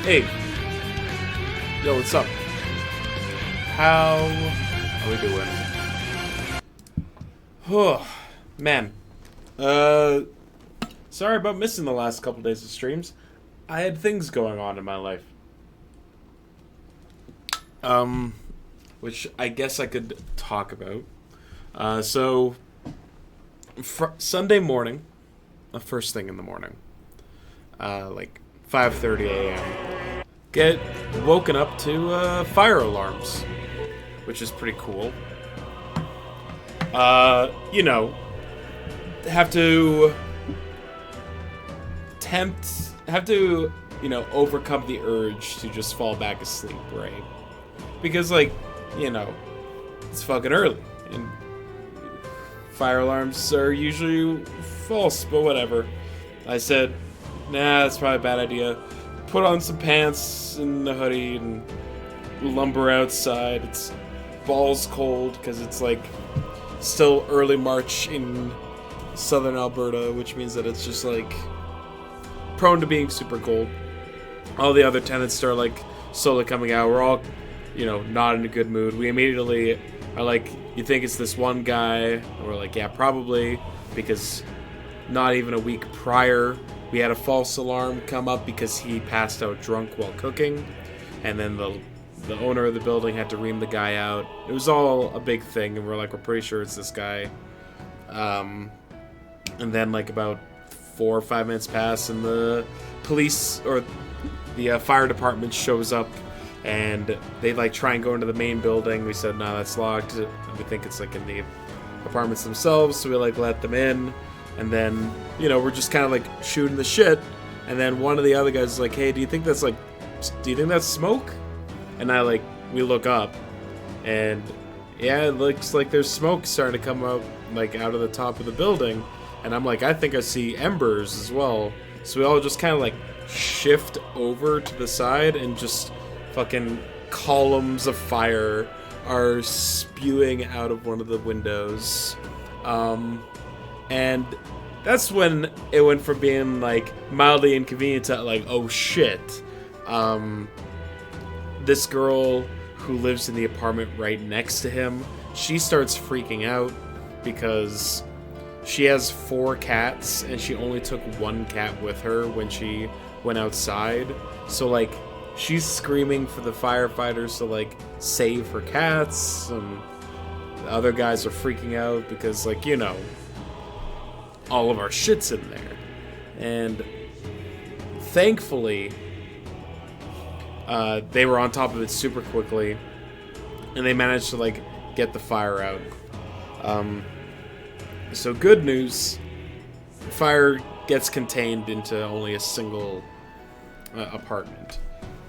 Hey, yo, what's up? How are we doing? Oh, man. Sorry about missing the last couple days of streams. I had things going on in my life. Which I guess I could talk about. Sunday morning, the first thing in the morning, like 5:30 a.m., get woken up to fire alarms, which is pretty cool. You know, have to overcome the urge to just fall back asleep, right? Because, like, you know, it's fucking early, and fire alarms are usually false, but whatever. I said, nah, that's probably a bad idea. Put on some pants and a hoodie and lumber outside. It's balls cold because it's like still early March in southern Alberta, which means that it's just like prone to being super cold. All the other tenants start like slowly coming out. We're all, you know, not in a good mood. We immediately are like, you think it's this one guy? And we're like, yeah, probably, because not even a week prior, we had a false alarm come up because he passed out drunk while cooking, and then the owner of the building had to ream the guy out. It was all a big thing, and we're like, we're pretty sure it's this guy. And then like about 4 or 5 minutes pass, and the police or the fire department shows up, and they like try and go into the main building. We said, no, that's locked. We think it's like in the apartments themselves, so we like let them in. And then, you know, we're just kind of like shooting the shit. And then one of the other guys is like, hey, do you think that's smoke? And we look up, and yeah, it looks like there's smoke starting to come up like out of the top of the building. And I'm like, I think I see embers as well. So we all just kind of like shift over to the side, and just fucking columns of fire are spewing out of one of the windows. And that's when it went from being like mildly inconvenient to like, oh shit. This girl who lives in the apartment right next to him, she starts freaking out because she has 4 cats and she only took 1 cat with her when she went outside. So like, she's screaming for the firefighters to like save her cats, and the other guys are freaking out because, like, you know, all of our shit's in there. And thankfully, they were on top of it super quickly, and they managed to like get the fire out. So good news, fire gets contained into only a single apartment.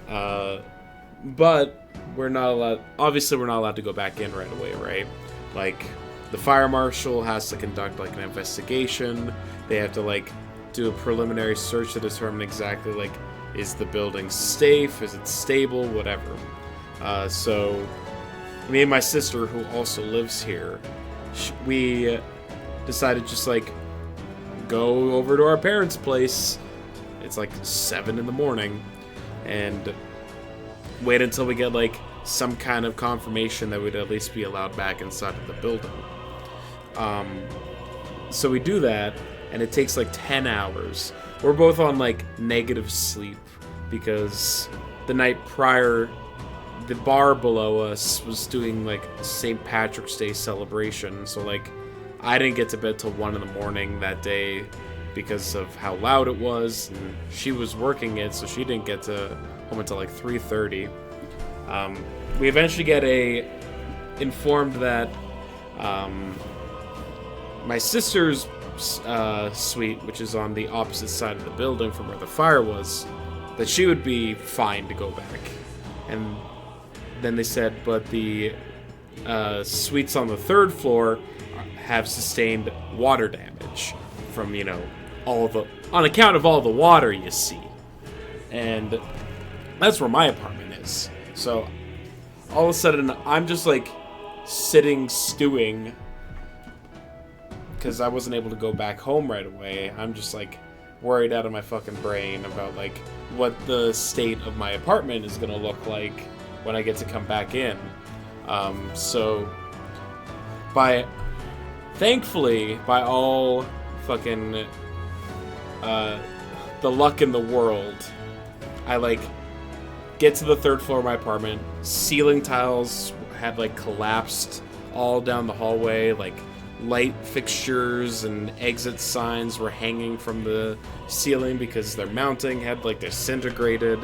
But we're not allowed to go back in right away, right? Like, the fire marshal has to conduct like an investigation. They have to like do a preliminary search to determine exactly like, is the building safe? Is it stable? Whatever. So me and my sister, who also lives here, we decided just like go over to our parents' place. It's like 7 in the morning, and wait until we get like some kind of confirmation that we'd at least be allowed back inside of the building. So we do that, and it takes like 10 hours. We're both on like negative sleep because the night prior, the bar below us was doing like St. Patrick's Day celebration. So like, I didn't get to bed till 1 in the morning that day because of how loud it was, and she was working it, so she didn't get to home until like 3:30. We eventually get informed that my sister's suite, which is on the opposite side of the building from where the fire was, that she would be fine to go back. And then they said, but the suites on the 3rd floor have sustained water damage from, you know, on account of all the water you see. And that's where my apartment is. So all of a sudden, I'm just like sitting stewing because I wasn't able to go back home right away. I'm just like worried out of my fucking brain about like what the state of my apartment is going to look like when I get to come back in. So, thankfully, by all fucking the luck in the world, I like get to the third floor of my apartment. Ceiling tiles had like collapsed all down the hallway. Like light fixtures and exit signs were hanging from the ceiling because their mounting had like disintegrated.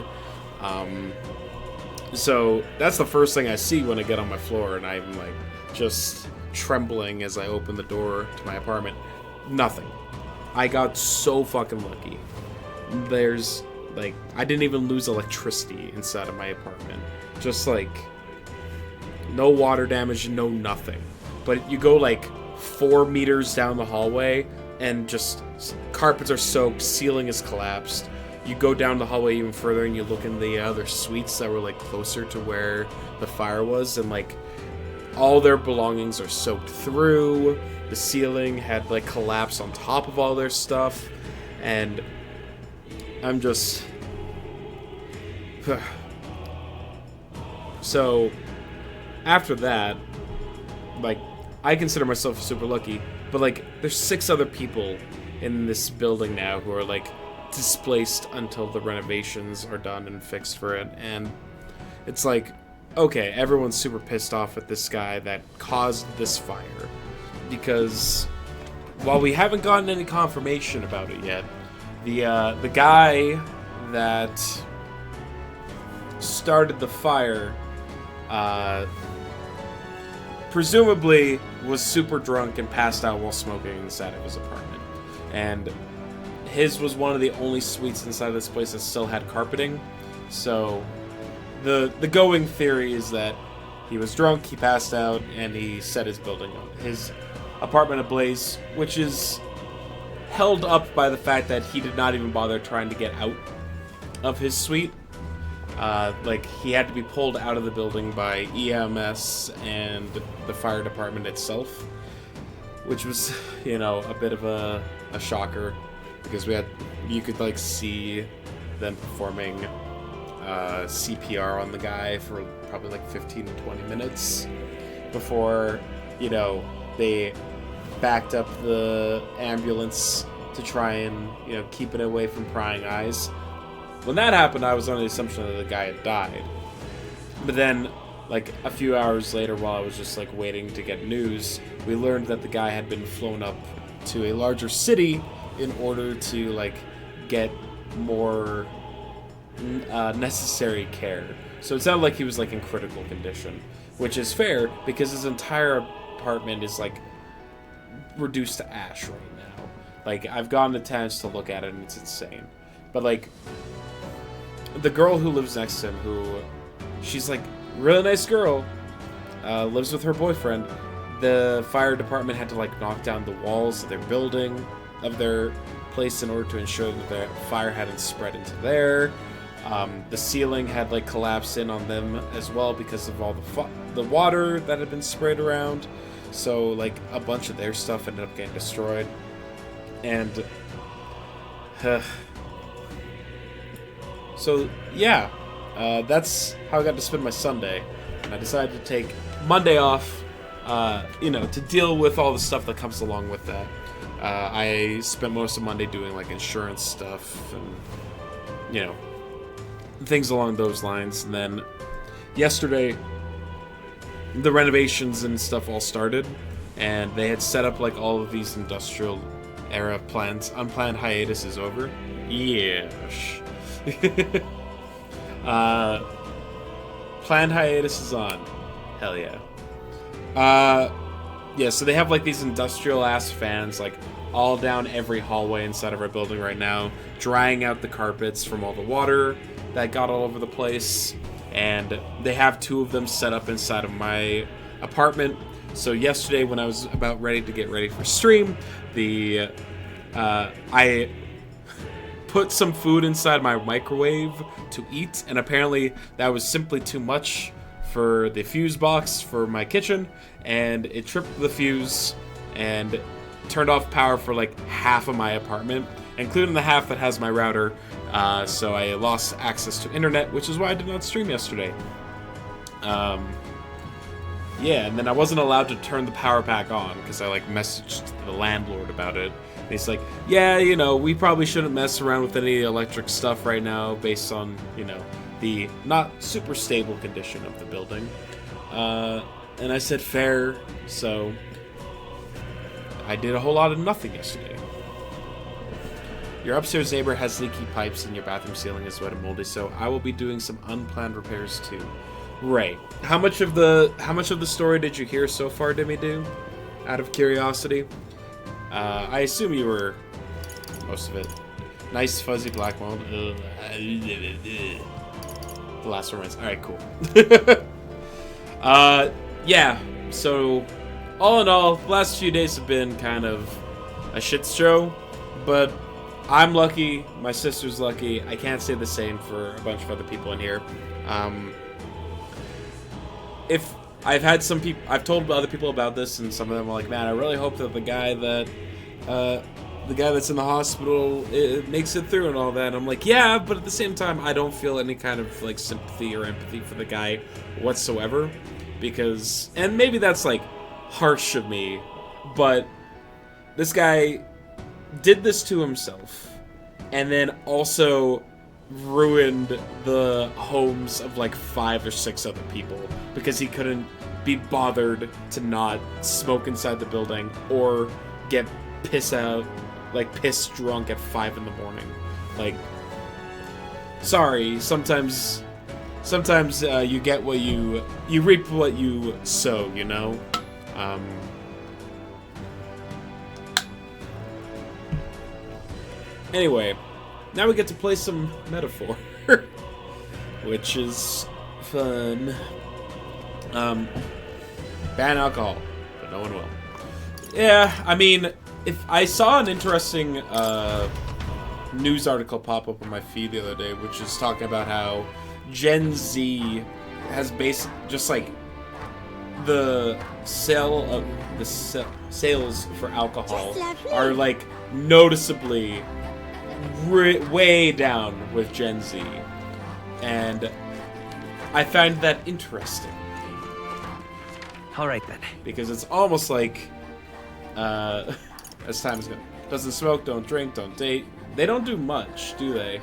So that's the first thing I see when I get on my floor, and I'm like just trembling as I open the door to my apartment. Nothing. I got so fucking lucky. There's like, I didn't even lose electricity inside of my apartment. Just like no water damage, no nothing. But you go like 4 meters down the hallway and just carpets are soaked, ceiling is collapsed. You go down the hallway even further and you look in the other suites that were like closer to where the fire was, and like all their belongings are soaked through. The ceiling had like collapsed on top of all their stuff, and I'm just so after that, like, I consider myself super lucky, but like there's 6 other people in this building now who are like displaced until the renovations are done and fixed for it. And it's like, okay, everyone's super pissed off at this guy that caused this fire, because while we haven't gotten any confirmation about it yet, the guy that started the fire presumably was super drunk and passed out while smoking inside of his apartment. And his was one of the only suites inside of this place that still had carpeting. So the going theory is that he was drunk, he passed out, and he set his apartment ablaze, which is held up by the fact that he did not even bother trying to get out of his suite. Like, he had to be pulled out of the building by EMS and the fire department itself, which was, you know, a bit of a shocker, because you could like see them performing CPR on the guy for probably like 15 to 20 minutes before, you know, they backed up the ambulance to try and, you know, keep it away from prying eyes. When that happened, I was under the assumption that the guy had died. But then, like, a few hours later, while I was just, like, waiting to get news, we learned that the guy had been flown up to a larger city in order to, like, get more necessary care. So it sounded like he was, like, in critical condition, which is fair, because his entire apartment is, like, reduced to ash right now. Like, I've gotten a chance to look at it, and it's insane. But, like, the girl who lives next to him, she's like really nice girl, lives with her boyfriend. The fire department had to like knock down the walls of their building, of their place, in order to ensure that the fire hadn't spread into there. The ceiling had like collapsed in on them as well because of all the water that had been sprayed around. So like a bunch of their stuff ended up getting destroyed. And so, yeah, that's how I got to spend my Sunday. And I decided to take Monday off, you know, to deal with all the stuff that comes along with that. I spent most of Monday doing, like, insurance stuff and, you know, things along those lines. And then yesterday, the renovations and stuff all started. And they had set up, like, all of these industrial era plans. Unplanned hiatus is over. Yes. Planned hiatus is on. Hell yeah. Yeah, so they have like these industrial ass fans like all down every hallway inside of our building right now, drying out the carpets from all the water that got all over the place. And they have 2 of them set up inside of my apartment. So yesterday when I was about ready to get ready for stream, I put some food inside my microwave to eat, and apparently that was simply too much for the fuse box for my kitchen, and it tripped the fuse and turned off power for like half of my apartment, including the half that has my router. So I lost access to internet, which is why I did not stream yesterday. Yeah, and then I wasn't allowed to turn the power back on because I like messaged the landlord about it. And he's like, yeah, you know, we probably shouldn't mess around with any electric stuff right now based on, you know, the not super stable condition of the building. And I said fair, so I did a whole lot of nothing yesterday. Your upstairs neighbor has leaky pipes and your bathroom ceiling is wet and moldy, so I will be doing some unplanned repairs too. Right. How much of the story did you hear so far, Demi Do? Out of curiosity. I assume you were most of it. Nice fuzzy black mold. The last romance. Alright, cool. Yeah, so all in all, the last few days have been kind of a shit show, but I'm lucky, my sister's lucky. I can't say the same for a bunch of other people in here. If I've had some people, I've told other people about this, and some of them are like, "Man, I really hope that the guy that's in the hospital makes it through and all that." And I'm like, "Yeah," but at the same time, I don't feel any kind of like sympathy or empathy for the guy whatsoever, because, and maybe that's like harsh of me, but this guy did this to himself, and then also ruined the homes of like 5 or 6 other people because he couldn't be bothered to not smoke inside the building or get piss drunk at 5 in the morning. Like, sorry, sometimes you get what you reap what you sow, you know? Anyway, now we get to play some Metaphor, which is fun. Ban alcohol, but no one will. Yeah, I mean, if I saw an interesting news article pop up on my feed the other day, which is talking about how Gen Z has just like the sales for alcohol are like noticeably way down with Gen Z, and I find that interesting. All right then. Because it's almost like, as time is going, doesn't smoke, don't drink, don't date. They don't do much, do they?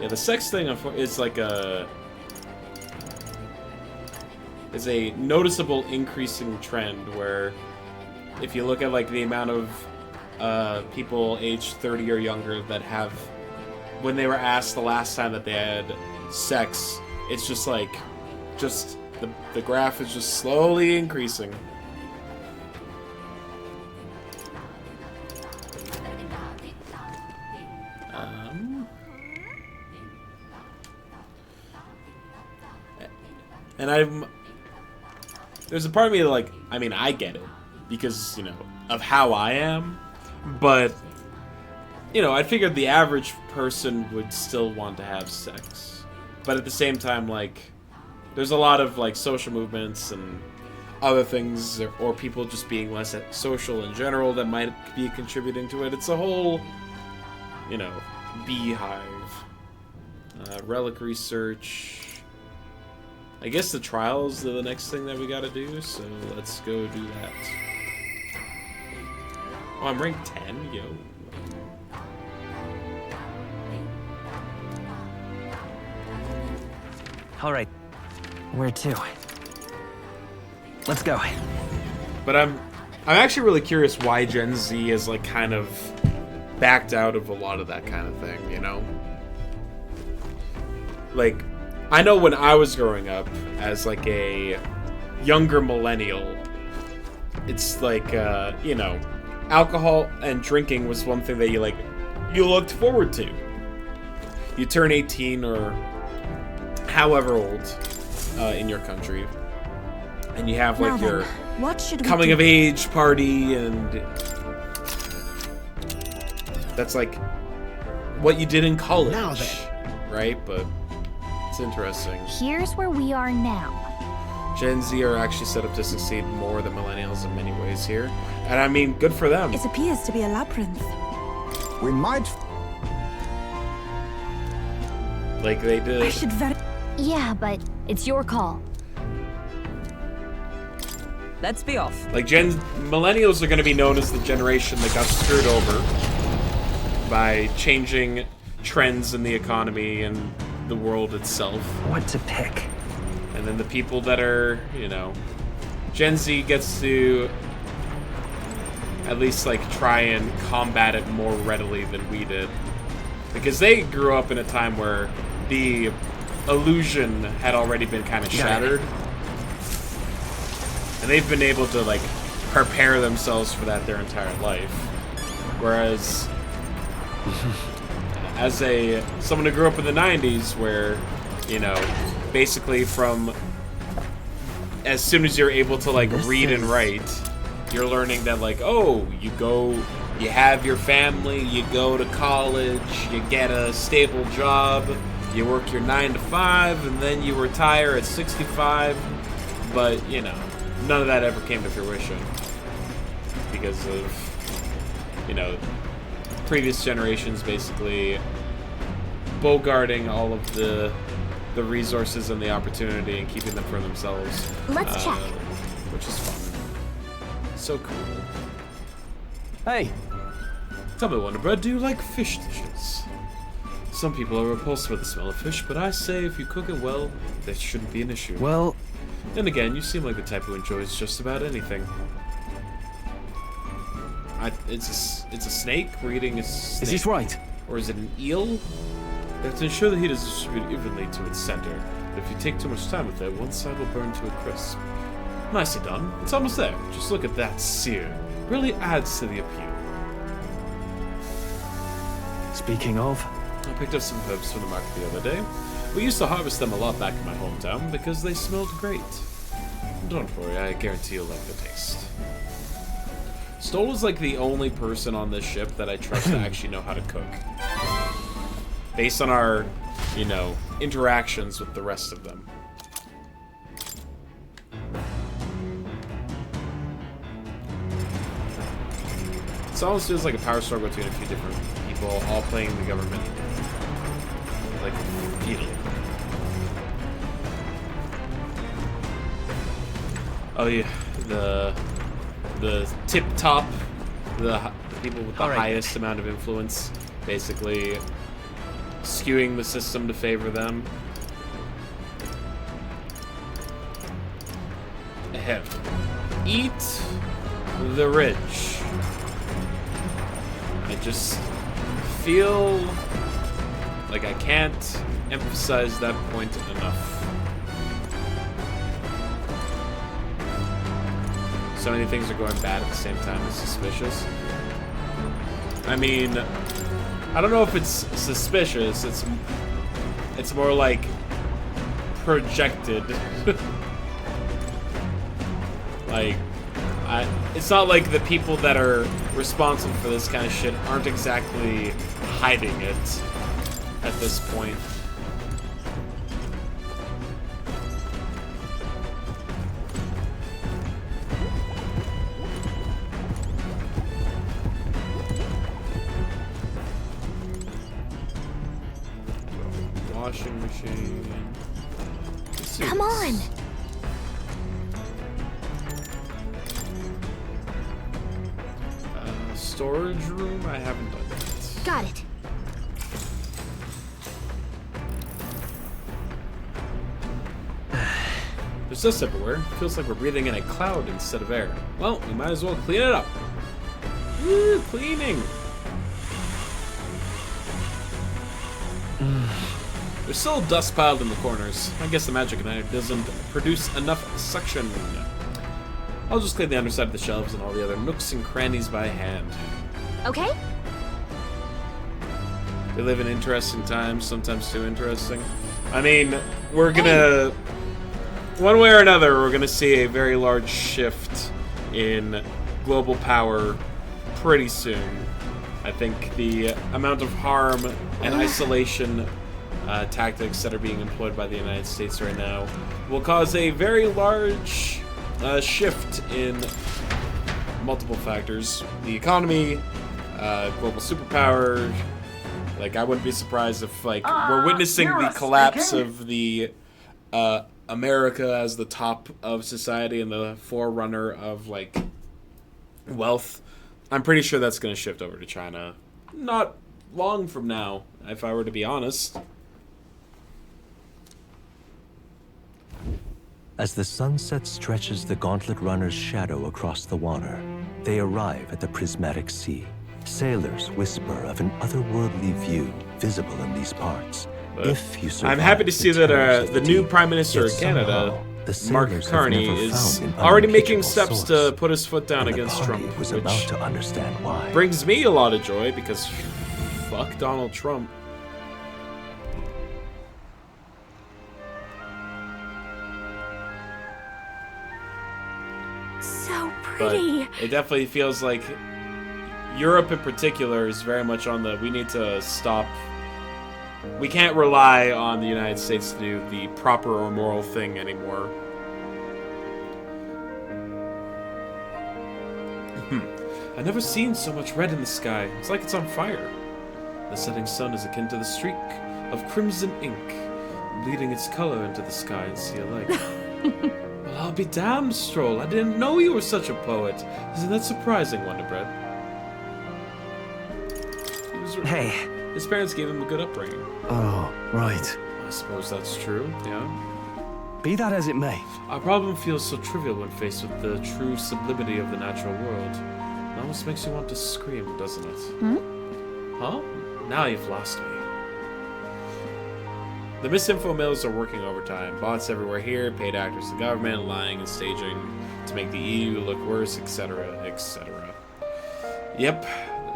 Yeah, the sex thing is like is a noticeable increasing trend where, if you look at like the amount of people aged 30 or younger that have, when they were asked the last time that they had sex, it's just like, the graph is just slowly increasing. And there's a part of me that, like, I mean, I get it because, you know, of how I am, but, you know, I figured the average person would still want to have sex. But at the same time, like, there's a lot of, like, social movements and other things, or people just being less social in general that might be contributing to it. It's a whole, you know, beehive. Relic research. I guess the trials are the next thing that we gotta do, so let's go do that. Oh, I'm ranked 10? Yo. Alright. Where to? Let's go. But I'm actually really curious why Gen Z is, like, kind of backed out of a lot of that kind of thing, you know? Like, I know when I was growing up as, like, a younger millennial, it's like, you know, alcohol and drinking was one thing that you looked forward to. You turn 18 or however old in your country, and you have, like, your coming of age party, and that's, like, what you did in college, right? But it's interesting. Here's where we are now. Gen Z are actually set up to succeed more than millennials in many ways here. And I mean, good for them. It appears to be a labyrinth. We might. Like they I did. should very... Yeah, but it's your call. Let's be off. Like millennials are going to be known as the generation that got screwed over by changing trends in the economy and the world itself. What to pick? And then the people that are, you know, Gen Z gets to at least like try and combat it more readily than we did. Because they grew up in a time where the illusion had already been kind of shattered. And they've been able to like prepare themselves for that their entire life. Whereas as someone who grew up in the 90s where, you know, basically from as soon as you're able to like read and write, you're learning that like, oh, you have your family, you go to college, you get a stable job, you work your 9 to 5, and then you retire at 65. But, you know, none of that ever came to fruition because of, you know, previous generations basically bogarting all of the resources and the opportunity and keeping them for themselves. Let's check. Which is fun. So cool. Hey, Tell me, Wonderbread, do you like fish dishes? Some people are repulsed by the smell of fish, but I say if you cook it well, that shouldn't be an issue. Well, Then again, you seem like the type who enjoys just about anything. It's a snake? We're eating a snake. is this right? Or is it an eel? You have to ensure the heat is distributed evenly to its center. But if you take too much time with it, one side will burn to a crisp. Nicely done. It's almost there. Just look at that sear. Really adds to the appeal. Speaking of, I picked up some herbs from the market the other day. We used to harvest them a lot back in my hometown because they smelled great. Don't worry, I guarantee you'll like the taste. Stoll is like the only person on this ship that I trust to actually know how to cook. Based on our, you know, interactions with the rest of them. It almost feels like a power struggle between a few different people, all playing the government, like, feudally. Oh yeah, the tip top, the people with the highest amount of influence, basically skewing the system to favor them. Ahead. Eat the rich. I just feel like I can't emphasize that point enough. So many things are going bad at the same time. It's suspicious. I mean, I don't know if it's suspicious. It's more like projected. Like, it's not like the people that are responsible for this kind of shit aren't exactly hiding it at this point. Washing machine. Come on. Storage room? I haven't done that. Got it. There's dust everywhere. Feels like we're breathing in a cloud instead of air. Well, we might as well clean it up. Woo, cleaning! There's still dust piled in the corners. I guess the magic knife doesn't produce enough suction. I'll just clean the underside of the shelves and all the other nooks and crannies by hand. Okay. We live in interesting times, sometimes too interesting. I mean, we're gonna... One way or another, we're gonna see a very large shift in global power pretty soon. I think the amount of harm and isolation tactics that are being employed by the United States right now will cause a very large shift in multiple factors. The economy, global superpower. Like, I wouldn't be surprised if, like, we're witnessing the collapse of the America as the top of society and the forerunner of, like, wealth. I'm pretty sure that's going to shift over to China. Not long from now, if I were to be honest. As the sunset stretches the Gauntlet Runner's shadow across the water, they arrive at the Prismatic Sea. Sailors whisper of an otherworldly view visible in these parts. If you survive, I'm happy to see that the new Prime Minister of Canada, Mark Carney, is already making steps to put his foot down against Trump, was which about to understand why. brings me a lot of joy because fuck Donald Trump. So But pretty. it definitely feels like Europe in particular is very much on the we need to stop. We can't rely on the United States to do the proper or moral thing anymore. I've never seen so much red in the sky. It's like it's on fire. The setting sun is akin to the streak of crimson ink, bleeding its color into the sky and sea alike. Well, I'll be damned, Stroll. I didn't know you were such a poet. Isn't that surprising, Wonderbread? Hey. His parents gave him a good upbringing. Oh, right. I suppose that's true, yeah. Be that as it may. Our problem feels so trivial when faced with the true sublimity of the natural world. It almost makes you want to scream, doesn't it? Huh? Now you've lost me. The misinfo mills are working overtime. Bots everywhere here, paid actors to government, lying and staging to make the EU look worse, etc., etc. Yep,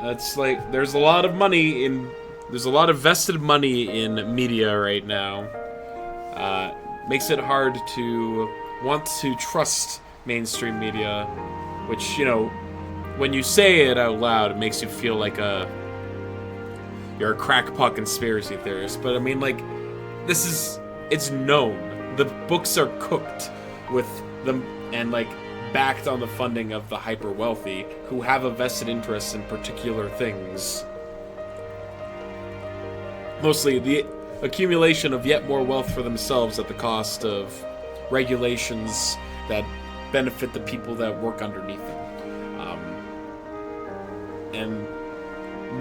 that's like, there's a lot of money in, there's a lot of vested money in media right now. Makes it hard to want to trust mainstream media, which, you know, when you say it out loud, it makes you feel like you're a crackpot conspiracy theorist. But I mean, like, this is, it's known. The books are cooked with them and, like, backed on the funding of the hyper wealthy who have a vested interest in particular things. Mostly the accumulation of yet more wealth for themselves at the cost of regulations that benefit the people that work underneath them. And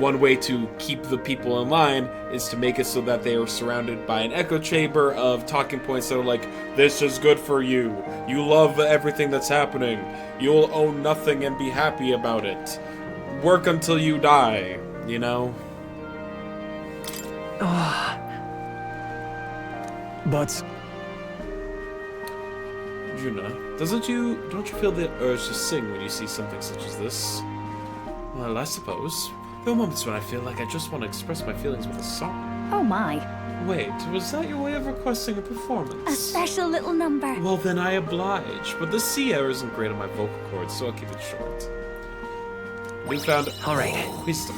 one way to keep the people in line is to make it so that they are surrounded by an echo chamber of talking points that are like, this is good for you. You love everything that's happening. You'll own nothing and be happy about it. Work until you die, you know? But Juna, don't you feel the urge to sing when you see something such as this? Well, I suppose. There are moments when I feel like I just want to express my feelings with a song. Oh my. Wait, was that your way of requesting a performance? A special little number. Well, then I oblige. But the C error isn't great on my vocal cords, so I'll keep it short. We found All right. wisdom.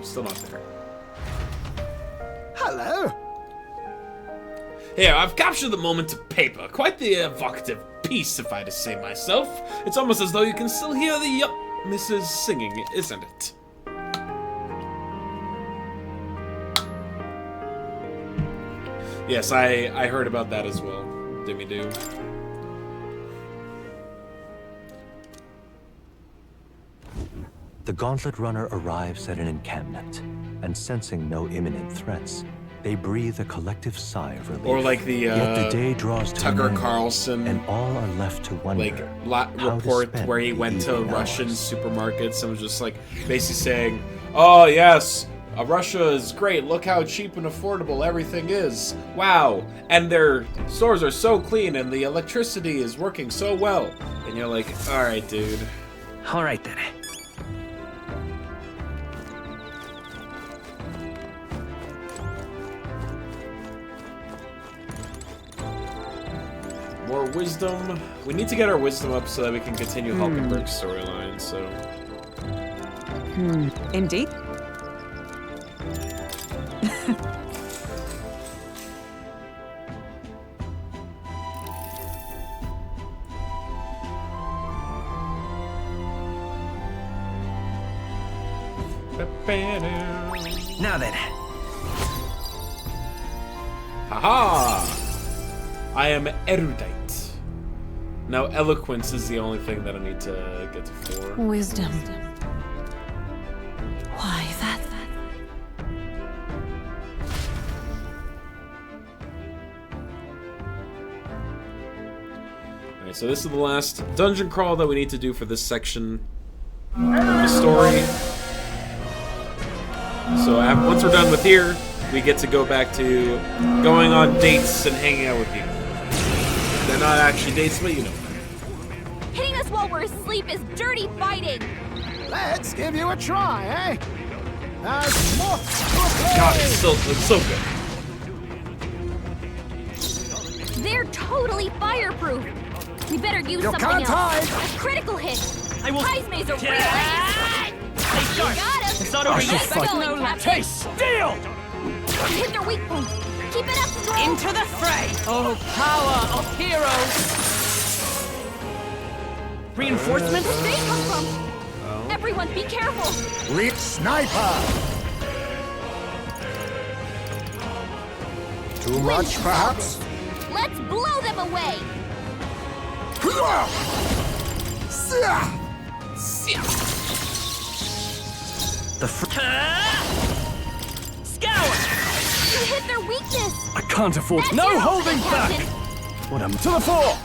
Still not there. hello. Here, I've captured the moment to paper. Quite the evocative piece, if I had to say myself. It's almost as though you can still hear the yup Mrs. singing, isn't it? Yes, I heard about that as well. Dimmy do. The Gauntlet Runner arrives at an encampment, and sensing no imminent threats, they breathe a collective sigh of relief. Or like the Yet the day draws to Tucker an end, Carlson and all are left to wonder how to report spend where he the went to evening Russian hours. supermarkets and was just like basically saying, "Oh yes, Russia is great. Look how cheap and affordable everything is. Wow, and their stores are so clean and the electricity is working so well." And you're like, "All right, dude." All right then. More wisdom. We need to get our wisdom up so that we can continue Hulkenberg's storyline. So Indeed. Now then. Haha! I am erudite. Now eloquence is the only thing that I need to get to 4. Wisdom. Why, that... Alright, so this is the last dungeon crawl that we need to do for this section of the story. So once we're done with here, we get to go back to going on dates and hanging out with people. They're not actually dates, but you know. Hitting us while we're asleep is dirty fighting. Let's give you a try, eh? As moth to God, it's so good. They're totally fireproof. We better use You something can't else. hide. A critical hit. I will. Heismay's a real ace. Stay sharp. Got us. It's not over Let's yet. go, No Captain. Hey, steel! Hit their weak point. Keep it up, Stroll. Into the fray! Oh, power of heroes! Reinforcements? Where'd they come from? Everyone, be careful. Reach sniper! Too much, perhaps? Let's blow them away. The Scour! You hit their weakness. I can't afford... That's No your holding option, back! Captain. What am... To the fore!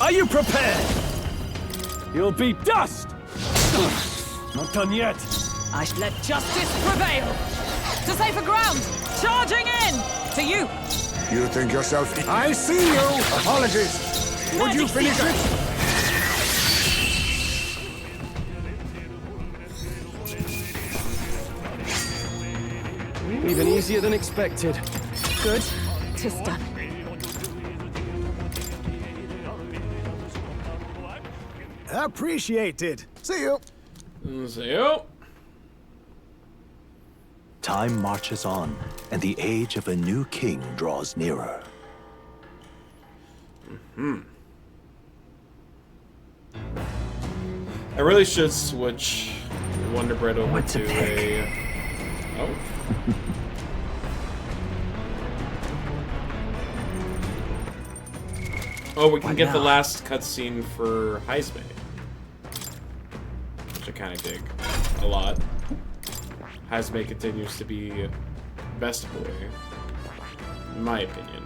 Are you prepared? You'll be dust! Not done yet. I shall let justice prevail! To safer ground! Charging in! To you! You think yourself... I see you! Apologies! Would you finish it? Even easier than expected. Good. To stop. Appreciated. See you. So, yo. Time marches on, and the age of a new king draws nearer. I really should switch Wonder Bread over What's a to pick? Oh. Oh, we can What get the now? last cutscene for Heismay. Which I kind of dig a lot. Heismay continues to be best boy, in my opinion.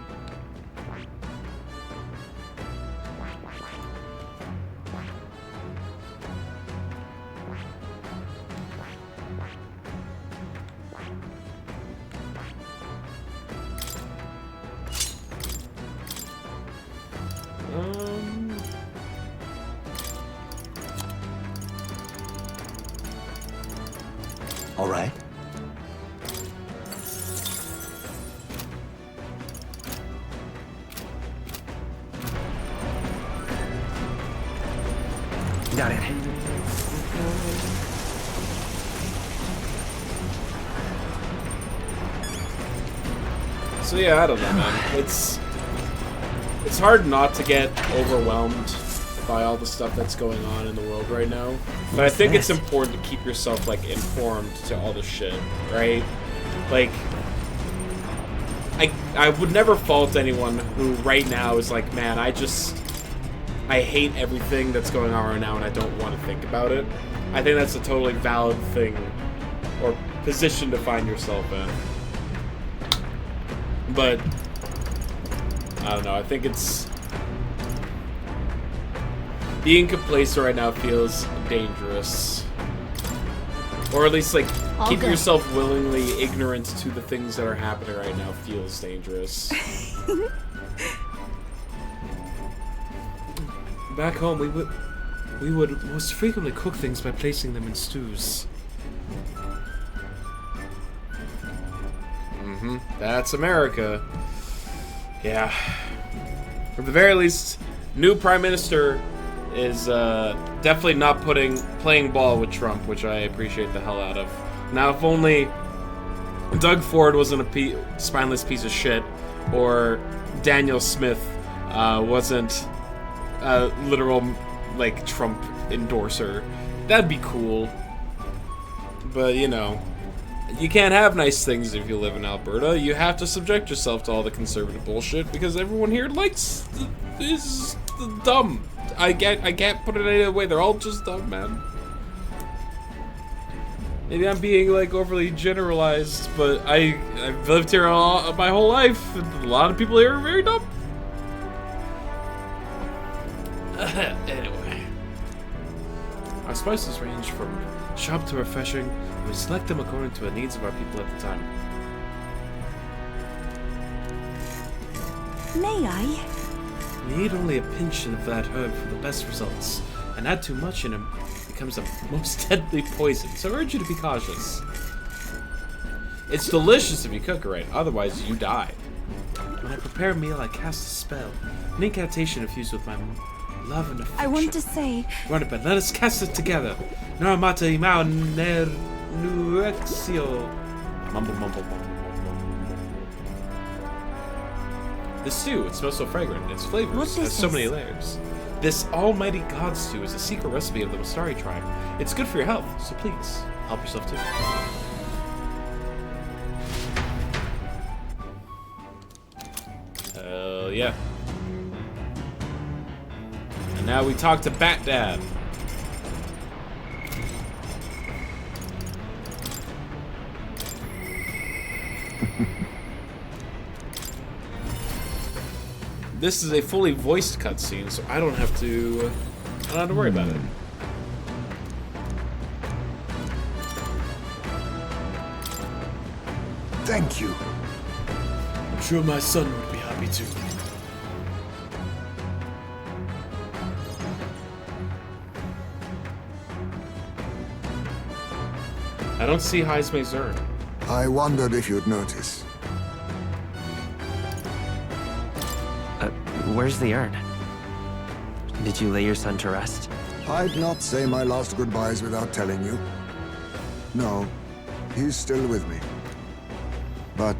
All right? Got it. So yeah, I don't know, man. It's hard not to get overwhelmed by all the stuff that's going on in the world right now. But I think it's important to keep yourself like informed to all this shit, right? Like I would never fault anyone who right now is like, man, I hate everything that's going on right now and I don't want to think about it. I think that's a totally valid thing or position to find yourself in. But I don't know, I think it's being complacent right now feels dangerous. Or at least like All keeping good. yourself willingly ignorant to the things that are happening right now feels dangerous. Back home we would most frequently cook things by placing them in stews. That's America. Yeah. At the very least, new Prime Minister is definitely not playing ball with Trump, which I appreciate the hell out of. Now, if only Doug Ford wasn't a spineless piece of shit, or Daniel Smith wasn't a literal, like, Trump endorser. That'd be cool. But, you know, you can't have nice things if you live in Alberta. You have to subject yourself to all the conservative bullshit because everyone here is dumb. I can't put it any other way. They're all just dumb, man. Maybe I'm being, like, overly generalized, but I've lived here my whole life. A lot of people here are very dumb. Anyway. Our spices range from sharp to refreshing. We select them according to the needs of our people at the time. May I? We need only a pinch of that herb for the best results, and add too much in it becomes a most deadly poison, so I urge you to be cautious. It's delicious if you cook it right, otherwise you die. When I prepare a meal, I cast a spell, an incantation infused with my love and affection. I want to say... Run it, but let us cast it together. Naramata imao nerexio. Mumble, mumble, mumble. This stew, it smells so fragrant. Its flavors has so many layers. This almighty god stew is a secret recipe of the Mastari tribe. It's good for your health, so please, help yourself too. Hell yeah. And now we talk to Bat Dad. This is a fully voiced cutscene, so I don't have to worry about it. Thank you. I'm sure my son would be happy too. I don't see Heismay's urn. I wondered if you'd notice. Where's the urn? Did you lay your son to rest? I'd not say my last goodbyes without telling you. No, he's still with me. But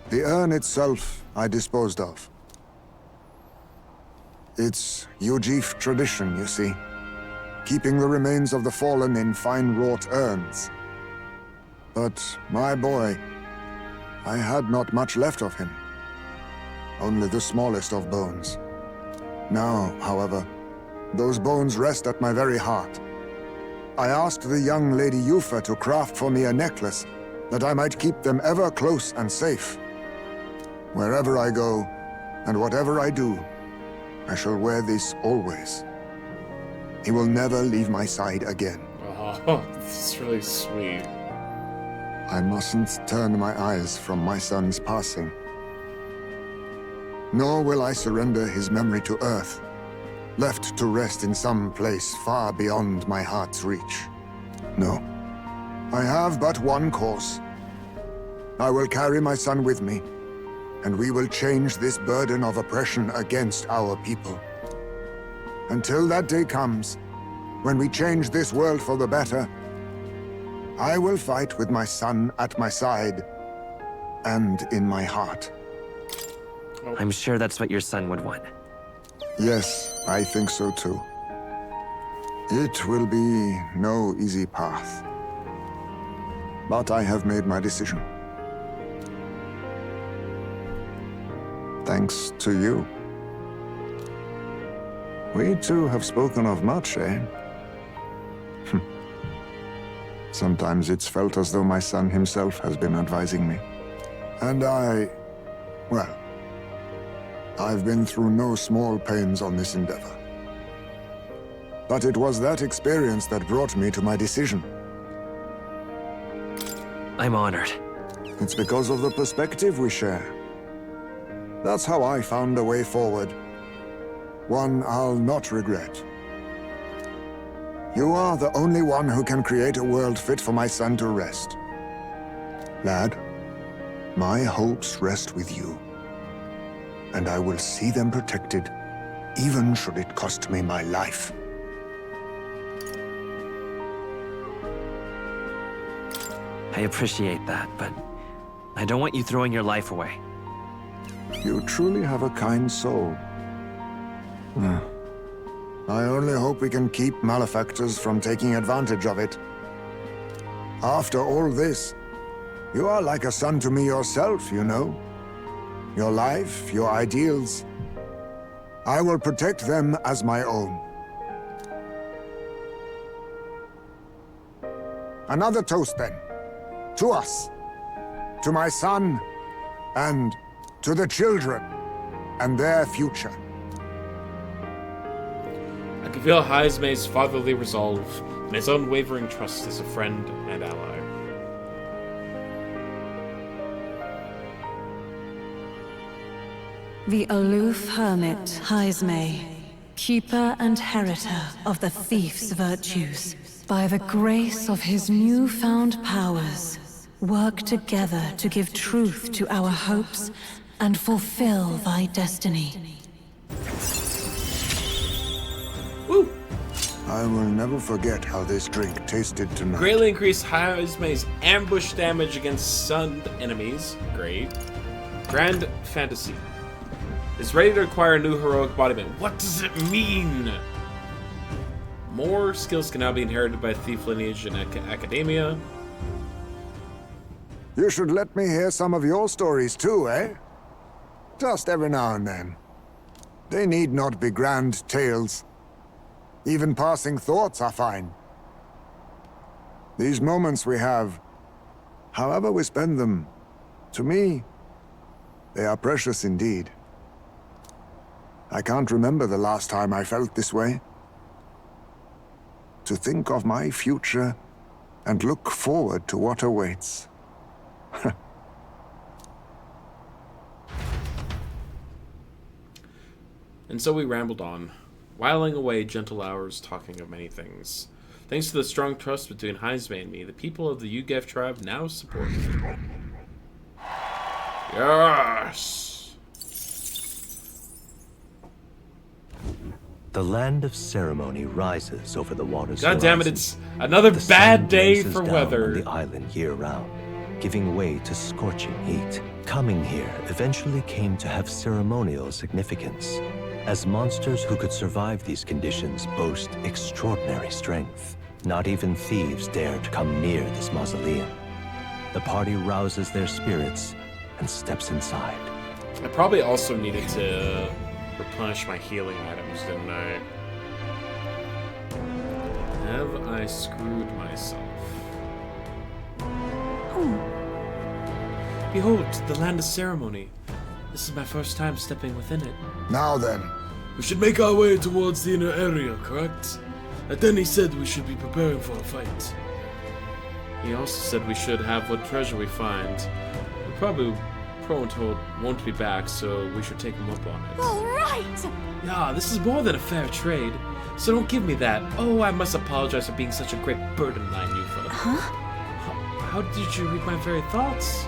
the urn itself I disposed of. It's Ujif tradition, you see. Keeping the remains of the fallen in fine-wrought urns. But my boy, I had not much left of him. Only the smallest of bones. Now, however, those bones rest at my very heart. I asked the young Lady Yufa to craft for me a necklace, that I might keep them ever close and safe. Wherever I go, and whatever I do, I shall wear this always. He will never leave my side again. Oh, this is really sweet. I mustn't turn my eyes from my son's passing. Nor will I surrender his memory to Earth, left to rest in some place far beyond my heart's reach. No. I have but one course. I will carry my son with me, and we will change this burden of oppression against our people. Until that day comes, when we change this world for the better, I will fight with my son at my side, and in my heart. I'm sure that's what your son would want. Yes, I think so too. It will be no easy path. But I have made my decision. Thanks to you. We two have spoken of much, eh? Sometimes it's felt as though my son himself has been advising me. And well, I've been through no small pains on this endeavor. But it was that experience that brought me to my decision. I'm honored. It's because of the perspective we share. That's how I found a way forward. One I'll not regret. You are the only one who can create a world fit for my son to rest. Lad, my hopes rest with you. And I will see them protected, even should it cost me my life. I appreciate that, but I don't want you throwing your life away. You truly have a kind soul. I only hope we can keep malefactors from taking advantage of it. After all this, you are like a son to me yourself, you know. Your life, your ideals. I will protect them as my own. Another toast, then. To us. To my son, and to the children, and their future. I can feel Haizme's fatherly resolve and his unwavering trust as a friend and ally. The aloof hermit, Haizme, keeper and heritor of the thief's virtues, by the grace of his newfound powers, work together to give truth to our hopes and fulfill thy destiny. Woo! I will never forget how this drink tasted tonight. Greatly increased Haizme's ambush damage against stunned enemies. Great. Grand Fantasy. Is ready to acquire a new heroic embodiment. What does it mean? More skills can now be inherited by thief lineage in academia. You should let me hear some of your stories too, eh? Just every now and then. They need not be grand tales. Even passing thoughts are fine. These moments we have, however we spend them, to me, they are precious indeed. I can't remember the last time I felt this way. To think of my future and look forward to what awaits. And so we rambled on, whiling away gentle hours talking of many things. Thanks to the strong trust between Haizme and me, the people of the Ugef tribe now support me. Yes! The land of ceremony rises over the water's God damn it, horizon. it's another The bad sun day blazes for down weather. on the island year-round, giving way to scorching heat. Coming here eventually came to have ceremonial significance, as monsters who could survive these conditions boast extraordinary strength. Not even thieves dare to come near this mausoleum. The party rouses their spirits and steps inside. I probably also needed to replenish my healing items, didn't I? Have I screwed myself? Behold, the land of ceremony. This is my first time stepping within it. Now then, We should make our way towards the inner area, correct? And then he said we should be preparing for a fight. He also said we should have what treasure we find. We probably won't be back, so we should take him up on it. All right! Yeah, this is more than a fair trade. So don't give me that. Oh, I must apologize for being such a great burden on you, Philip. Huh? How did you read my very thoughts?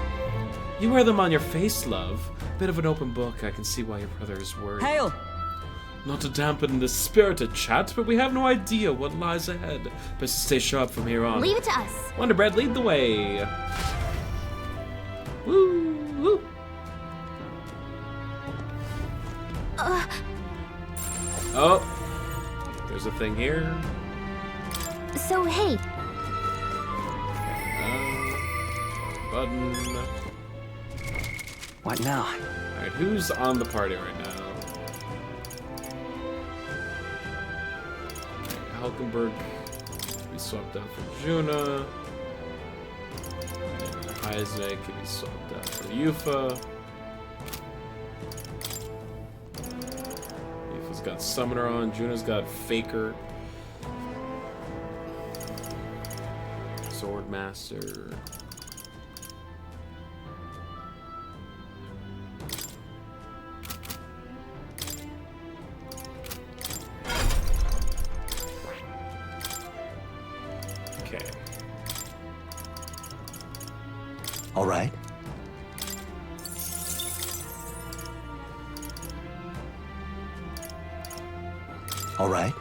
You wear them on your face, love. Bit of an open book. I can see why your brother is worried. Hail! Not to dampen the spirited chat, but we have no idea what lies ahead. Best to stay sharp from here on. Leave it to us. Wonder Bread, lead the way. Woo! Woo! Oh, there's a thing here. So, hey, Button. What now? Alright, who's on the party right now? Halkenberg can be swapped out for Juna. And Heisek can be swapped out for Yufa. Yufa's got Summoner on, Juna's got Faker. Swordmaster. Okay. All right. All right.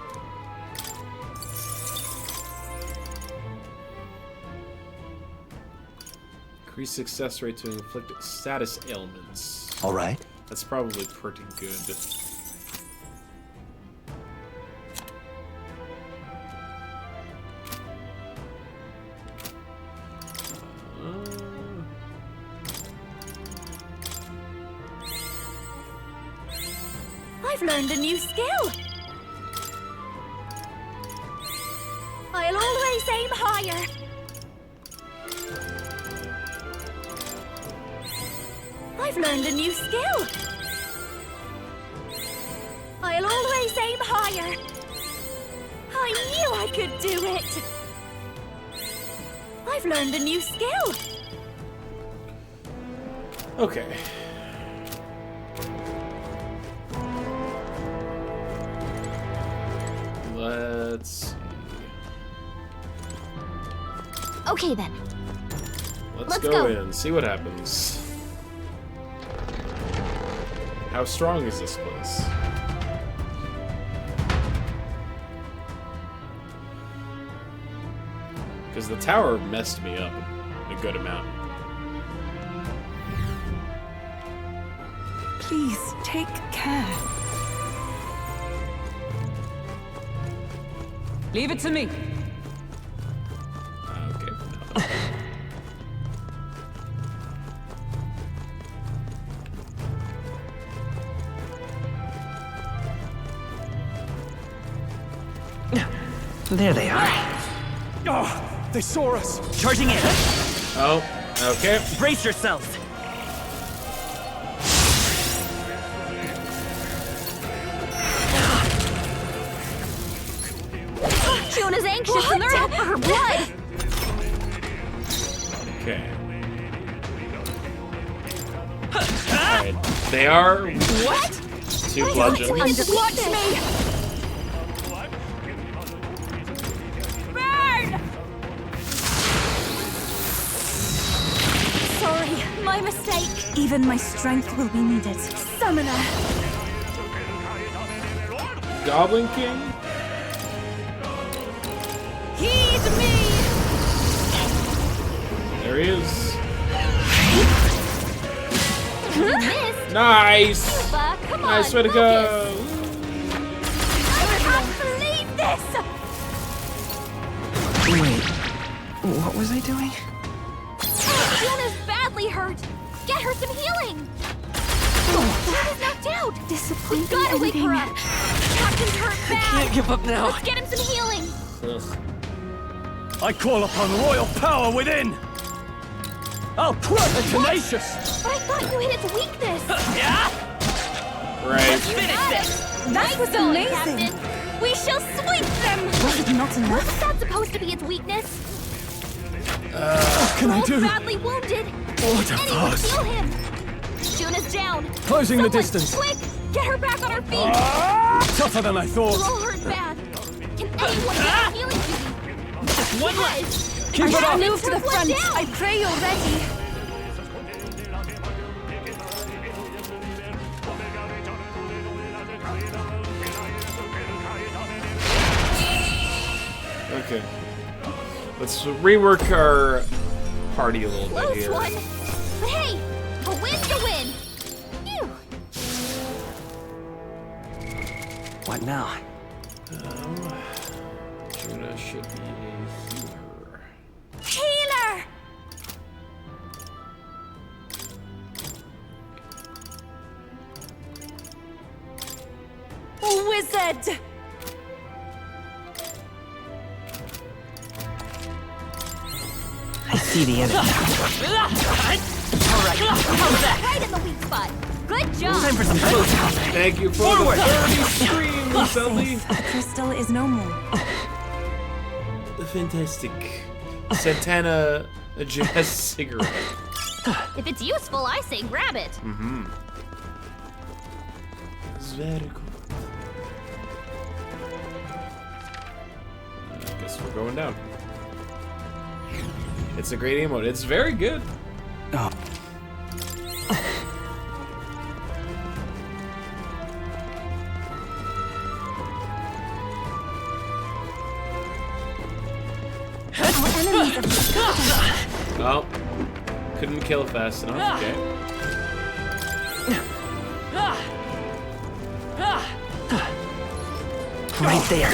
Increased success rate to inflict status ailments. All right. That's probably pretty good. I've learned a new skill. I'll always aim higher. I've learned a new skill. I'll always aim higher. I knew I could do it. I've learned a new skill. Okay. Let's see. Okay then. Let's go. in, see what happens. How strong is this place? Because the tower messed me up a good amount. Please take care. Leave it to me. Okay. There they are. Oh, they saw us. Charging in. Oh, okay. Brace yourselves. Juna's anxious and they're out for her blood. Okay. Alright. They are What? two bludgeons. Watch me! Burn! Sorry, my mistake. Even my strength will be needed. Summoner. Goblin King? Heed me! There he is. Miss! Nice! But come on, Nice way to go. I can't believe this! Wait, what was I doing? Juna's badly hurt. Get her some healing. Juna's knocked out. Disappointing We gotta wake her ending. up. Captain's hurt bad. Can't give up now. Let's get him some healing. Ugh. I call upon royal power within. I'll crush the tenacious. But I thought you hit its weakness. Right. That was Going, amazing. Captain. We shall sweep them. Was it not enough? Wasn't that supposed to be its weakness? What can I Both do? badly wounded. What a Anyone farce. heal him. Juna's down. Closing the Someone, distance. Quick, get her back on her feet. Tougher than I We're thought. all hurt bad. Can anyone get her healing duty? Just one left. Yes. Keep it up. Move to the One front. down. I pray you're ready. Okay. Let's rework our party a little bit Close here. one. But hey, a win's a win. Phew. What now? Juna should be a healer. Healer. Wizard. I see the enemy. Right in the weak spot. Good job. Time for some close combat. Thank you for Forward. the 30 stream, Sully. The crystal is no more. Fantastic. Santana jazz cigarette. If it's useful, I say grab it. It's very good. I guess we're going down. It's a great emote. It's very good. Oh. Our enemies have Oh, Couldn't kill fast enough. Okay. Right there.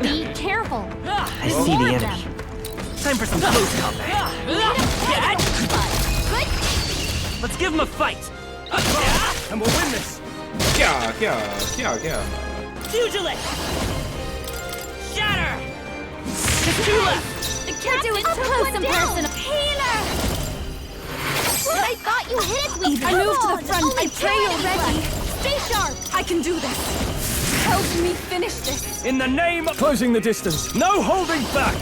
Be careful. I see the enemy. Time for some close combat. Good. Let's give him a fight. And we'll win this. Yeah. Pugilist. Shatter. Just two left. The captain is close and personal. Healer. I thought you hit it. I moved to the front. I pray you're ready. Stay sharp. I can do this. Help me finish this. In the name of closing the distance. No holding back.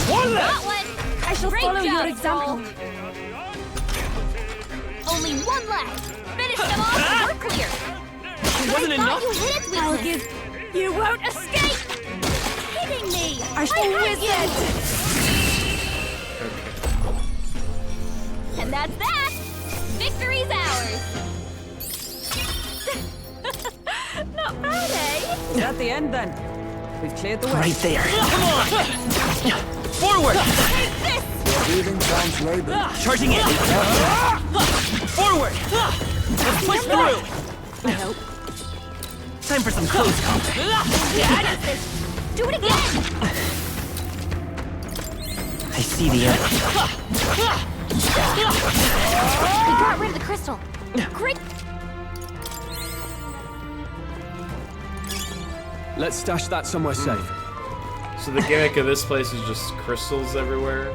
One Got left. one. I shall follow your example. Only one left. Finish them off and we're clear. Wasn't enough. You hit its I'll weakness. give. You won't escape. Kidding me. I shall wizard. And that's that. Victory's ours. Not bad, eh? Is that the end then? We've cleared the way. Right there. Come on. Forward. Take this. Breathing sounds labored. Charging in. Forward. Let's push through. I hope. Time for some close combat. Do it again. I see the enemy. We got rid of the crystal. Great. Let's stash that somewhere safe. So the gimmick of this place is just crystals everywhere.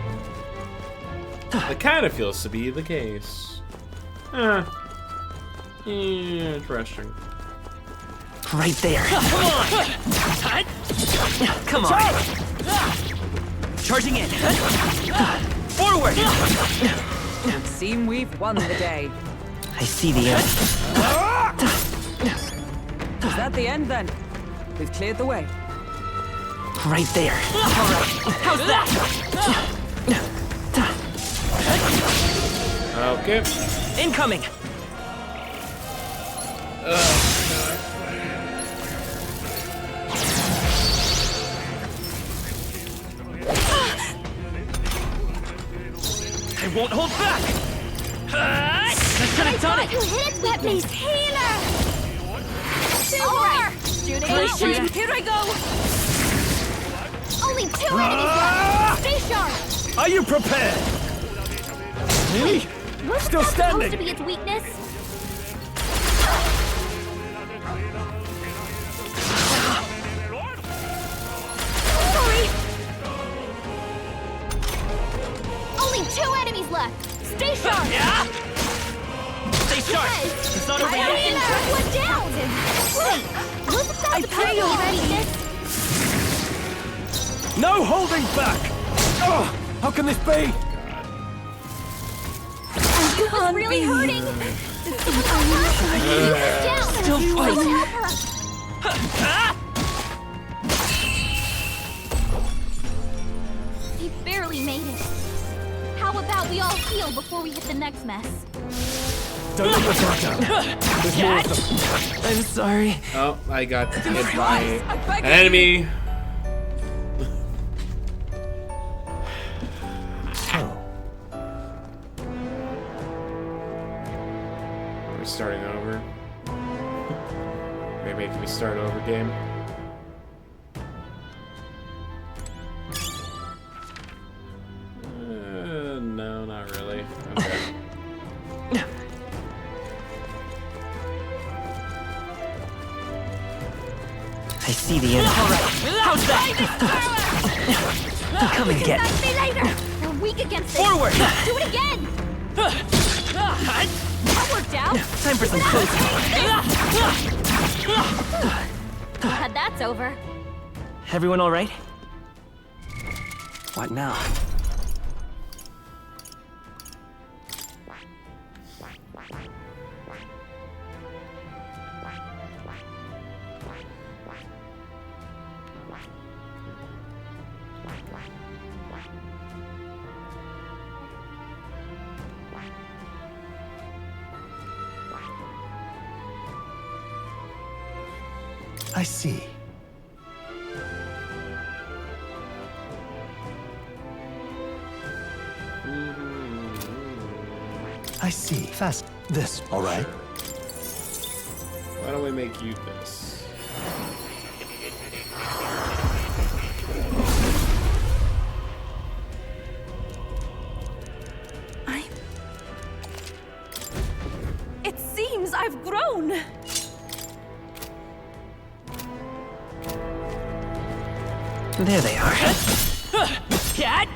It kind of feels to be the case. Yeah, interesting. Right there. Come on. Charging in. Forward. Would seem we've won the day. I see the enemy. Is that the end then? We've cleared the way. Right there. All right. How's that? Okay. Incoming. I won't hold back. That should have done it. You hit its weakness. Healer. Two more. Shooting. Here I go. Only 2 enemies left. Stay sharp. Are you prepared? Me? Wasn't Still that standing. supposed to be its weakness? Sorry. Only 2 enemies left. Stay sharp. Yeah. Stay sharp. Yes. It's not over I yet. took one down. Wait. Wasn't that supposed to be its weakness? No holding back. Oh, how can this be? It was really hurting. Still fighting. He barely made it. How about we all heal before we hit the next mess? Don't let your guard down. There's more of them. I'm sorry. Oh, I got hit by an enemy. Are we starting over? Are you making me start over, game? No, not really. Okay. I see the enemy. All right. How's that? Come and get Thank me later. We're weak against it. Forward. Do it again. That worked out. Time for some close combat. Glad that's over. Everyone all right? What now? I see. I see. Fast. This, all right? Why don't we make you this? It seems I've grown. There they are. Cat!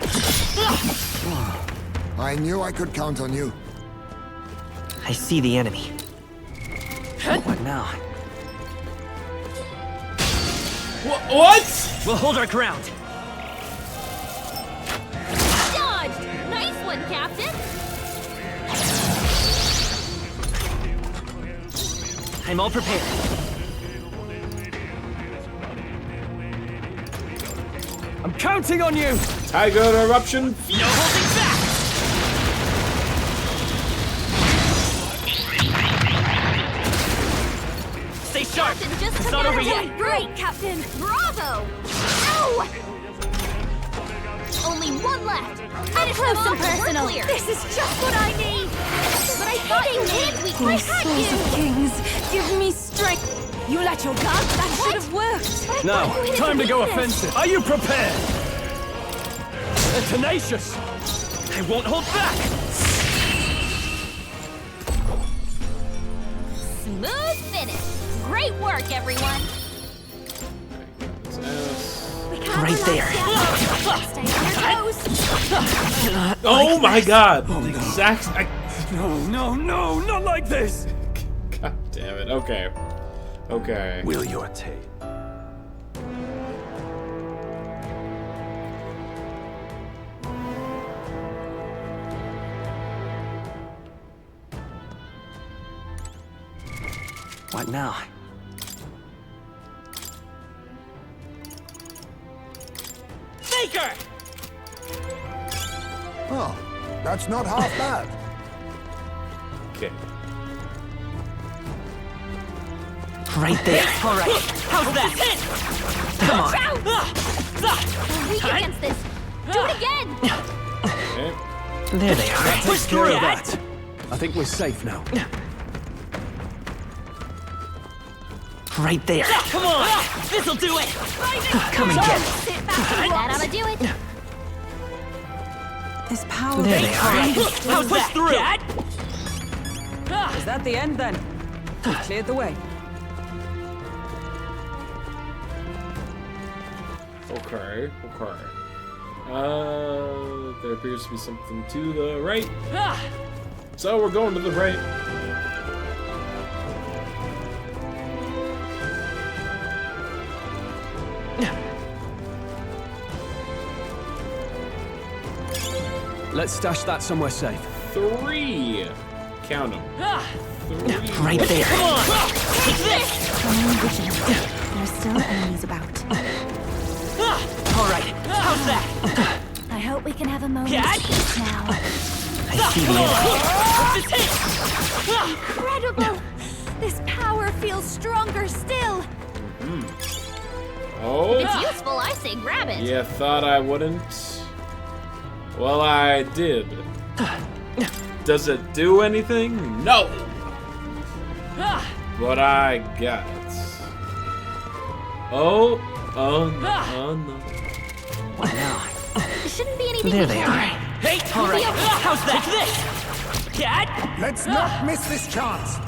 I knew I could count on you. I see the enemy. What now? What? We'll hold our ground. Dodged! Nice one, Captain! I'm all prepared. I'm counting on you! Tiger eruption. No holding back! Stay sharp! Captain just It's took not out over a yet! hit. Great, Captain! Bravo! No! Only one left. Up close and personal. This is just what I need. But I thought you hit me. I had you. Kings, give me strength. You let your guard. That should have worked. Now, time to go offensive. Are you prepared? They're tenacious. I won't hold back. Smooth finish. Great work, everyone. We can't Right relax there. yet. Stay on your toes. Oh my god. Zach, No, not like this! God damn it. Okay. Okay. Will your tail. What now? Faker! Oh, that's not half bad. Okay. Right there. All right. How's that? Hit! Come on. We're weak against this. Do it again. Okay. There they are. Takes care of that. I think we're safe now. Right there. Come on! This'll do it! Come and get it. Sit back. That ought to do it. This power. There they are. How's that? Through. Cat? Is that the end then? We cleared the way. Okay. Okay. There appears to be something to the right. So we're going to the right. Let's stash that somewhere safe. 3. Count them. 3. Right there. Come on! Take this! There are still enemies about. All right. How's that? I hope we can have a moment Cat? of peace now. I see the enemy. This hit! Incredible! This power feels stronger still. Oh. If it's useful, I say grab it. You thought I wouldn't? Well, I did. Does it do anything? No. But I got it. Oh no, oh no. What now? There shouldn't be anything There we they can't are. Hey! All right. How's that? This! Cat? Let's not miss this chance.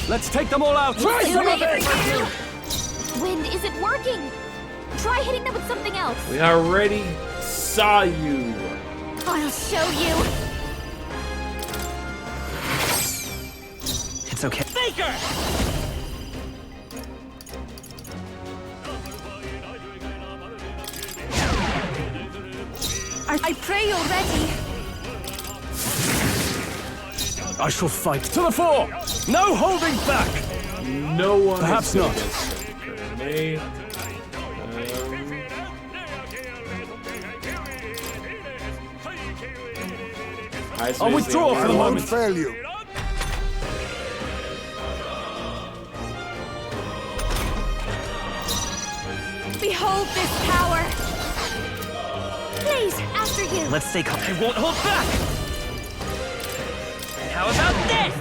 Let's take them all out. Try Too some of late it! for you. Wind isn't working. Try hitting them with something else. We already saw you. I'll show you. It's okay. Faker! I pray you're ready. I shall fight to the fore. No holding back. No one. Perhaps is not. currently. I'll withdraw for I the won't moment. fail you. Behold this power. Please, after you. Let's stay calm. I won't hold back! How about this?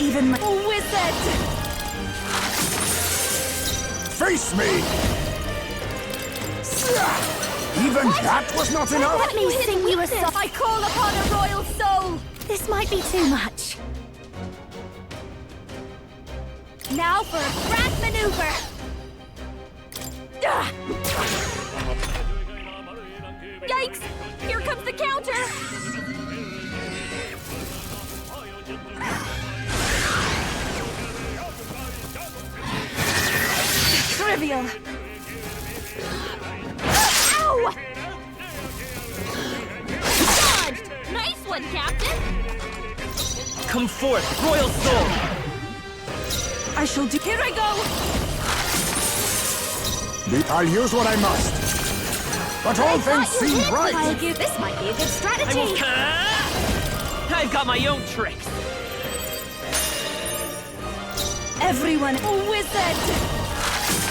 Even my Wizard! Face me! Even that was not enough? Let me sing you a song. I call upon a royal soul! This might be too much. Now for a grand maneuver! Yikes! Here comes the counter! Trivial! Ow! Dodged! Nice one, Captain! Come forth, Royal Soul! I shall do. Here I go! I'll use what I must. But all things seem right. I'll give this might be a good strategy. I will. I've got my own tricks. Everyone, wizard!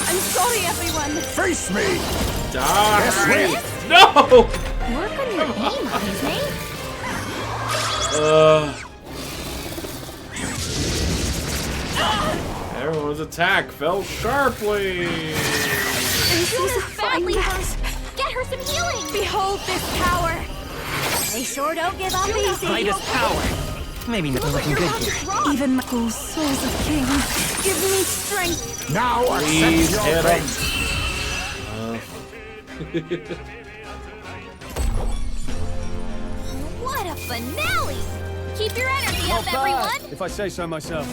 I'm sorry, everyone. Face me! Die! Yes, wait. No! Work on your aim, Disney. Everyone's attack fell sharply. She's badly hurt. Get her some healing. Behold this power. They sure don't give up easy. Might is power. Maybe not looking good here. Even my souls of kings, give me strength. Now Please accept your hit fate. What a finale! Keep your energy up, everyone. if I say so myself.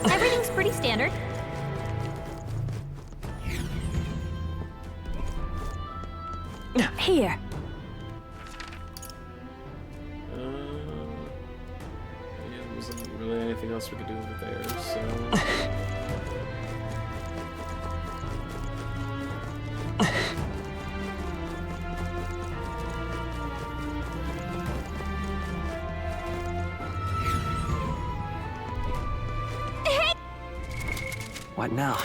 Everything's pretty standard. Here. Yeah, there wasn't really anything else we could do over there, so... What now?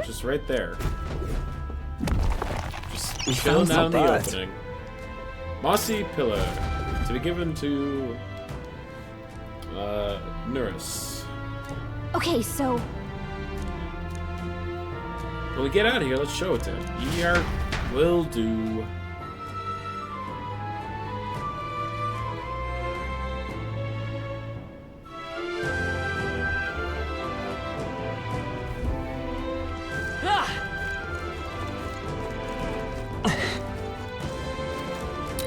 Just right there. Just We chilling found down in the some opening. Mossy pillar to be given to Nurse. Okay, so When we get out of here, let's show it to him. ER will do.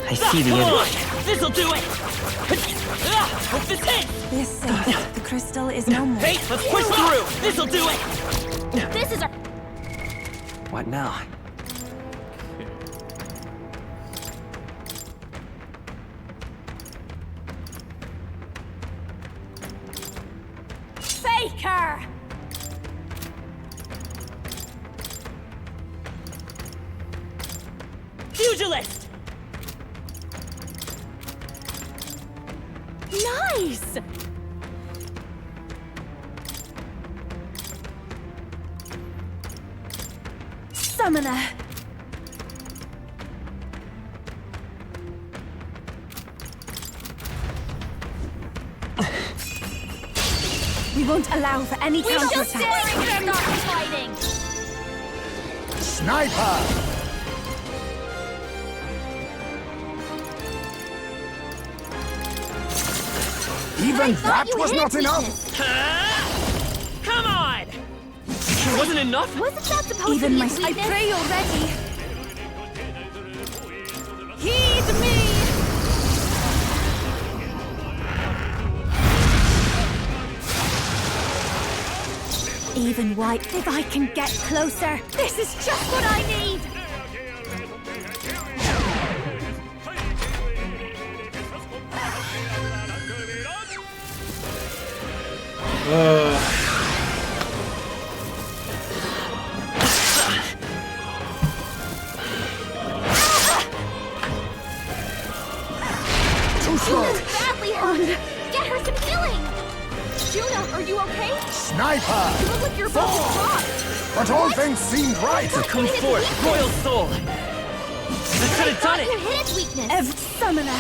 I see the Come end. on! This'll do it! Hope this hits! This safe. The crystal is no more. Hey, let's push through! This'll do it! this is our What now? faker! Pugilist! Nice! Summoner! We won't allow for any counterattack. Fighting! Sniper! Even that was not enough? Come on! Wasn't enough? Wasn't that supposed Even to be my a I weakness? pray already. Heed me! Even white, if I can get closer, this is just what I need! Too slow! Juno's badly hurt! Get her some healing! Juno, are you okay? Sniper! You look like you're about to drop. But all things seemed right. Come forth, royal soul! I could have done You it! hit its weakness. Every summoner.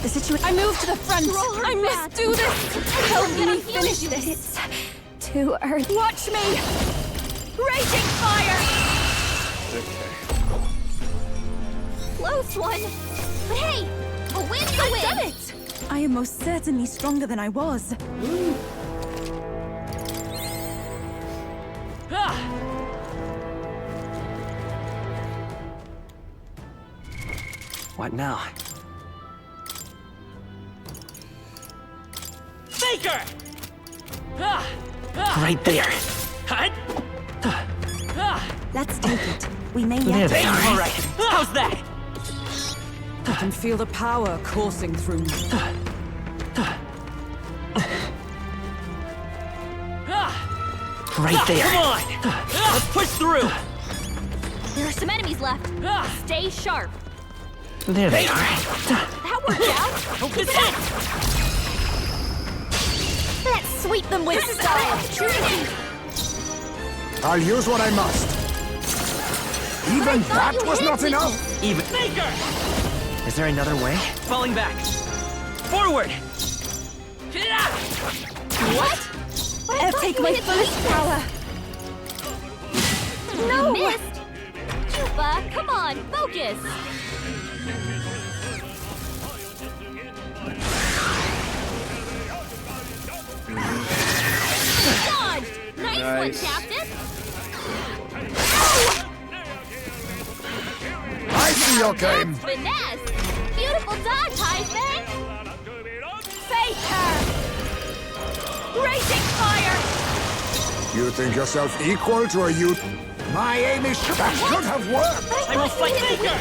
The situation. I move to the front. I must do this. Help me finish this. It's too early. Watch me. Raging fire. Okay. Close one. But hey, a win's a win. I've done it. I am most certainly stronger than I was. What now? Faker! Right there. Let's take it. We may There yet. they are. All right, how's that? I can feel the power coursing through me. Right there. Come on! Let's push through! There are some enemies left. Stay sharp. There they are. That worked out. Focus in! Let's sweep them with style. I'll use what I must. Even that was not enough. Even. Faker! Is there another way? Falling back! Forward! What? I'll take my fullest power. No! You missed. Chupa, come on, focus. Dodged. Nice one, Nice. Captain. I see your game. Finesse. Beautiful dodge, Heisman. Faker. Raging fire. You think yourself equal to a youth? My aim is that should have worked. I will fight Faker!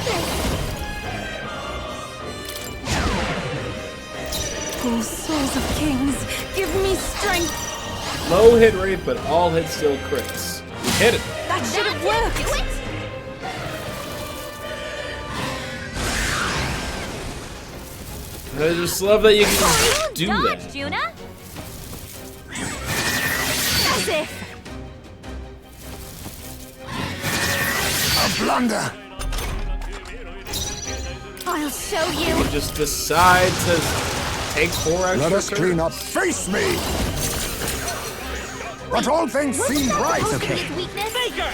Oh, souls of kings, give me strength. Low hit rate, but all hits still crits. You hit it. That should have Do worked. it. I just love that you can just do Dodge, that. Juna. That's it. A blunder. I'll show you. You just decide to take 4 extra Let us turns. clean up. Face me. But all things seemed right. Okay. His weakness. Faker!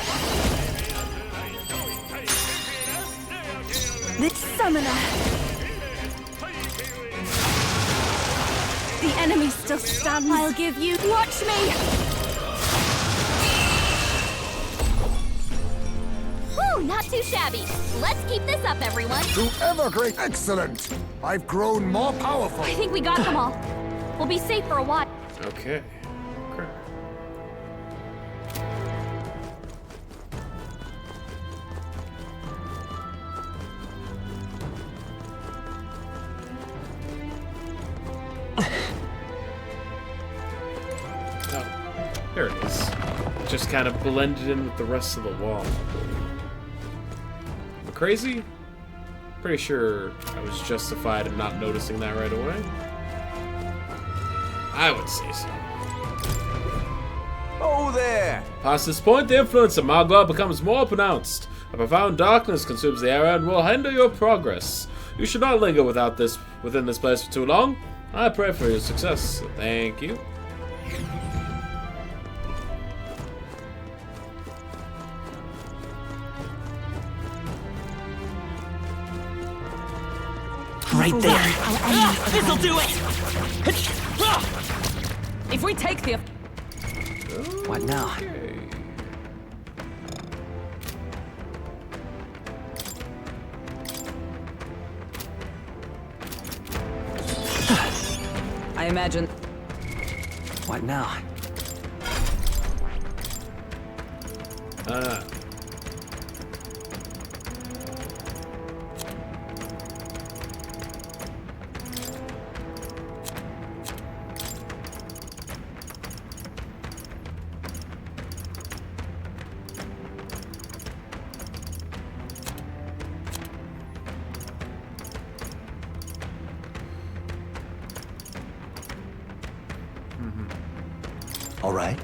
This summoner. The enemy still stands. I'll give you. Watch me. Woo, not too shabby. Let's keep this up, everyone. To ever great. Excellent. I've grown more powerful. I think we got them all. We'll be safe for a while. Okay. Crap. Oh, there it is. It just kind of blended in with the rest of the wall. Am I crazy? Pretty sure I was justified in not noticing that right away. I would say so. Oh there! Past this point, the influence of Magua becomes more pronounced. A profound darkness consumes the area and will hinder your progress. You should not linger within this place for too long. I pray for your success. Thank you. Right there. This'll do it! If we take the... What now? Okay. I imagine... What now? Ah. All right,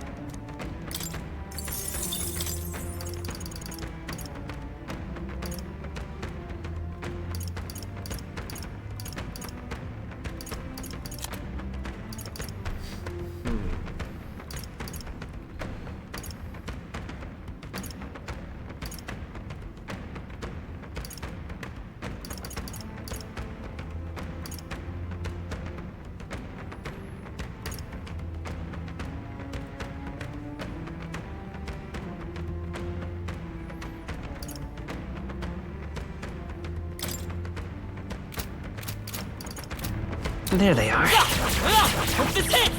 There they are. Hope this hits!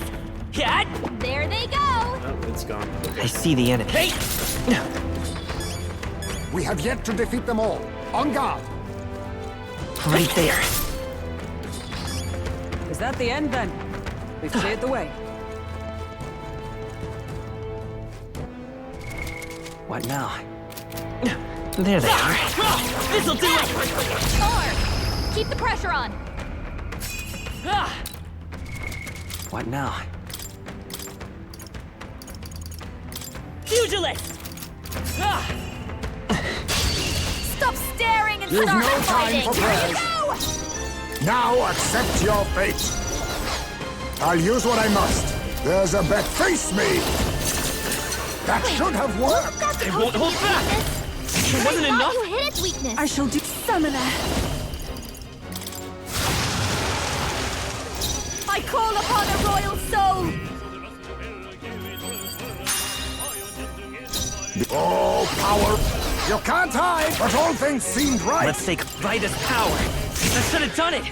Yeah! There they go. Oh, it's gone. I see the enemy. Hey! We have yet to defeat them all. On guard! Right there. Is that the end then? We've cleared the way. What now? There they are. This'll do it! Thor, keep the pressure on. What now? Pugilist! Stop staring and You've start no time fighting. for Here prayers. you go. Now accept your fate. I'll use what I must. There's a bet. Face me! That should have worked! That's It supposed won't to hold be its back. weakness. It wasn't I thought enough. you hit its weakness. I shall do summoner. I call upon a royal soul. Oh, power! You can't hide, but all things seemed right. Let's take Vida's power. That should have done it!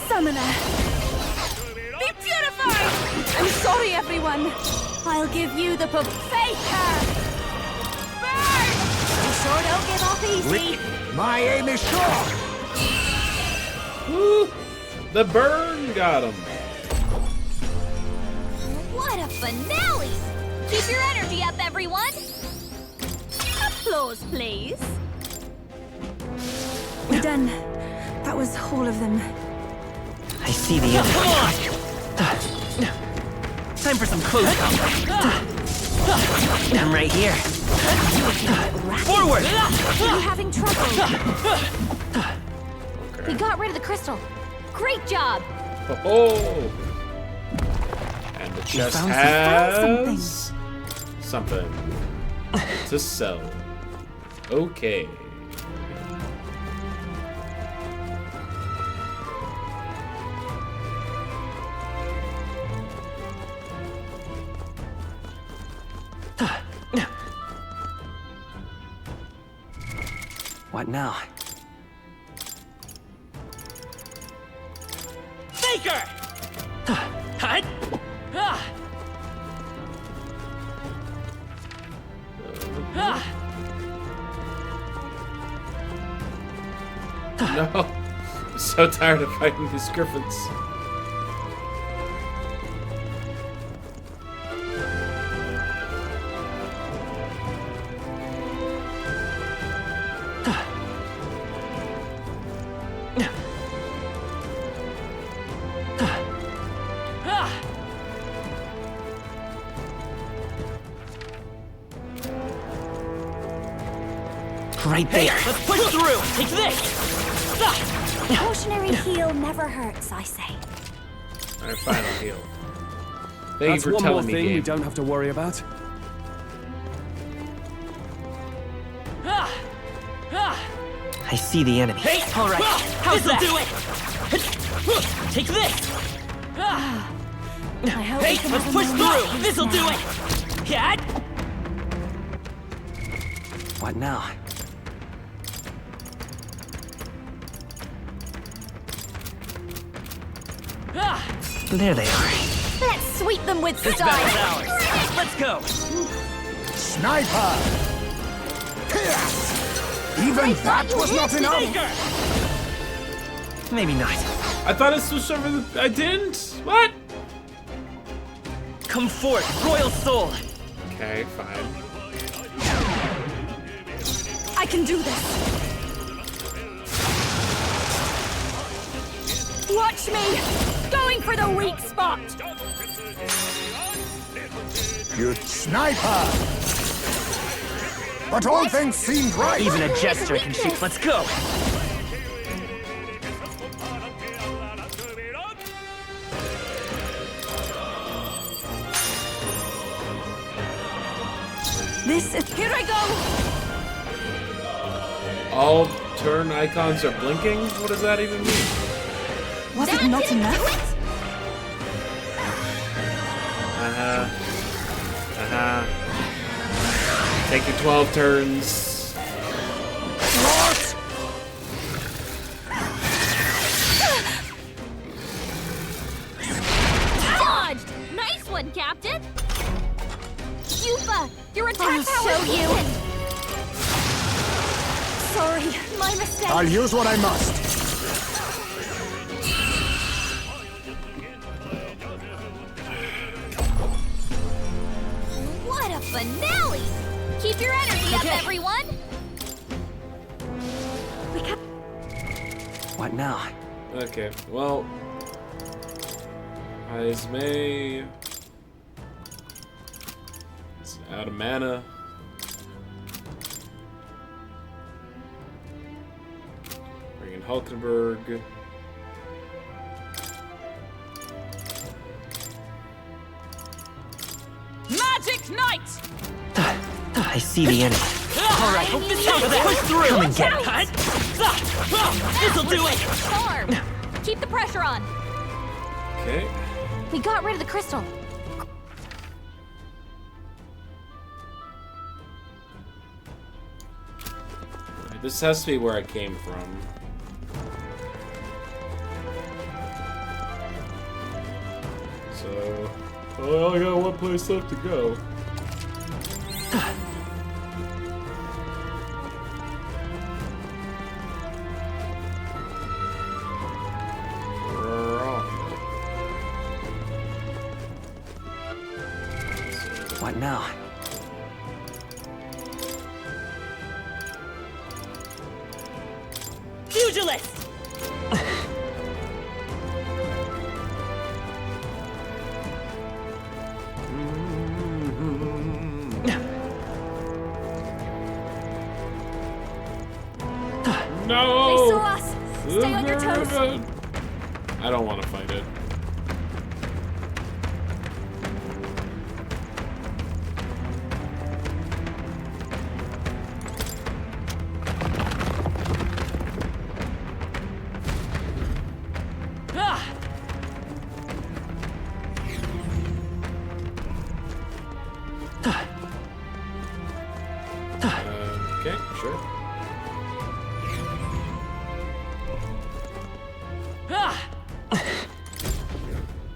Summoner. Be purified. I'm sorry, everyone. I'll give you the faker. Burn! You sure don't give up easy. My aim is sure. Woo! The burn got him. What a finale! Keep your energy up, everyone. Applause, please. We're done. That was all of them. I see the enemy. Come on! Time for some close combat. I'm right here. Forward! Are you having trouble? We got rid of the crystal. Great job. Oh. And the chest found has something to sell. Okay. What now? Faker! Hut! No. I'm so tired of fighting these griffins. Right Hey, there. let's push through! Take this! Cautionary heal never hurts, I say. Alright, final heal. Thank That's you for one more telling me, thing we game. don't have to worry about. I see the enemy. Hey! All right. How's that? Do it! Take this! I hope Hey, we can let's have a push more through! peace This'll do now. it! Yeah! What now? There they are. Let's sweep them with This battle's style. ours! Let's go! Sniper! Pierce! Even that was not enough! Faker! Maybe not. I thought I switched over the... I didn't? What? Come forth, Royal Soul! Okay, fine. I can do this. Watch me! Going for the weak spot! You sniper! But all things seemed right! Even a jester can shoot. Let's go. This is... Here I go! All turn icons are blinking? What does that even mean? Was That it not didn't do enough? it? Take your 12 turns. Sorry, my mistake. I'll use what I must. What a finale! Keep your energy up, everyone! What now? Okay, well... Ismay... It's out of mana. Bring in Hulkenberg. Magic Knight! I see the enemy. All right, hope this goes there. Push through. Come and get it. This'll do it. Storm! Keep the pressure on! Okay. We got rid of the crystal. This has to be where I came from. So... I only got one place left to go. What now? Pugilist! No! They saw us! Stay on your toes! I don't want to fight it. Okay, sure.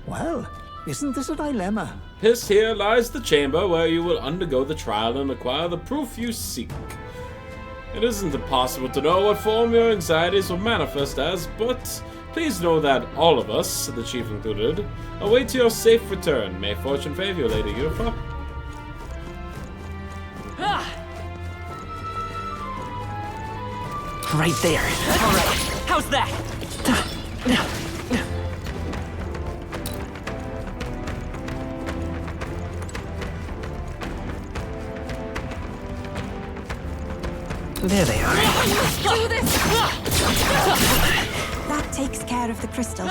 Well, isn't this a dilemma? This here lies the chamber where you will undergo the trial and acquire the proof you seek. It isn't impossible to know what form your anxieties will manifest as, but please know that all of us, the chief included, await your safe return. May fortune favor you, Lady Yufa. Right there. All right, how's that? There they are. Do this! That takes care of the crystal.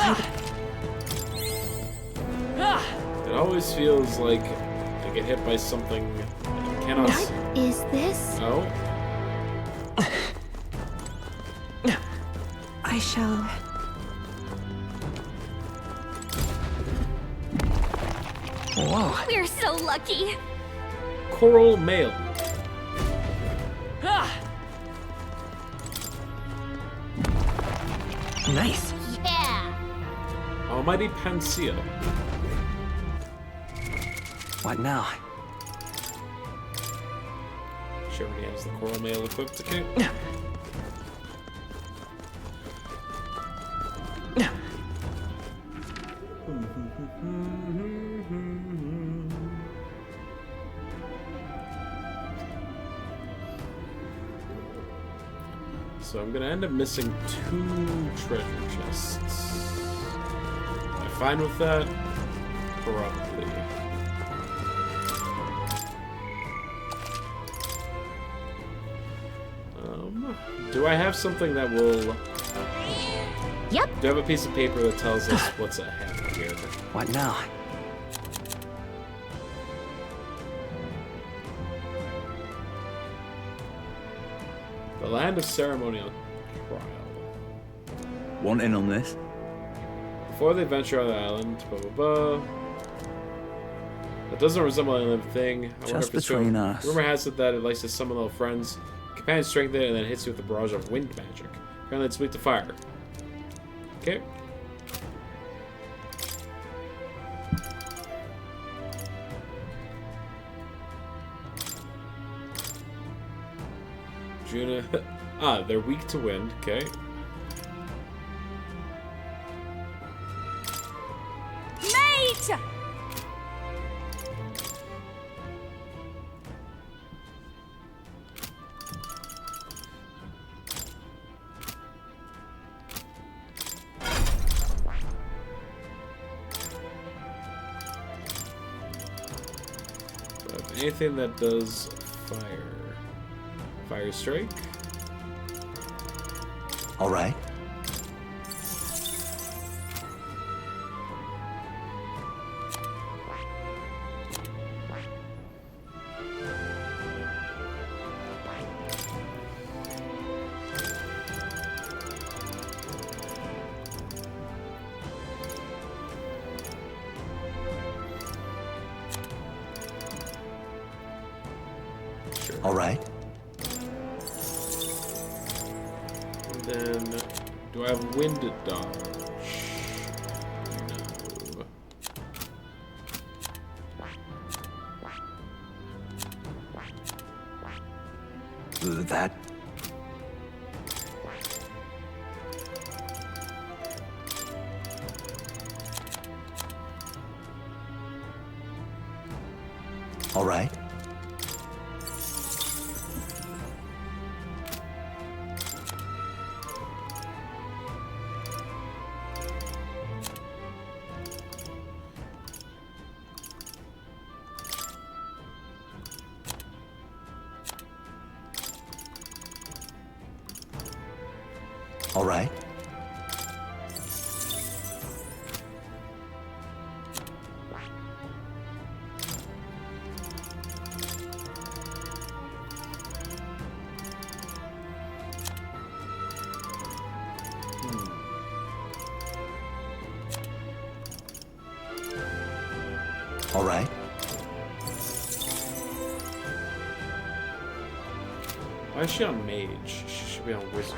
It always feels like I get hit by something I cannot see. What is this? Oh? I shall... Whoa. We're so lucky! Coral Mail. Nice. Yeah! Almighty Panacea. What now? She already has the Coral Mail equipped, okay? So I'm gonna end up missing 2 treasure chests. Am I fine with that? Probably. Do I have something that will... Yep. Do I have a piece of paper that tells us what's ahead here? What now? The Land of Ceremonial Trial. Want in on this? Before they venture on the island, blah blah blah. That doesn't resemble any living thing. I wonder Just if it's between true. us. Rumor has it that it likes to summon little friends. Companions strengthen it and then hits you with a barrage of wind magic. Apparently it's weak to fire. Okay. Juna. Ah, they're weak to wind. Okay. Mate! Anything that does fire. Fire strike. All right. All right. And then, do I have wind dodge? No. That. All right. All right. All right. Why is she on mage? She should be on wizard.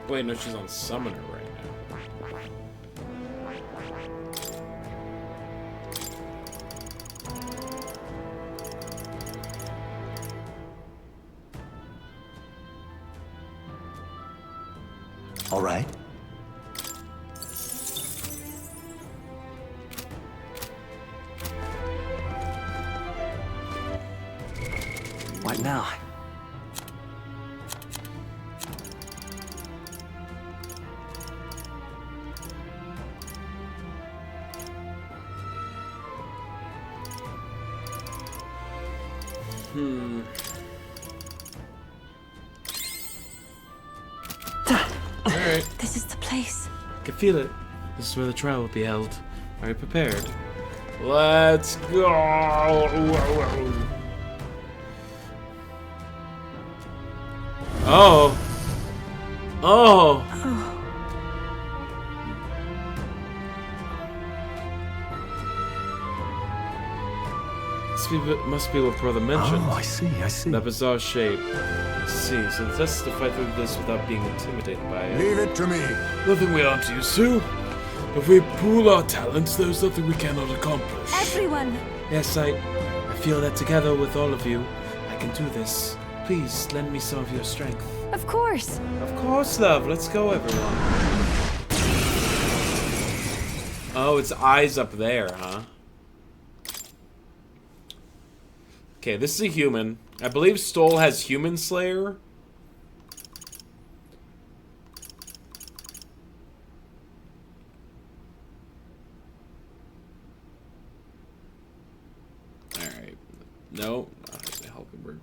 Wait, no, she's on summoner right now. All right. What now? Alright. This is the place. I can feel it. This is where the trial will be held. Are you prepared? Let's go! Oh! Oh! Must be what Brother mentioned. Oh, I see. That bizarre shape. I see. So let's test to fight through this without being intimidated by it. Leave it to me. Nothing we aren't used to. If we pool our talents, there's nothing we cannot accomplish. Everyone! Yes, I feel that together with all of you, I can do this. Please, lend me some of your strength. Of course! Of course, love. Let's go, everyone. Oh, it's eyes up there, huh? Okay, this is a human. I believe Stoll has Human Slayer. Alright. No, not Hulkenberg.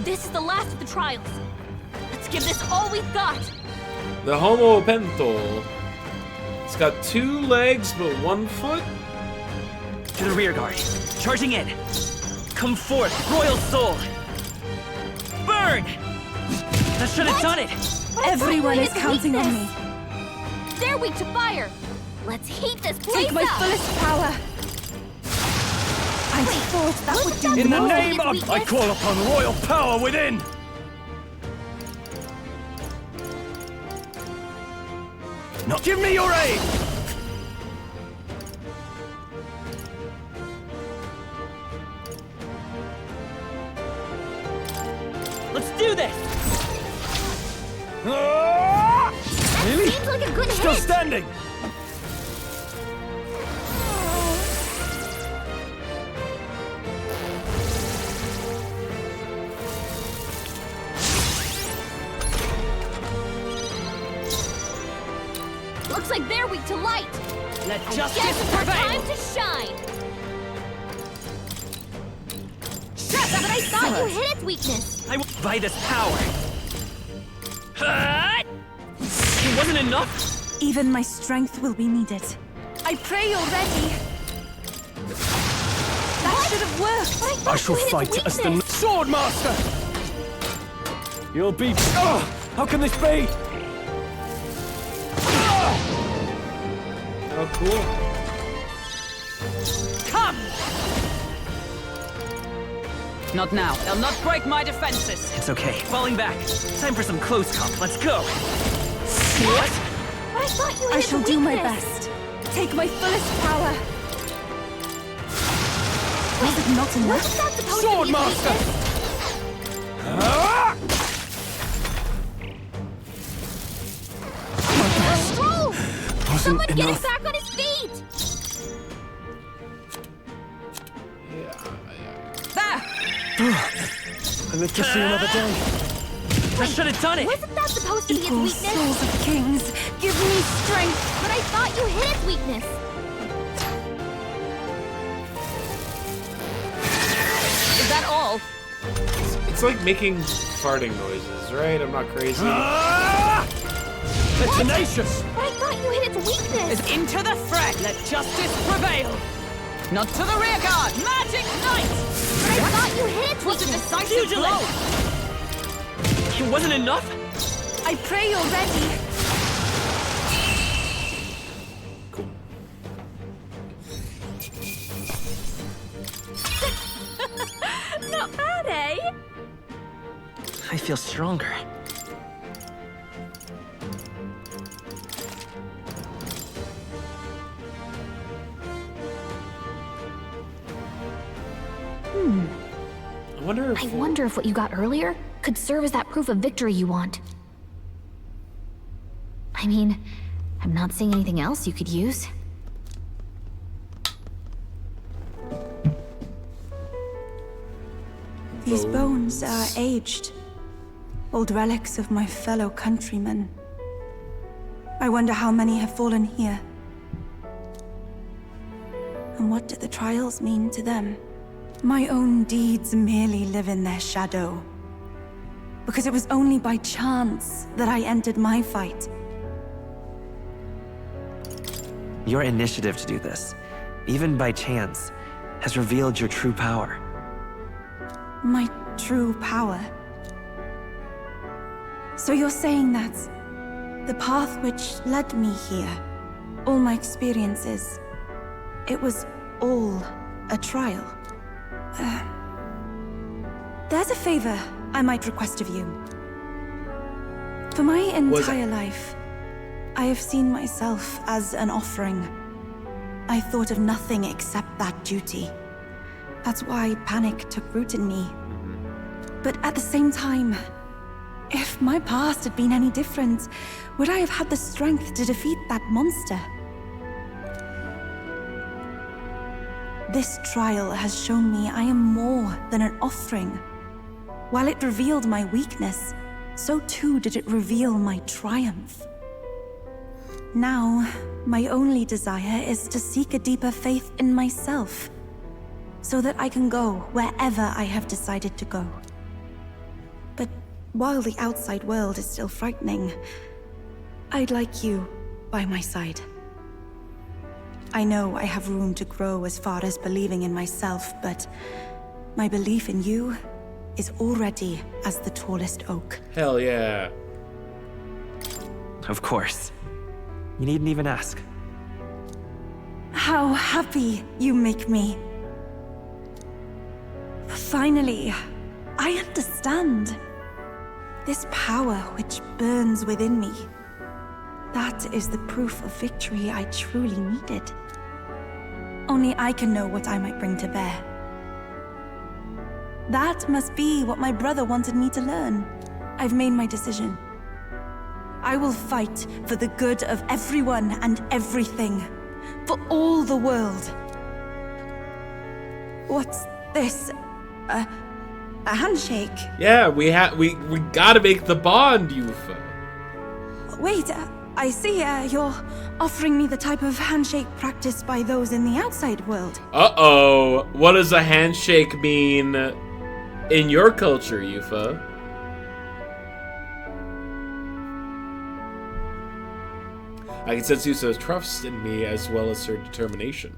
This is the last of the trials. Let's give this all we've got. The Homo Pentol. It's got 2 legs but 1 foot? To the rear guard. Charging in. Come forth, Royal Soul. Burn! That should have done it. Everyone is counting on me. They're weak to fire. Let's heat this place Take my up. fullest power. I thought that would do In the more. name of... I call upon royal power within! No, give me your aid! Let's do this! Really? Seems like a good Still hit. standing! Looks like they're weak to light. Let I justice guess it's our prevail! time to shine. But I thought you hit its weakness. I will by this power. It wasn't enough? Even my strength will be needed. I pray you're ready. That should have worked. I shall fight as the Sword Master! You'll be... Oh! How can this be? Oh, cool. Come! Not now. They'll not break my defenses. It's okay. Falling back. Time for some close comp. Let's go. What? But I thought you hit I its shall do my weakness. best. Take my fullest power. Was it not enough? Wasn't that supposed Sword to be its Master! weakness? Scroll! Wasn't Someone get him enough. back on his feet! There! I live to see another day. That should have done it. Wasn't that supposed to be its Equal weakness? souls of kings, give me strength. But I thought you hit its weakness. Is that all? It's like making farting noises, right? I'm not crazy. They're tenacious! But I thought you hit its weakness. Is into the fray. Let justice prevail. Not to the rear guard. Magic Knight! But I thought you hit its Was a weakness. decisive Pugilist! blow. It wasn't enough? I pray you're ready. Cool. Not bad, eh? I feel stronger. I I wonder if what you got earlier could serve as that proof of victory you want. I mean, I'm not seeing anything else you could use. These bones are aged. Old relics of my fellow countrymen. I wonder how many have fallen here. And what do the trials mean to them? My own deeds merely live in their shadow. Because it was only by chance that I entered my fight. Your initiative to do this, even by chance, has revealed your true power. My true power. So you're saying that the path which led me here, all my experiences, it was all a trial? There's a favor I might request of you. For my entire life, I have seen myself as an offering. I thought of nothing except that duty. That's why panic took root in me. But at the same time, if my past had been any different, would I have had the strength to defeat that monster? This trial has shown me I am more than an offering. While it revealed my weakness, so too did it reveal my triumph. Now, my only desire is to seek a deeper faith in myself, so that I can go wherever I have decided to go. But while the outside world is still frightening, I'd like you by my side. I know I have room to grow as far as believing in myself, but my belief in you is already as the tallest oak. Hell yeah. Of course. You needn't even ask. How happy you make me. Finally, I understand. This power which burns within me. That is the proof of victory I truly needed. Only I can know what I might bring to bear. That must be what my brother wanted me to learn. I've made my decision. I will fight for the good of everyone and everything. For all the world. What's this? A handshake? Yeah, we gotta make the bond, Yufa. Wait, I see you're offering me the type of handshake practiced by those in the outside world. Uh-oh. What does a handshake mean in your culture, Yufa? I can sense Yusa's trust in me as well as her determination.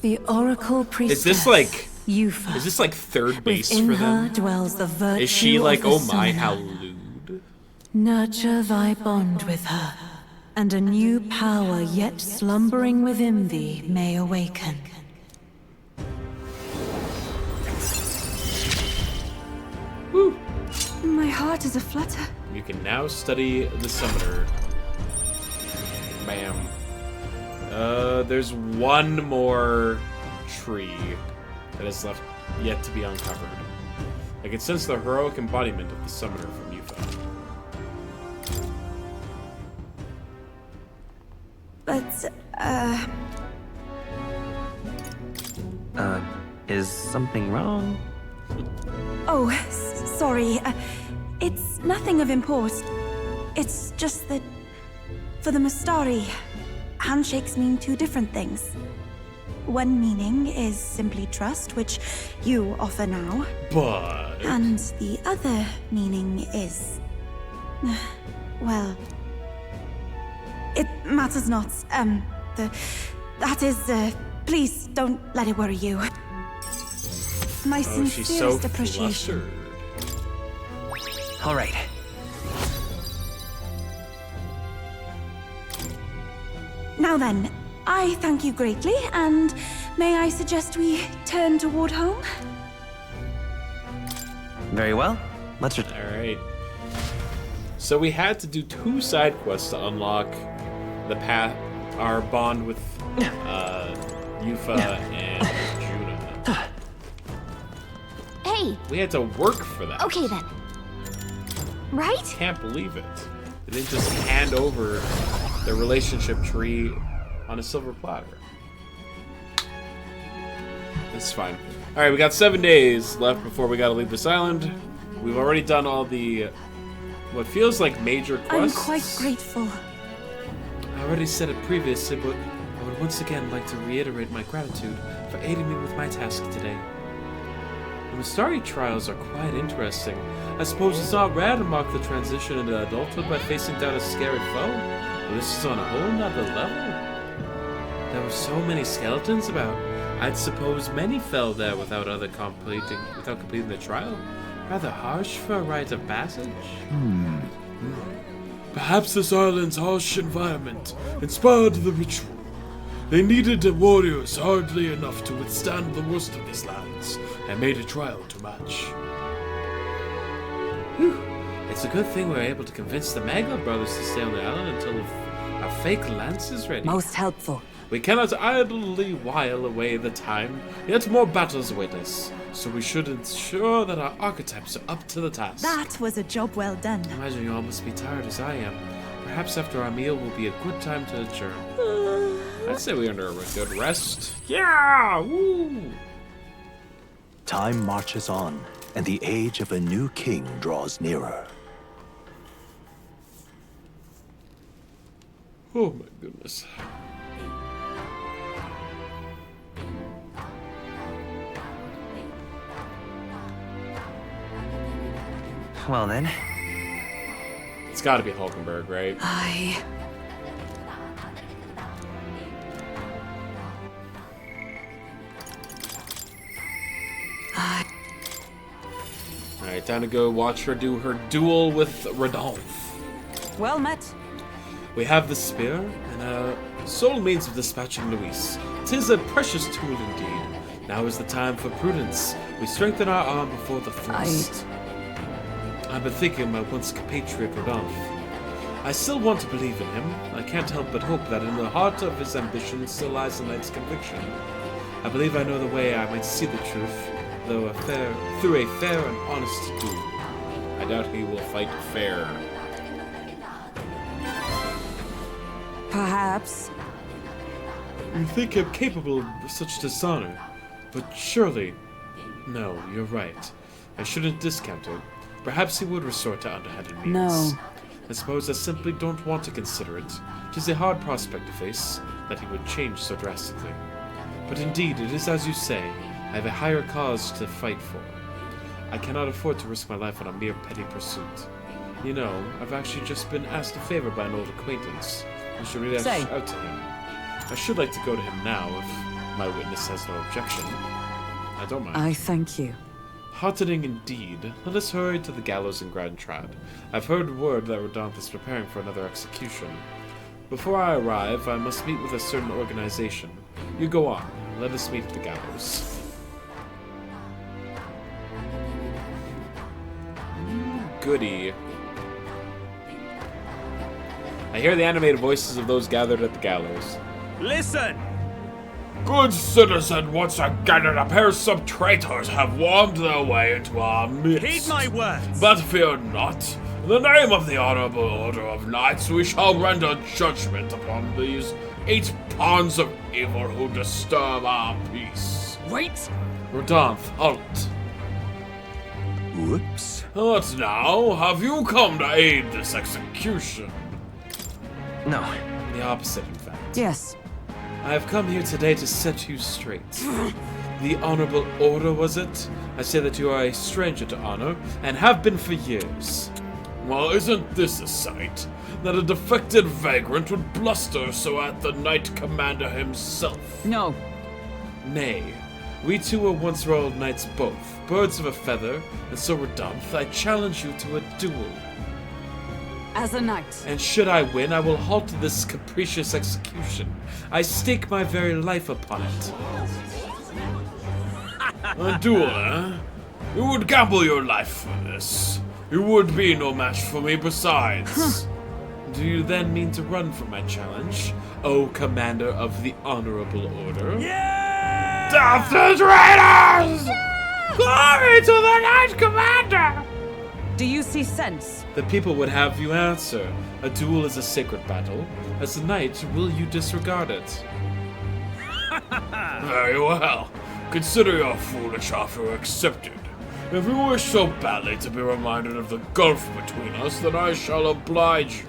The Oracle Priestess. Is this like Yufa. Is this like third base Within for them? her dwells the virtue Is she like, of the oh my, summoner. how lewd? Nurture thy bond with her, and a new power yet slumbering within thee may awaken. Woo. My heart is aflutter. You can now study the summoner. Bam. There's one more tree that is left yet to be uncovered. I can sense the heroic embodiment of the summoner from Yufa. But, Is something wrong? Oh, sorry. It's nothing of import. It's just that, for the Mastari, handshakes mean two different things. One meaning is simply trust, which you offer now. But... And the other meaning is... well... It matters not. That is, please don't let it worry you. My Oh, she's so sincerest appreciation. flustered. All right. Now then, I thank you greatly, and may I suggest we turn toward home? Very well. Let's Alright. So we had to do 2 side quests to unlock the path, our bond with Yufa and Juna. Hey! We had to work for that. Okay then. Right? Can't believe it. They didn't just hand over the relationship tree on a silver platter. It's fine. Alright, we got 7 days left before we gotta leave this island. We've already done all the what feels like major quests. I'm quite grateful. I already said it previously, but I would once again like to reiterate my gratitude for aiding me with my task today. The Mastari trials are quite interesting. I suppose it's not rare to mark the transition into adulthood by facing down a scary foe, but this is on a whole nother level. There were so many skeletons about. I'd suppose many fell there without completing the trial. Rather harsh for a rite of passage. Perhaps this island's harsh environment inspired the ritual. They needed warriors hardly enough to withstand the worst of these lands, and made a trial to match. Whew. It's a good thing we were able to convince the Magla brothers to stay on the island until our fake lance is ready. Most helpful. We cannot idly while away the time, yet more battles await us, so we should ensure that our archetypes are up to the task. That was a job well done. I imagine you all must be tired as I am. Perhaps after our meal will be a good time to adjourn. I'd say we under a good rest. Yeah! Woo! Time marches on, and the age of a new king draws nearer. Oh my goodness. Well then. It's gotta be Hulkenberg, right? Alright, time to go watch her do her duel with Rodolphe. Well met. We have the spear, and a sole means of dispatching Luis. 'Tis a precious tool indeed. Now is the time for prudence. We strengthen our arm before the thrust. I've been thinking of my once compatriot Rodolphe. I still want to believe in him. I can't help but hope that in the heart of his ambition still lies the knight's conviction. I believe I know the way I might see the truth, through a fair and honest duel. I doubt he will fight fair. Perhaps. You think him capable of such dishonor, but surely... No, you're right. I shouldn't discount it. Perhaps he would resort to underhanded means. No. I suppose I simply don't want to consider it. 'Tis a hard prospect to face, that he would change so drastically. But indeed, it is as you say, I have a higher cause to fight for. I cannot afford to risk my life on a mere petty pursuit. You know, I've actually just been asked a favor by an old acquaintance. I should reach out to him. I should like to go to him now, if my witness has no objection. I don't mind. I thank you. Heartening indeed. Let us hurry to the gallows in Grand Trad. I've heard word that Rodolphe is preparing for another execution. Before I arrive, I must meet with a certain organization. You go on. Let us meet at the gallows. Goody. I hear the animated voices of those gathered at the gallows. Listen! Good citizen, once again a pair of some traitors have wormed their way into our midst. Heed my words! But fear not. In the name of the Honorable Order of Knights, we shall render judgment upon these 8 pawns of evil who disturb our peace. Wait! Rodolphe, halt. Whoops. What now? Have you come to aid this execution? No. The opposite, in fact. Yes. I have come here today to set you straight. The Honorable Order, was it? I say that you are a stranger to honor, and have been for years. Well, isn't this a sight? That a defected vagrant would bluster so at the Knight Commander himself. No. Nay, we two were once royal knights both, birds of a feather, and so Rodolphe, I challenge you to a duel. As a knight. And should I win, I will halt this capricious execution. I stake my very life upon it. A duel, eh? You would gamble your life for this. You would be no match for me besides. Do you then mean to run from my challenge, O Commander of the Honorable Order? Yeah! Death to traitors! Yeah! Glory to the Knight Commander! Do you see sense? The people would have you answer. A duel is a sacred battle. As a knight, will you disregard it? Very well. Consider your foolish offer accepted. If you wish so badly to be reminded of the gulf between us, then I shall oblige you.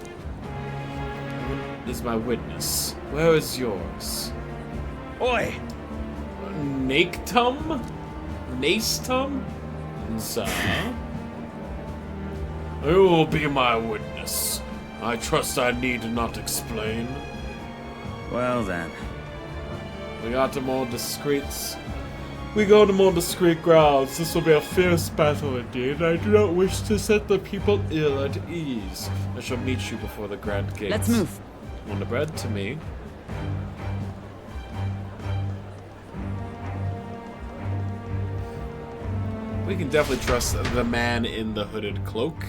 Is my witness. Where is yours? Oi! Naketum? Nacetum? Sir? You will be my witness. I trust I need not explain. Well then. We got to more discreet. We go to more discreet grounds. This will be a fierce battle indeed. I do not wish to set the people ill at ease. I shall meet you before the grand gates. Let's move. On the bread to me. We can definitely trust the man in the hooded cloak.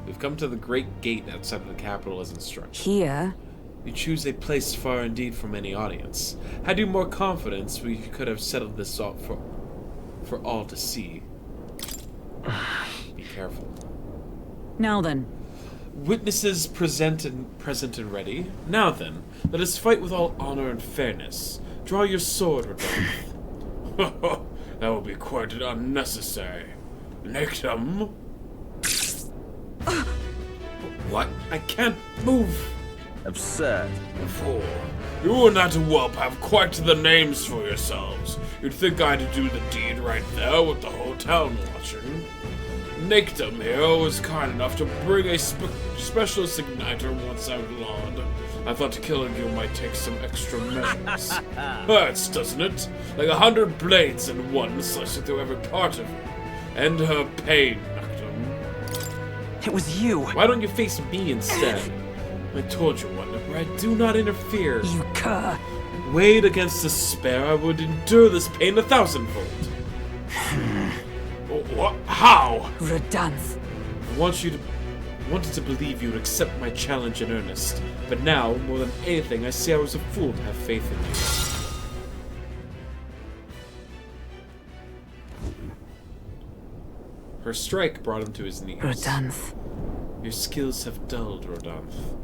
We've come to the great gate outside of the capital as instructed. Here? You choose a place far indeed from any audience. Had you more confidence, we could have settled this all for all to see. Be careful. Now then. Witnesses present and ready. Now then, let us fight with all honor and fairness. Draw your sword, Rodolphe. That will be quite unnecessary. Naketum. What? I can't move. Absurd. Fool. You and that whelp have quite the names for yourselves. You'd think I'd do the deed right there with the whole town watching. Naketum here was kind enough to bring a specialist igniter once outlawed. I thought killing you might take some extra measures. Hurts, doesn't it? Like 100 blades in one, slicing through every part of you. End her pain, Naketum. It was you. Why don't you face me instead? I told you, Wonderbread, do not interfere. You cur. Weighed against despair, I would endure this pain 1,000-fold. What? How? Redanth. I wanted to believe you would accept my challenge in earnest, but now, more than anything, I see I was a fool to have faith in you. Her strike brought him to his knees. Redanth. Your skills have dulled, Rodanth,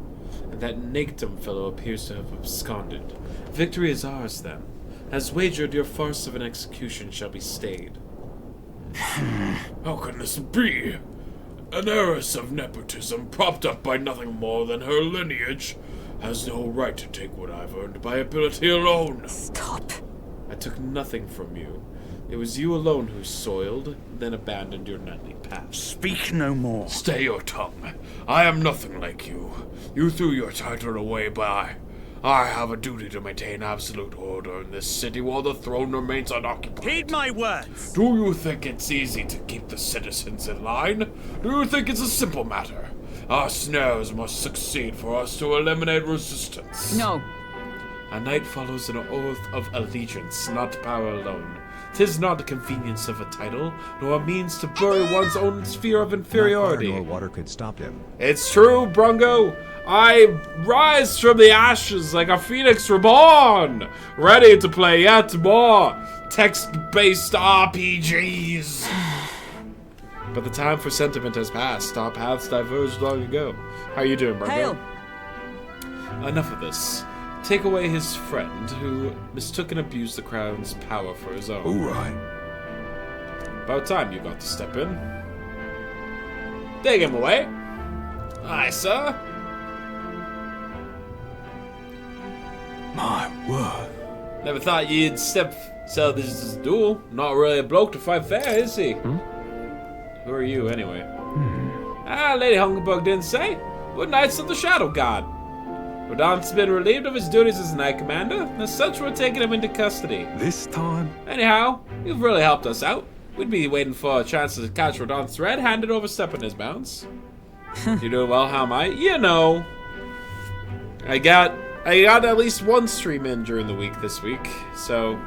and that Nagtum fellow appears to have absconded. Victory is ours, then. As wagered, your farce of an execution shall be stayed. How can this be? An heiress of nepotism, propped up by nothing more than her lineage, has no right to take what I've earned by ability alone. Stop. I took nothing from you. It was you alone who soiled, then abandoned your knightly path. Speak no more. Stay your tongue. I am nothing like you. You threw your title away by... I have a duty to maintain absolute order in this city while the throne remains unoccupied. Heed my words. Do you think it's easy to keep the citizens in line? Do you think it's a simple matter? Our snares must succeed for us to eliminate resistance. No. A knight follows an oath of allegiance, not power alone. 'Tis not the convenience of a title, nor a means to bury one's own sphere of inferiority. Not fire nor water could stop him. It's true, Brungo. I rise from the ashes like a phoenix reborn, ready to play yet more text-based RPGs. But the time for sentiment has passed. Our paths diverged long ago. How you doing, Brungo? Hail. Enough of this. Take away his friend, who mistook and abused the crown's power for his own. All right. About time you got to step in. Take him away. Aye, sir. My word. Never thought you'd sell this duel. Not really a bloke to fight fair, is he? Who are you, anyway? Lady Hungerbug didn't say. We're Knights of the Shadow God. Rodanth's been relieved of his duties as Knight Commander. As such, we're taking him into custody. This time? Anyhow, you've really helped us out. We'd be waiting for a chance to catch Rodanth's red-handed overstepping his bounds. You're doing well, how am I? You know. I got at least one stream in during the week this week, so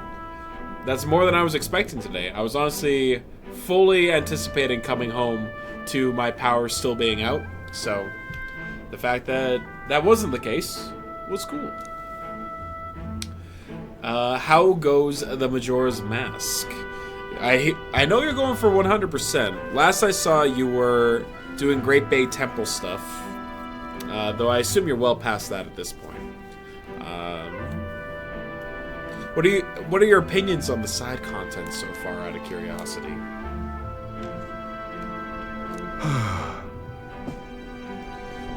that's more than I was expecting today. I was honestly fully anticipating coming home to my power still being out, so the fact that that wasn't the case was cool. How goes the Majora's Mask? I know you're going for 100%. Last I saw, you were doing Great Bay Temple stuff, though I assume you're well past that at this point. What are your opinions on the side content so far, out of curiosity?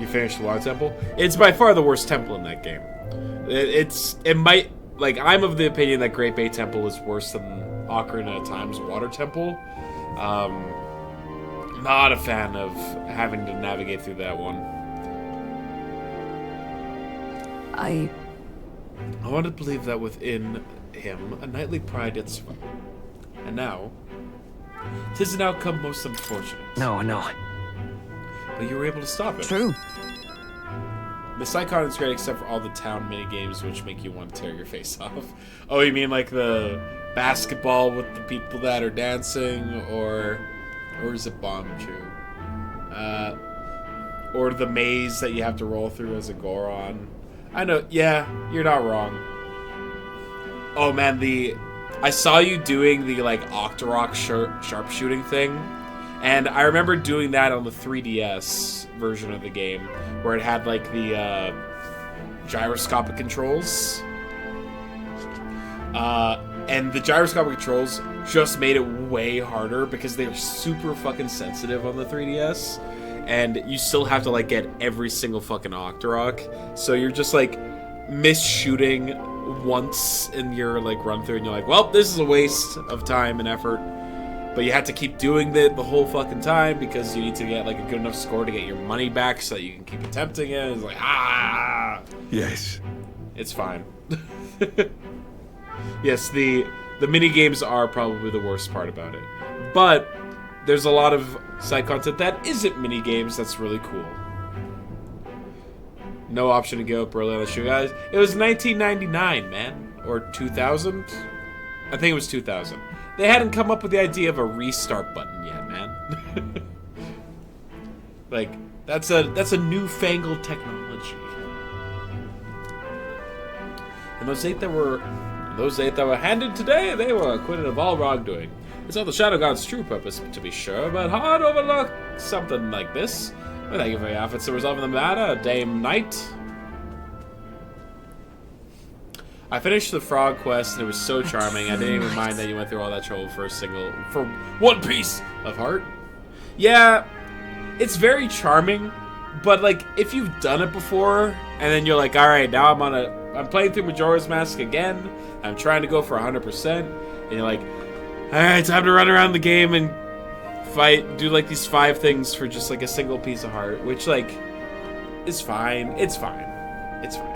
You finished the Water Temple? It's by far the worst temple in that game. I'm of the opinion that Great Bay Temple is worse than Ocarina of Time's Water Temple. Not a fan of having to navigate through that one. I want to believe that within him a knightly pride yet swelled. And now, 'tis an outcome most unfortunate. No. But you were able to stop it. True. The side content is great except for all the town minigames which make you want to tear your face off. Oh, you mean like the basketball with the people that are dancing, or is it Bombchu? Or the maze that you have to roll through as a Goron. I know, yeah, you're not wrong. Oh man, I saw you doing the like Octorok sharpshooting thing, and I remember doing that on the 3DS version of the game, where it had like the gyroscopic controls. And the gyroscopic controls just made it way harder because they were super fucking sensitive on the 3DS. And you still have to like get every single fucking Octorok. So you're just like miss-shooting once in your like run through and you're like, well, this is a waste of time and effort. But you have to keep doing it the whole fucking time because you need to get like a good enough score to get your money back so that you can keep attempting it. It's like, Yes. It's fine. Yes, the mini games are probably the worst part about it. But there's a lot of side content that isn't mini games that's really cool. No option to go up early on the show, guys. It was 1999, man. Or 2000? I think it was 2000. They hadn't come up with the idea of a restart button yet, man. Like, that's a newfangled technology. And those eight that were handed today, they were acquitted of all wrongdoing. It's not the Shadow God's true purpose, to be sure, but hard to overlook something like this. Well, thank you for your efforts to resolve the matter, Dame Knight. I finished the frog quest and it was so charming. I didn't even mind that you went through all that trouble for one piece of heart. Yeah, it's very charming, but like if you've done it before and then you're like, all right, now I'm playing through Majora's Mask again. I'm trying to go for 100%, and you're like, all right, time to run around the game and do like these 5 things for just like a single piece of heart, which like is fine. It's fine. It's fine.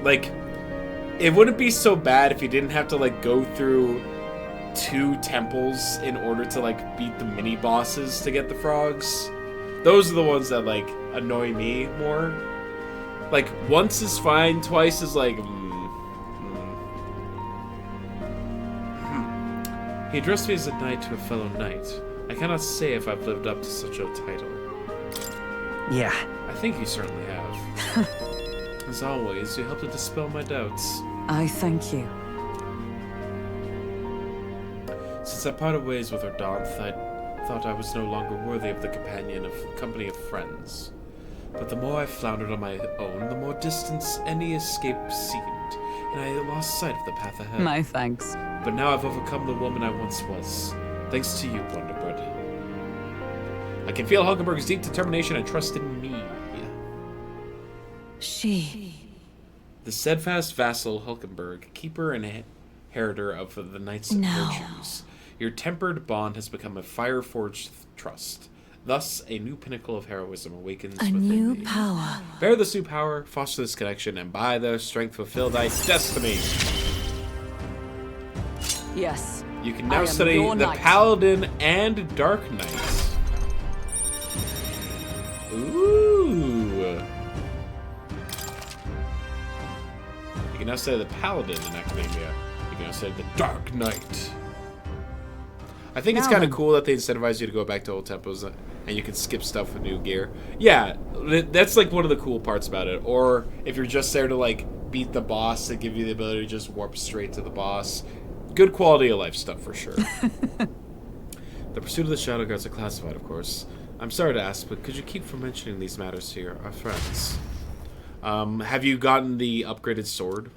Like, it wouldn't be so bad if you didn't have to like go through 2 temples in order to like beat the mini bosses to get the frogs. Those are the ones that like annoy me more. Like, once is fine, twice is like He addressed me as a knight to a fellow knight. I cannot say if I've lived up to such a title. Yeah. I think you certainly have. As always, you helped to dispel my doubts. I thank you. Since I parted ways with Ardanthe, I thought I was no longer worthy of the company of friends. But the more I floundered on my own, the more distant any escape seemed, and I lost sight of the path ahead. My thanks. But now I've overcome the woman I once was, thanks to you, Wonderbread. I can feel Hulkenberg's deep determination and trust in me. The steadfast vassal Hulkenberg, keeper and inheritor of the Knights of Virtues. Your tempered bond has become a fire-forged trust. Thus, a new pinnacle of heroism awakens within new thee. power. Bear this new power, foster this connection, and by their strength fulfill thy destiny. Yes. You can now study the Paladin and Dark Knight. Ooh. You can now study the Paladin in Academia. You can now study the Dark Knight. I think it's kind of cool that they incentivize you to go back to old tempos and you can skip stuff with new gear. Yeah, that's like one of the cool parts about it. Or if you're just there to like beat the boss, they give you the ability to just warp straight to the boss. Good quality of life stuff for sure. The pursuit of the Shadow Guards are classified, of course. I'm sorry to ask, but could you keep from mentioning these matters to our friends? Have you gotten the upgraded sword?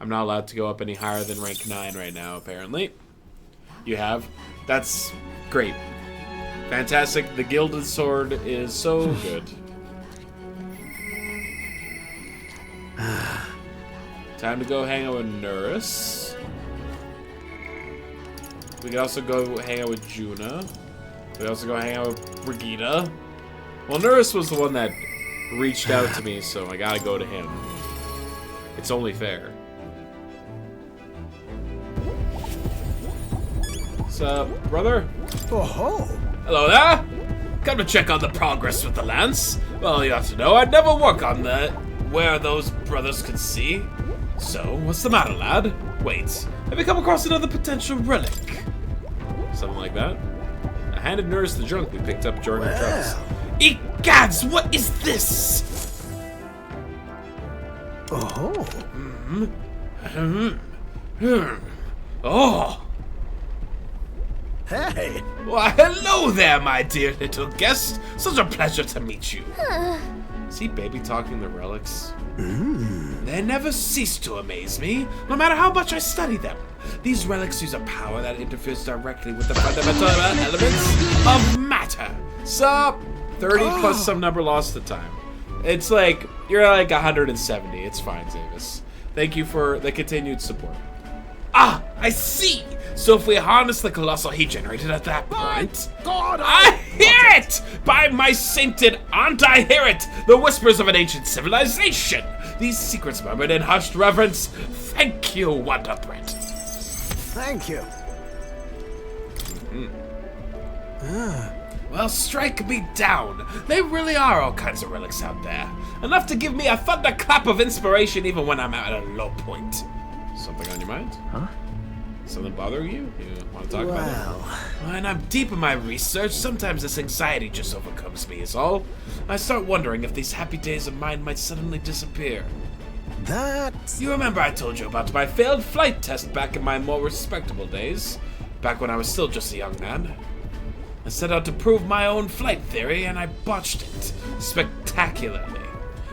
I'm not allowed to go up any higher than rank 9 right now, apparently. You have? That's great. Fantastic. The gilded sword is so good. Time to go hang out with Nurse. We can also go hang out with Juna. We can also go hang out with Brigitte. Well, Nurse was the one that reached out to me, so I gotta go to him. It's only fair. What's up, brother? Oh-ho! Hello there! Come to check on the progress with the lance. Well, you have to know, I'd never work on that where those brothers could see. So, what's the matter, lad? Wait, have you come across another potential relic? Something like that. I handed Nurse the junk we picked up during our travels. Egads, what is this? Oh. Oh. Hey. Why, hello there, my dear little guest. Such a pleasure to meet you. Is he baby talking the relics? They never cease to amaze me, no matter how much I study them. These relics use a power that interferes directly with the fundamental elements of matter. Sup? 30 plus some number lost at the time. It's like, you're like 170. It's fine, Zavis. Thank you for the continued support. Ah, I see. So if we harness the colossal heat generated at that point... God, I hear it! By my sainted aunt, I hear it! The whispers of an ancient civilization! These secrets murmured in hushed reverence. Thank you, Wonderbread. Thank you. Well, strike me down. There really are all kinds of relics out there. Enough to give me a thunderclap of inspiration even when I'm at a low point. Something on your mind? Huh? Something bothering you? You want to talk about it? When I'm deep in my research, sometimes this anxiety just overcomes me is all. I start wondering if these happy days of mine might suddenly disappear. You remember I told you about my failed flight test back in my more respectable days? Back when I was still just a young man. I set out to prove my own flight theory, and I botched it spectacularly.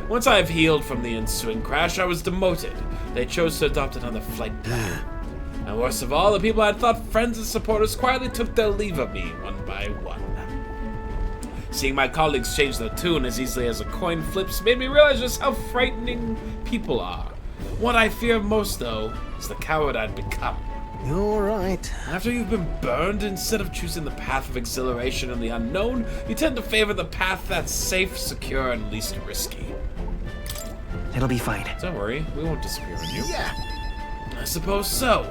Once I have healed from the ensuing crash, I was demoted. They chose to adopt another flight plan. And worst of all, the people I thought friends and supporters quietly took their leave of me, one by one. Seeing my colleagues change their tune as easily as a coin flips made me realize just how frightening people are. What I fear most, though, is the coward I'd become. You're right. After you've been burned, instead of choosing the path of exhilaration and the unknown, you tend to favor the path that's safe, secure, and least risky. It'll be fine. Don't worry, we won't disappear on you. Yeah. I suppose so.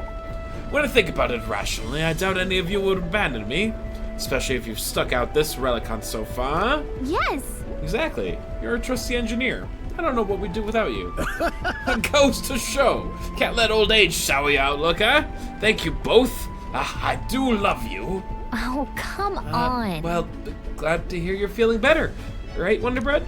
When I think about it rationally, I doubt any of you would abandon me. Especially if you've stuck out this relic hunt so far. Yes. Exactly. You're a trusty engineer. I don't know what we'd do without you. It goes to show. Can't let old age sour your outlook, huh? Thank you both. I do love you. Oh, come on. Well, glad to hear you're feeling better. Right, Wonder Bread?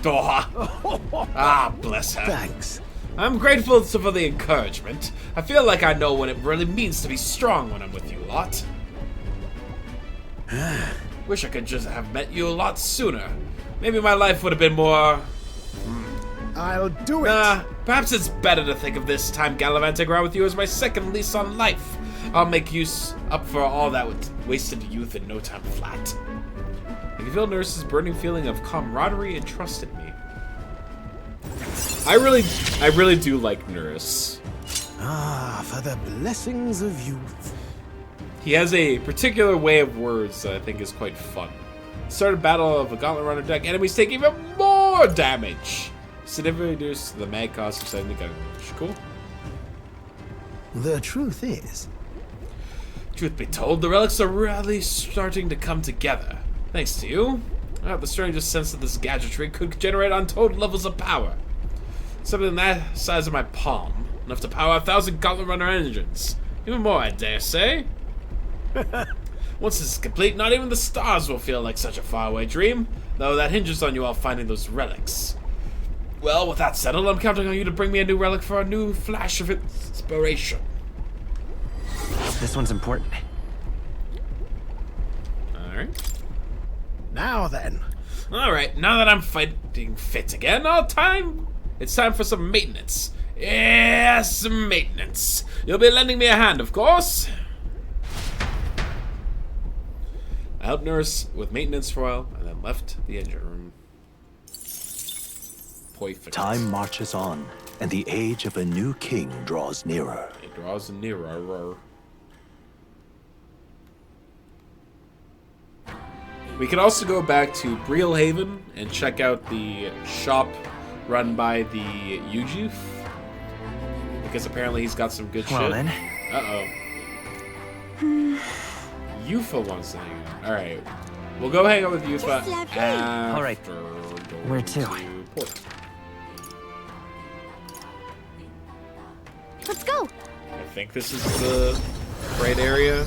Bless her. Thanks. I'm grateful for the encouragement. I feel like I know what it really means to be strong when I'm with you lot. Wish I could just have met you a lot sooner. Maybe my life would have been more... I'll do it. Perhaps it's better to think of this time gallivanting around with you as my second lease on life. I'll make use up for all that wasted youth in no time flat. I can feel Nurse's burning feeling of camaraderie and trust in me. I really do like Nurse. For the blessings of youth. He has a particular way of words that I think is quite fun. Start a battle of a gauntlet runner deck. Enemies take even more damage. Significantly reduce the mag cost of sending the gun. Cool. The truth is... Truth be told, the relics are really starting to come together. Thanks to you. I have the strangest sense that this gadgetry could generate untold levels of power. Something that size of my palm. Enough to power 1,000 gauntlet runner engines. Even more, I dare say. Once this is complete, not even the stars will feel like such a faraway dream. Though that hinges on you all finding those relics. Well, with that settled, I'm counting on you to bring me a new relic for a new flash of inspiration. This one's important. Alright. Now then. Alright, now that I'm fighting fit again, it's time for some maintenance. Yes, some maintenance. You'll be lending me a hand, of course. I helped Nurse with maintenance for a while, and then left the engine room. Perfect. Time marches on, and the age of a new king draws nearer. It draws nearer. We could also go back to Breelhaven and check out the shop run by the Yujif. Because apparently he's got some good shit. Well then. Uh-oh. Yufa wants to hang out. Alright. We'll go hang out with Yufa after... Alright. Where to? Port. Let's go. I think this is the right area.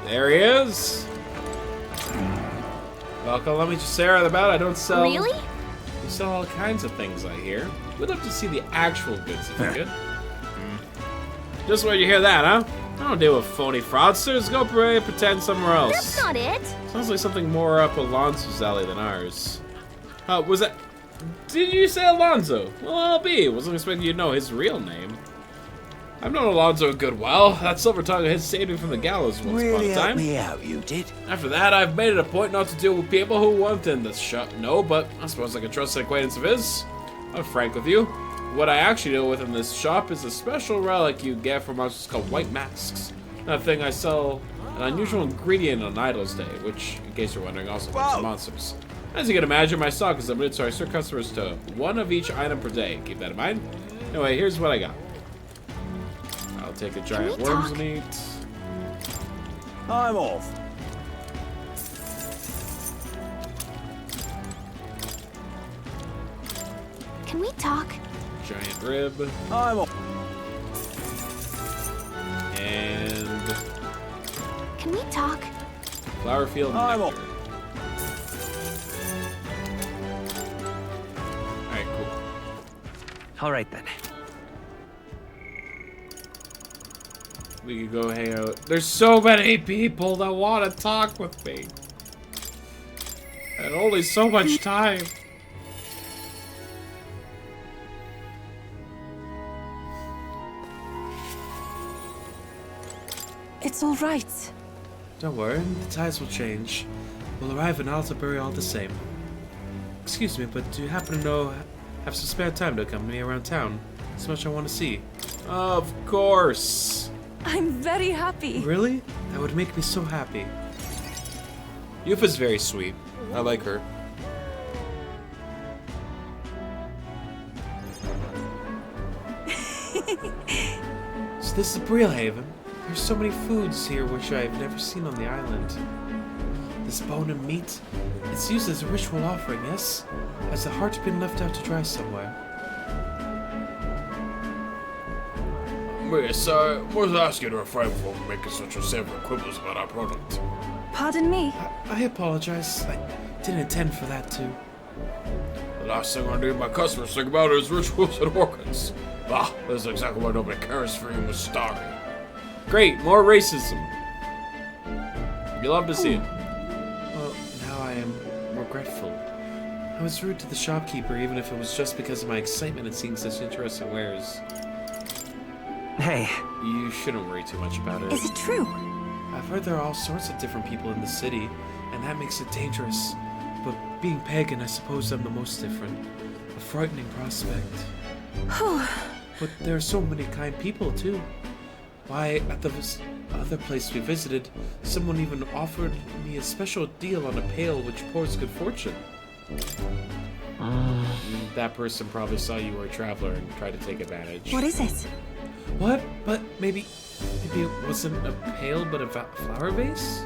There he is. Welcome. Let me just say right about I don't sell. Really? You sell all kinds of things, I hear. We'd love to see the actual goods if you could. Just where you hear that, huh? I don't deal with phony fraudsters. Go pretend somewhere else. That's not it. Sounds like something more up Alonso's alley than ours. Was that... Did you say Alonso? Well, I'll be. Wasn't expecting you to know his real name. I've known Alonso a good while. That silver tongue of his saved me from the gallows once upon a time. Really helped me out, you did. After that, I've made it a point not to deal with people who weren't in this shop. No, but I suppose I can trust an acquaintance of his. I'm frank with you. What I actually deal with in this shop is a special relic you get from us called white masks. That thing I sell an unusual ingredient on Idol's Day, which, in case you're wondering, also makes monsters. As you can imagine, my stock is limited, so I serve customers to one of each item per day. Keep that in mind. Anyway, here's what I got. I'll take a giant worm's meat. I'm off. Can we talk? Giant rib. I'm off. And Can we talk? flower field nectar. Alright, cool. Alright then. We could go hang out. There's so many people that want to talk with me. And only so much time. It's all right. Don't worry, the tides will change. We'll arrive in Altabury all the same. Excuse me, but do you happen to have some spare time to accompany me around town? So much I want to see. Of course. I'm very happy. Really? That would make me so happy. Yufa's very sweet. I like her. So this is Breelhaven. There's so many foods here which I've never seen on the island. This bone and meat, it's used as a ritual offering, yes? Has the heart been left out to dry somewhere? Miss, I was asking to refrain from making such unsavory quibbles about our product. Pardon me? I apologize. I didn't intend for that to. The last thing I need my customers to think about is rituals and organs. Ah, this is exactly why nobody cares for you, Miss Starry. Great, more racism. You love to see it. Well, now I am regretful. I was rude to the shopkeeper, even if it was just because of my excitement at seeing such interesting wares. Hey. You shouldn't worry too much about it. Is it true? I've heard there are all sorts of different people in the city, and that makes it dangerous. But being pagan, I suppose I'm the most different. A frightening prospect. But there are so many kind people, too. Why, at the other place we visited, someone even offered me a special deal on a pail which pours good fortune. That person probably saw you were a traveler and tried to take advantage. What is it? What? But maybe it wasn't a pail, but a flower vase?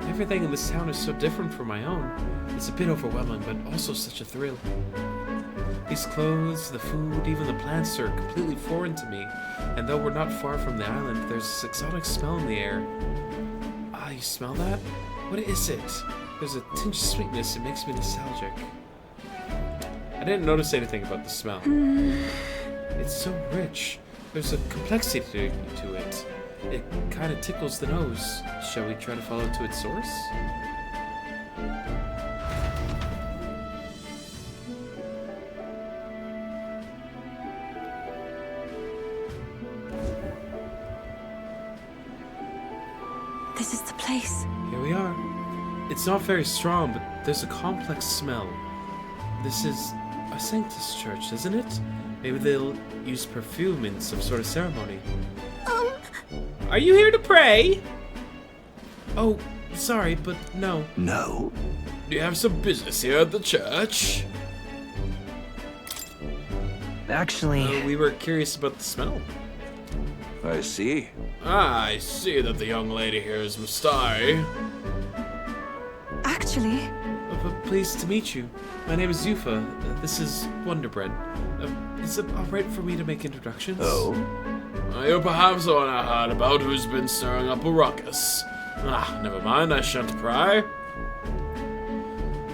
Everything in this town is so different from my own. It's a bit overwhelming, but also such a thrill. These clothes, the food, even the plants are completely foreign to me. And though we're not far from the island, there's this exotic smell in the air. Ah, you smell that? What is it? There's a tinge of sweetness. It makes me nostalgic. I didn't notice anything about the smell. It's so rich. There's a complexity to it. It kind of tickles the nose. Shall we try to follow it to its source? This is the place. Here we are. It's not very strong, but there's a complex smell. This is a Sanctus church, isn't it? Maybe they'll use perfume in some sort of ceremony. Are you here to pray? Oh, sorry, but no. No? Do you have some business here at the church? Actually... we were curious about the smell. I see. Ah, I see that the young lady here is Mustari. Actually... Pleased to meet you. My name is Yufa. This is Wonderbread. Is it alright for me to make introductions? Oh? You're perhaps the one I heard about who's been stirring up a ruckus. Ah, never mind, I shan't pry.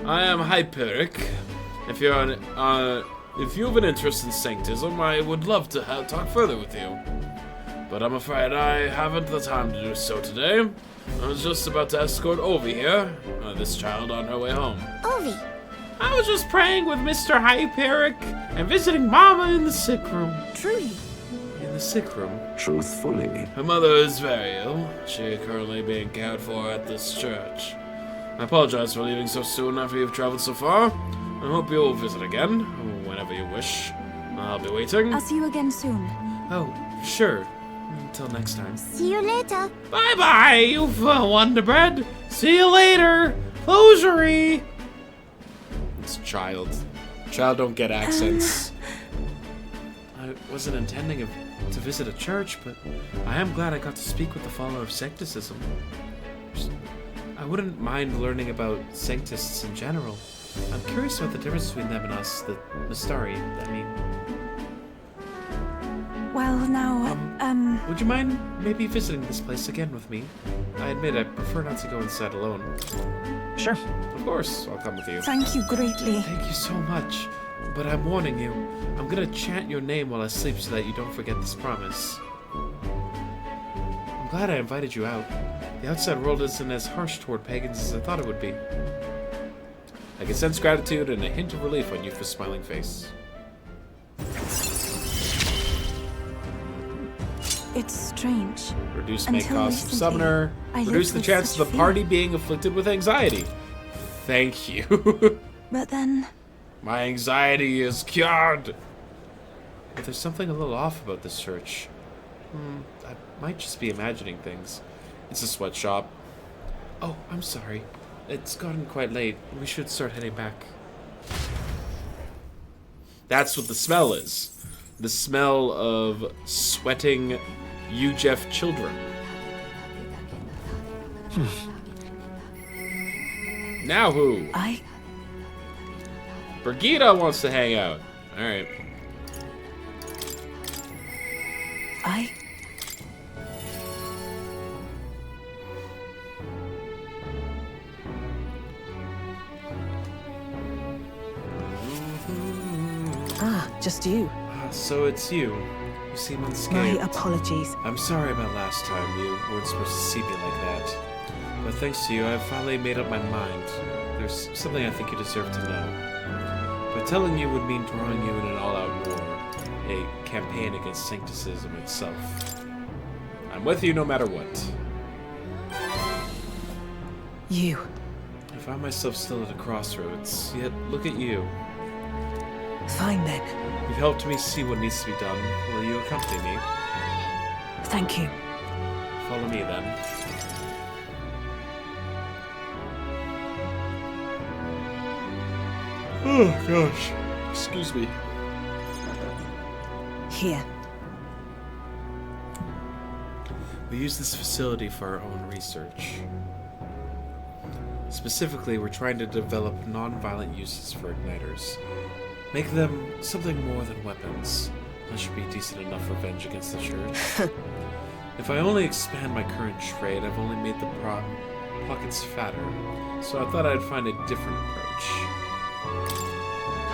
I am Hyperic. If you have an interest in Sanctism, I would love to talk further with you. But I'm afraid I haven't the time to do so today. I was just about to escort Ovi here, this child on her way home. Ovi. I was just praying with Mr. Hyperic and visiting Mama in the sick room. Truly? In the sick room? Truthfully. Her mother is very ill. She is currently being cared for at this church. I apologize for leaving so soon after you've traveled so far. I hope you'll visit again, whenever you wish. I'll be waiting. I'll see you again soon. Oh, sure. Until next time. See you later. Bye-bye, you Wonder Bread. See you later. Closery. It's Child. Child don't get accents. I wasn't intending to visit a church, but I am glad I got to speak with the follower of Sancticism. I wouldn't mind learning about Sanctists in general. I'm curious about the difference between them and us, the Mystari, I mean. Well, now, Would you mind maybe visiting this place again with me? I admit I prefer not to go inside alone. Sure. Of course, I'll come with you. Thank you greatly. Thank you so much. But I'm warning you, I'm gonna chant your name while I sleep so that you don't forget this promise. I'm glad I invited you out. The outside world isn't as harsh toward pagans as I thought it would be. I can sense gratitude and a hint of relief on Yuffie's smiling face. It's strange. Reduce make Until cost of recently, summoner. I Reduce lived the with chance of such the party fear. being afflicted with anxiety. Thank you. But then, My anxiety is cured. But there's something a little off about this church. I might just be imagining things. It's a sweatshop. Oh, I'm sorry. It's gotten quite late. We should start heading back. That's what the smell is. The smell of sweating Jeff children. Now who? Brigitte wants to hang out. Alright. Just you. So it's you. You seem My unscathed. apologies. I'm sorry about last time. You weren't supposed to see me like that. But thanks to you, I've finally made up my mind. There's something I think you deserve to know. But telling you would mean drawing you in an all-out war. A campaign against Sancticism itself. I'm with you no matter what. You. I find myself still at a crossroads, yet look at you. Fine then. You've helped me see what needs to be done. Will you accompany me? Thank you. Follow me then. Oh gosh. Excuse me. Here. We use this facility for our own research. Specifically, we're trying to develop non-violent uses for igniters. Make them something more than weapons. That should be decent enough revenge against the church. If I only expand my current trade, I've only made the pockets fatter. So I thought I'd find a different approach.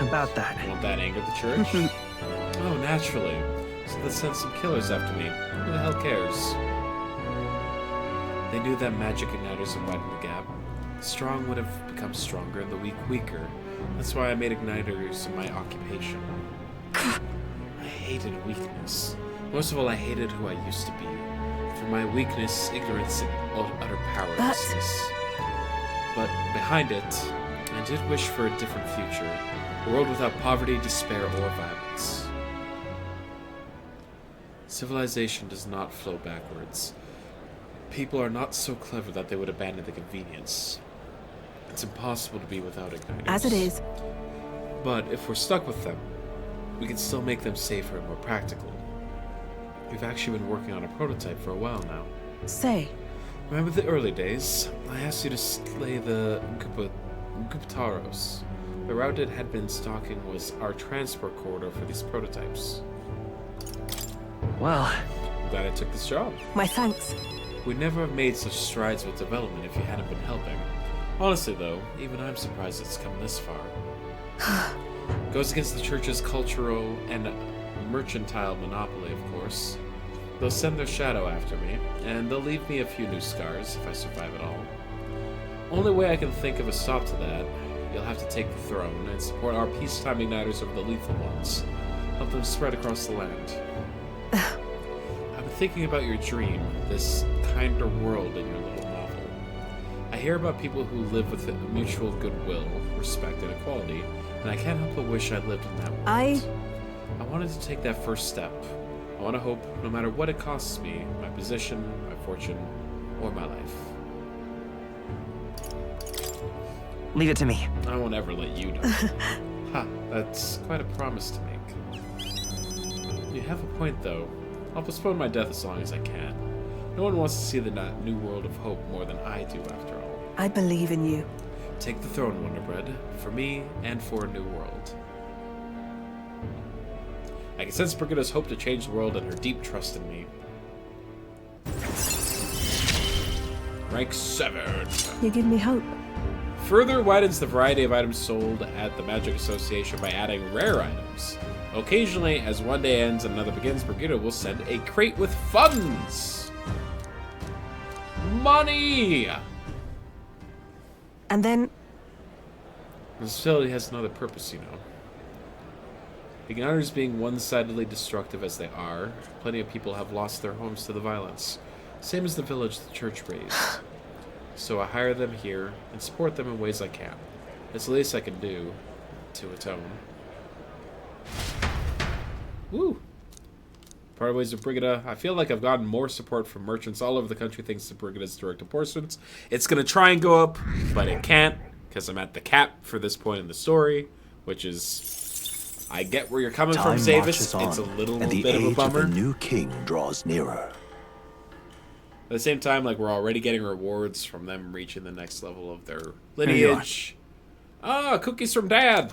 About that. Won't that anger the church? Oh, naturally. So let's send some killers after me. Who the hell cares? They knew that magic igniters would widen the gap. The strong would have become stronger and the weak weaker. That's why I made igniters my occupation. I hated weakness. Most of all, I hated who I used to be. For my weakness, ignorance, and utter powerlessness. But behind it, I did wish for a different future. A world without poverty, despair, or violence. Civilization does not flow backwards. People are not so clever that they would abandon the convenience. It's impossible to be without igniters. As it is. But if we're stuck with them, we can still make them safer and more practical. We've actually been working on a prototype for a while now. Say. Remember the early days? I asked you to slay the Guptaros. The route it had been stalking was our transport corridor for these prototypes. Well, I'm glad I took this job. My thanks. We'd never have made such strides with development if you hadn't been helping. Honestly, though, even I'm surprised it's come this far. Goes against the church's cultural and mercantile monopoly, of course. They'll send their shadow after me, and they'll leave me a few new scars if I survive at all. Only way I can think of a stop to that, you'll have to take the throne and support our peacetime igniters over the lethal ones. Help them spread across the land. I've been thinking about your dream, this kinder world in your little novel. I hear about people who live with mutual goodwill, respect, and equality, and I can't help but wish I lived in that world. I wanted to take that first step. I want to hope, no matter what it costs me, my position, my fortune, or my life. Leave it to me. I won't ever let you down. Ha, that's quite a promise to make. You have a point, though. I'll postpone my death as long as I can. No one wants to see the new world of hope more than I do, after all. I believe in you. Take the throne, Wonderbread, for me and for a new world. I can sense Brigida's hope to change the world and her deep trust in me. Rank 7. You give me hope. Further widens the variety of items sold at the Magic Association by adding rare items. Occasionally, as one day ends and another begins, Brigida will send a crate with funds! Money! And then... This facility has another purpose, you know. It encounters being one-sidedly destructive as they are. Plenty of people have lost their homes to the violence. Same as the village the church raised. So I hire them here and support them in ways I can. It's the least I can do to atone. Woo! Part ways with Brigida. I feel like I've gotten more support from merchants all over the country thanks to Brigida's direct enforcement. It's gonna try and go up, but it can't, because I'm at the cap for this point in the story, which is... I get where you're coming from, Zavis. It's a little bit of a bummer. The new king draws nearer. At the same time, like, we're already getting rewards from them reaching the next level of their lineage. Ah, cookies from Dad.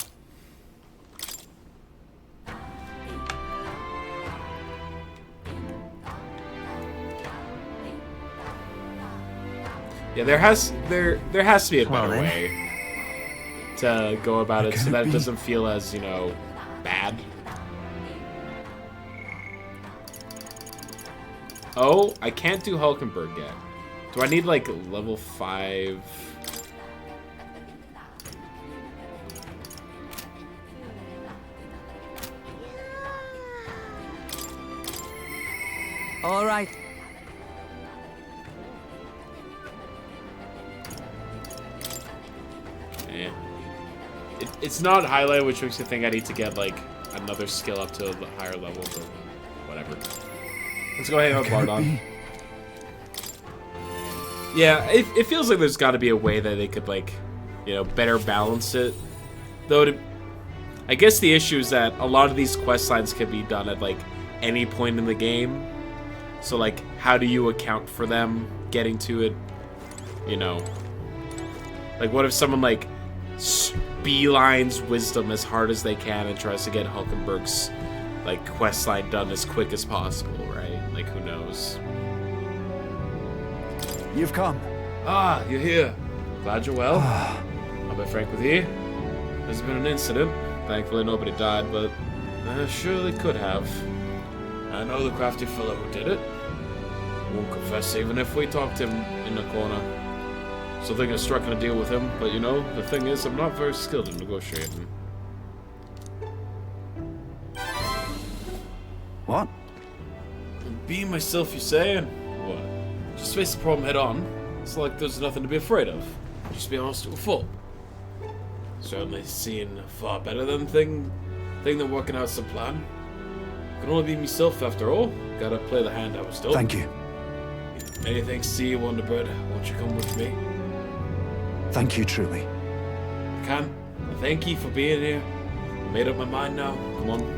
Yeah, there has to be a better way to go about it so that it doesn't feel as, you know, bad. Oh, I can't do Hulkenberg yet. Do I need, like, level 5? All right. Eh. It's not highlighted, which makes me think I need to get, like, another skill up to a higher level, but whatever. Let's go hang out with Bardon. Yeah, it feels like there's got to be a way that they could, like, you know, better balance it. Though, I guess the issue is that a lot of these quest lines can be done at, like, any point in the game. So, like, how do you account for them getting to it? You know. Like, what if someone, like, beelines wisdom as hard as they can and tries to get Hulkenberg's, like, quest line done as quick as possible, right? Like, who knows? You've come. Ah, you're here. Glad you're well. I'll be frank with you. There's been an incident. Thankfully, nobody died, but surely could have. I know the crafty fellow who did it. Won't confess even if we talked him in the corner. So thinking of striking a deal with him, but you know, the thing is, I'm not very skilled in negotiating. What? Being myself, you say, and what? Just face the problem head on. It's like there's nothing to be afraid of. Just be honest to a fault. Certainly seen far better than thing than working out some plan. Can only be myself after all. Gotta play the hand I was dealt. Thank you. Many thanks to you, Wonderbread. Won't you come with me? Thank you, truly. I can. Thank you for being here. I made up my mind now. Come on.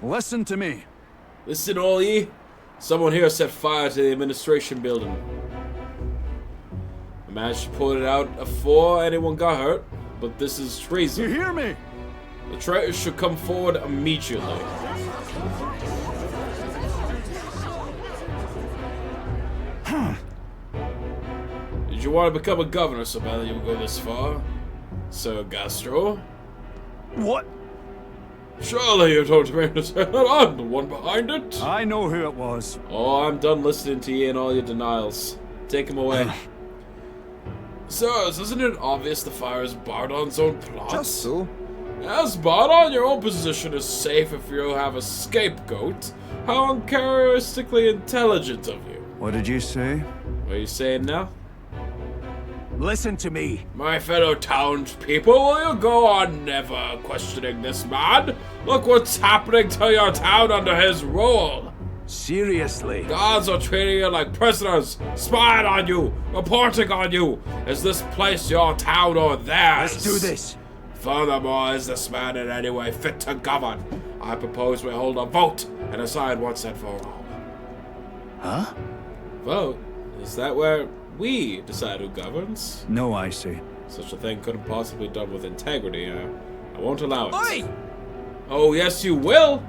Listen to me. Listen, all ye. Someone here set fire to the administration building. I managed to put it out before anyone got hurt, but this is treason. You hear me? The traitors should come forward immediately. Did you want to become a governor so badly you would go this far, Sir Gastro? What? Surely you told me to say that I'm the one behind it. I know who it was. Oh, I'm done listening to you and all your denials. Take him away. Sirs, isn't it obvious the fire is Bardon's own plot? Just so. As Bardon, your own position is safe if you have a scapegoat. How uncharacteristically intelligent of you. What did you say? What are you saying now? Listen to me. My fellow townspeople, will you go on never questioning this man? Look what's happening to your town under his rule. Seriously? Guards are treating you like prisoners, spying on you, reporting on you. Is this place your town or theirs? Let's do this. Furthermore, is this man in any way fit to govern? I propose we hold a vote and decide once and for all. Huh? Vote? Is that where we decide who governs? No, I see. Such a thing couldn't possibly be done with integrity. I won't allow it. Oi! Oh, yes, you will.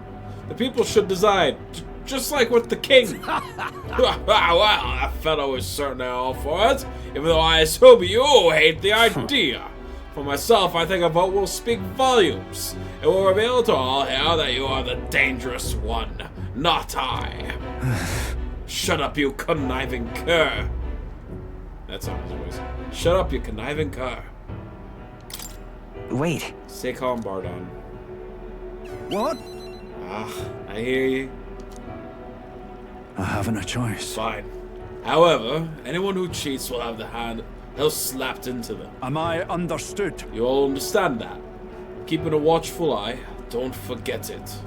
The people should decide, just like with the king. Well, that fellow is certainly all for it, even though I assume you hate the idea. For myself, I think a vote will speak volumes. It will reveal to all here that you are the dangerous one, not I. Shut up, you conniving cur. That's not his voice. Shut up, you conniving cur. Wait. Stay calm, Bardon. What? I hear you. I haven't a choice. Fine. However, anyone who cheats will have the hand held slapped into them. Am I understood? You all understand that. Keeping a watchful eye, don't forget it.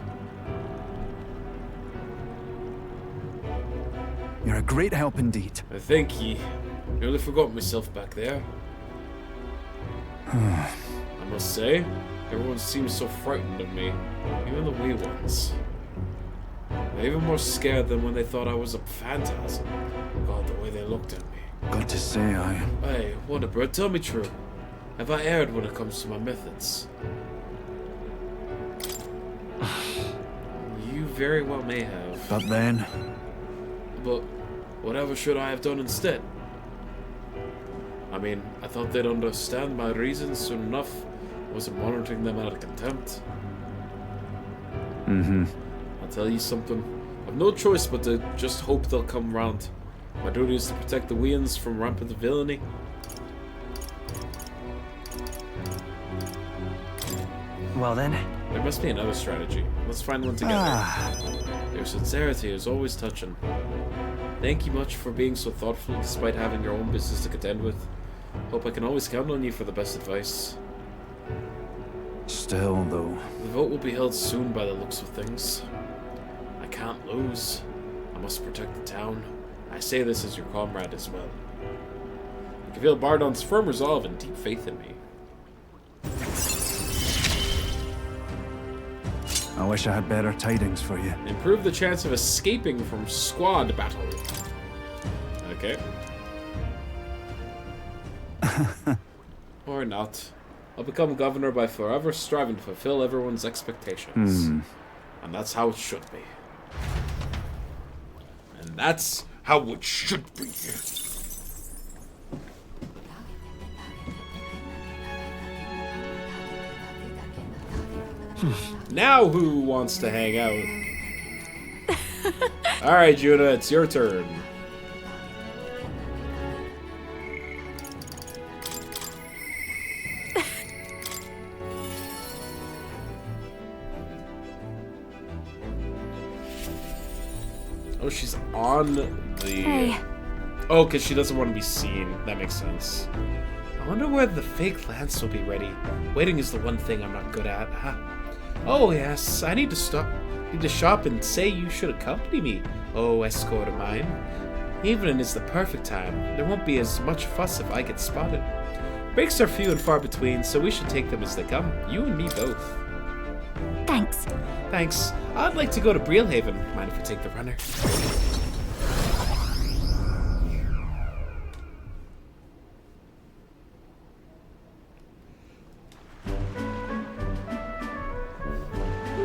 You're a great help indeed. I think you nearly forgot myself back there. I must say, everyone seems so frightened of me, even the wee ones. They're even more scared than when they thought I was a phantasm. God, the way they looked at me. Got to say, Hey, Wonderbird, tell me true. Have I erred when it comes to my methods? You very well may have. But then... But whatever should I have done instead? I mean, I thought they'd understand my reasons soon enough. I wasn't monitoring them out of contempt. I'll tell you something. I've no choice but to just hope they'll come round. My duty is to protect the Weans from rampant villainy. Well then. There must be another strategy. Let's find one together. Your sincerity is always touching. Thank you much for being so thoughtful despite having your own business to contend with. Hope I can always count on you for the best advice. Still, though. The vote will be held soon by the looks of things. I can't lose. I must protect the town. I say this as your comrade as well. I can feel Bardon's firm resolve and deep faith in me. I wish I had better tidings for you. Improve the chance of escaping from squad battle. Okay. Or not. I'll become governor by forever striving to fulfill everyone's expectations. And that's how it should be. And that's how it should be. Now who wants to hang out? Alright, Juna, it's your turn. Oh, she's on the... Hey. Oh, because she doesn't want to be seen. That makes sense. I wonder where the fake lance will be ready. Waiting is the one thing I'm not good at, huh? Oh, yes. I need to shop and say you should accompany me. Oh, escort of mine. Evening is the perfect time. There won't be as much fuss if I get spotted. Breaks are few and far between, so we should take them as they come. You and me both. Thanks. Thanks. I'd like to go to Breelhaven. Mind if we take the runner?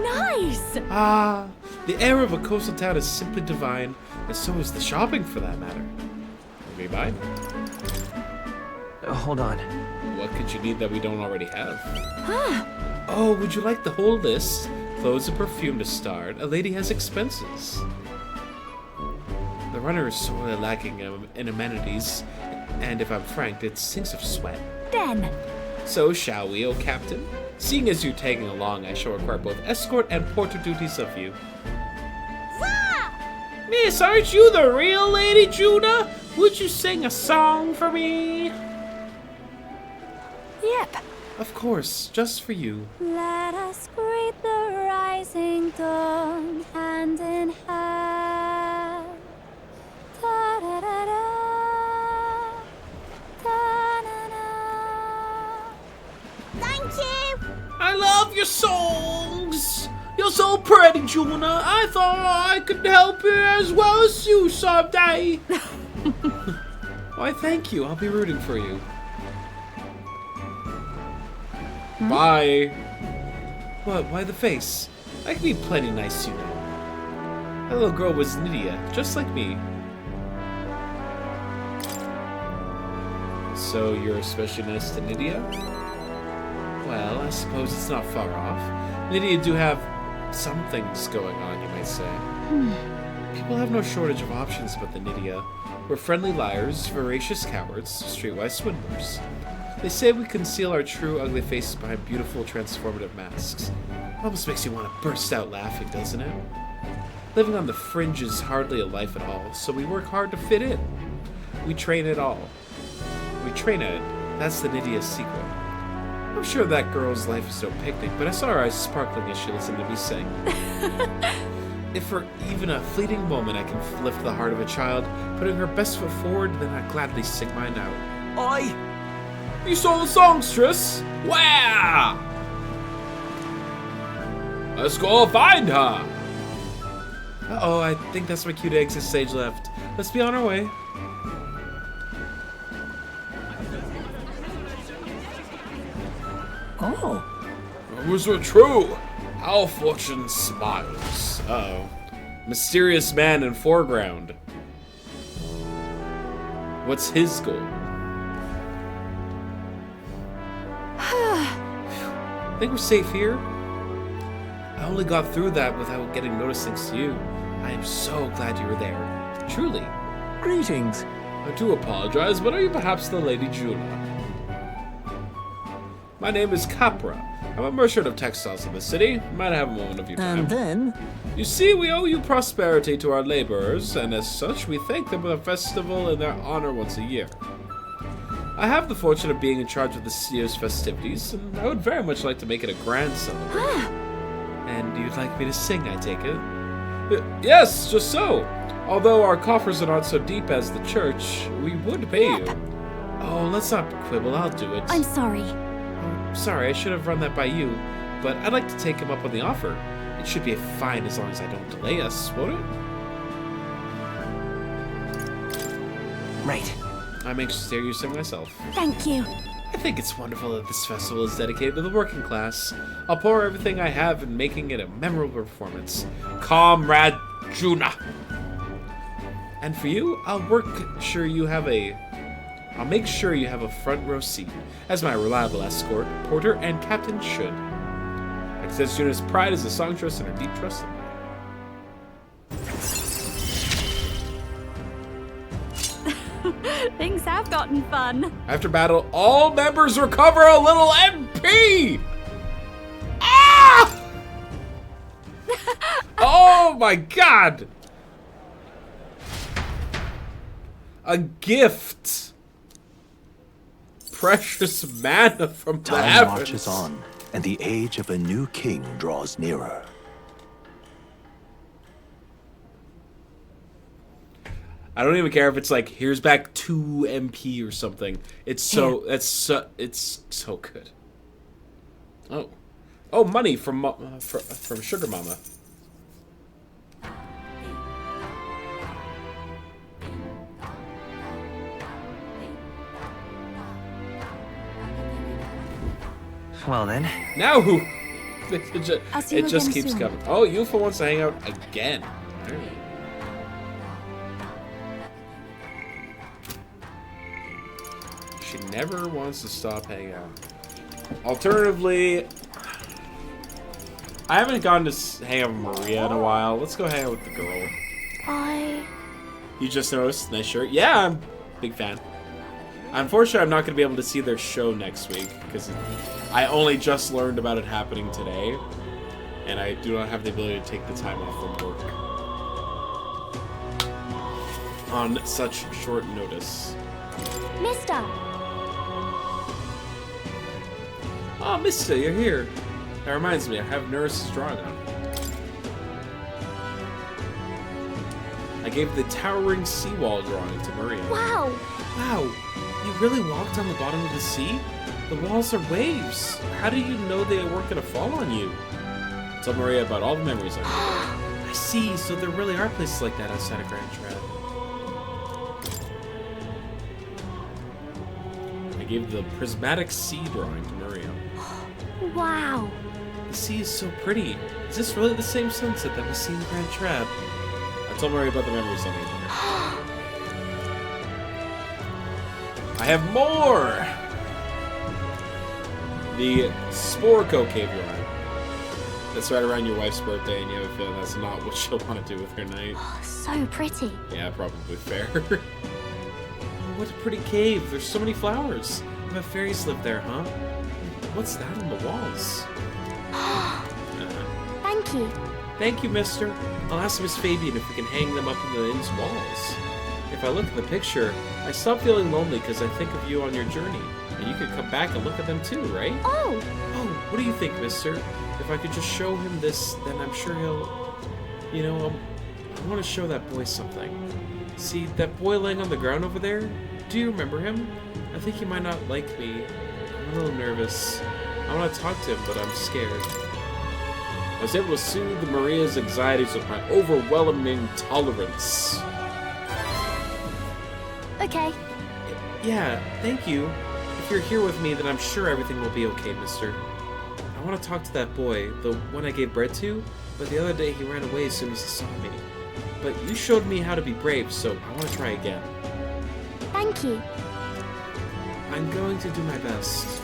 Nice! Ah, the air of a coastal town is simply divine, and so is the shopping for that matter. Will you mind? Hold on. What could you need that we don't already have? Ah. Oh, would you like the whole list? Clothes and perfume to start. A lady has expenses. The runner is sorely lacking in amenities, and if I'm frank, it stinks of sweat. Then. So shall we, O Captain? Seeing as you're tagging along, I shall require both escort and porter duties of you. Miss, aren't you the real Lady Juna? Would you sing a song for me? Yep. Of course, just for you. Let us greet the rising dawn hand in hand. Da-da-da-da, da-na-na. Thank you! I love your songs! You're so pretty, Juna. I thought I could help you as well as you someday. Why, thank you. I'll be rooting for you. Bye. What? Why the face? I can be plenty nice, you know. That little girl was Nydia, just like me. So you're especially nice to Nydia? Well, I suppose it's not far off. Nydia do have some things going on, you might say. People have no shortage of options but the Nydia. We're friendly liars, voracious cowards, streetwise swindlers. They say we conceal our true ugly faces behind beautiful transformative masks. It almost makes you want to burst out laughing, doesn't it? Living on the fringe is hardly a life at all, so we work hard to fit in. We train at it. That's the Nydia's secret. I'm sure that girl's life is no picnic, but I saw her eyes sparkling as she listened to me sing. If for even a fleeting moment I can lift the heart of a child, putting her best foot forward, then I'd gladly sing mine out. Oi! You saw the songstress? Wow! Let's go find her! Uh-oh, I think that's my cue to exit stage left. Let's be on our way. Oh. Was it true? How fortune smiles. Uh-oh. Mysterious man in foreground. What's his goal? I think we're safe here. I only got through that without getting noticed thanks to you. I am so glad you were there. Truly. Greetings. I do apologize, but are you perhaps the Lady Juna? My name is Capra. I'm a merchant of textiles in the city. Might have a moment of your time. And then? You see, we owe you prosperity to our laborers, and as such, we thank them with a festival in their honor once a year. I have the fortune of being in charge of this year's festivities, and I would very much like to make it a grand celebration. And you'd like me to sing, I take it? Yes, just so. Although our coffers are not so deep as the church, we would pay you. Oh, let's not quibble, I'll do it. I'm sorry. Sorry, I should have run that by you, but I'd like to take him up on the offer. It should be fine as long as I don't delay us, won't it? Right. I'm anxious to hear you sing myself. Thank you. I think it's wonderful that this festival is dedicated to the working class. I'll pour everything I have in making it a memorable performance. Comrade Juna! And for you, I'll make sure you have a front row seat, as my reliable escort, porter, and captain should. I sense Juna's pride as a songstress and her deep trust in me. Things have gotten fun. After battle, all members recover a little MP! Ah! Oh my god! A gift! Precious mana from the Time heavens. marches on, and the age of a new king draws nearer. I don't even care if it's like, here's back 2 MP or something. It's so good. Oh, money from Sugar Mama. Well then. Now who? It just keeps soon. coming. Oh, Yufa wants to hang out again. Alright. She never wants to stop hanging out. Alternatively, I haven't gone to hang out with Maria in a while. Let's go hang out with the girl. You just noticed? Nice shirt. Yeah, I'm a big fan. Unfortunately, I'm not going to be able to see their show next week because I only just learned about it happening today, and I do not have the ability to take the time off from work. on such short notice. Mister! Oh, Mister, you're here. That reminds me, I have Nurse's drawing on. I gave the towering seawall drawing to Maria. Wow! Wow, you really walked on the bottom of the sea? The walls are waves. How do you know they weren't going to fall on you? Tell Maria about all the memories I made. I see, so there really are places like that outside of Grand Trap. I gave the prismatic sea drawing to Maria. Wow! The sea is so pretty. Is this really the same sunset that we see in Grand Trap? I told Maria about the memories I made there. I have more! The Sporico Cave drawing. That's right around your wife's birthday, and you have a feeling that's not what she'll want to do with her night. So pretty. Yeah, probably fair. What a pretty cave. There's so many flowers. I bet fairies live there, huh? What's that on the walls? Thank you. Thank you, mister. I'll ask Miss Fabian if we can hang them up in the inn's walls. If I look at the picture, I stop feeling lonely because I think of you on your journey. And you could come back and look at them too, right? Oh! Oh, what do you think, mister? If I could just show him this, then I'm sure he'll... You know, I want to show that boy something. See, that boy laying on the ground over there? Do you remember him? I think he might not like me. I'm a little nervous. I want to talk to him, but I'm scared. I was able to soothe Maria's anxieties with my overwhelming tolerance. Okay. Yeah, thank you. If you're here with me, then I'm sure everything will be okay, mister. I want to talk to that boy, the one I gave bread to, but the other day he ran away as soon as he saw me. But you showed me how to be brave, so I want to try again. Thank you. I'm going to do my best.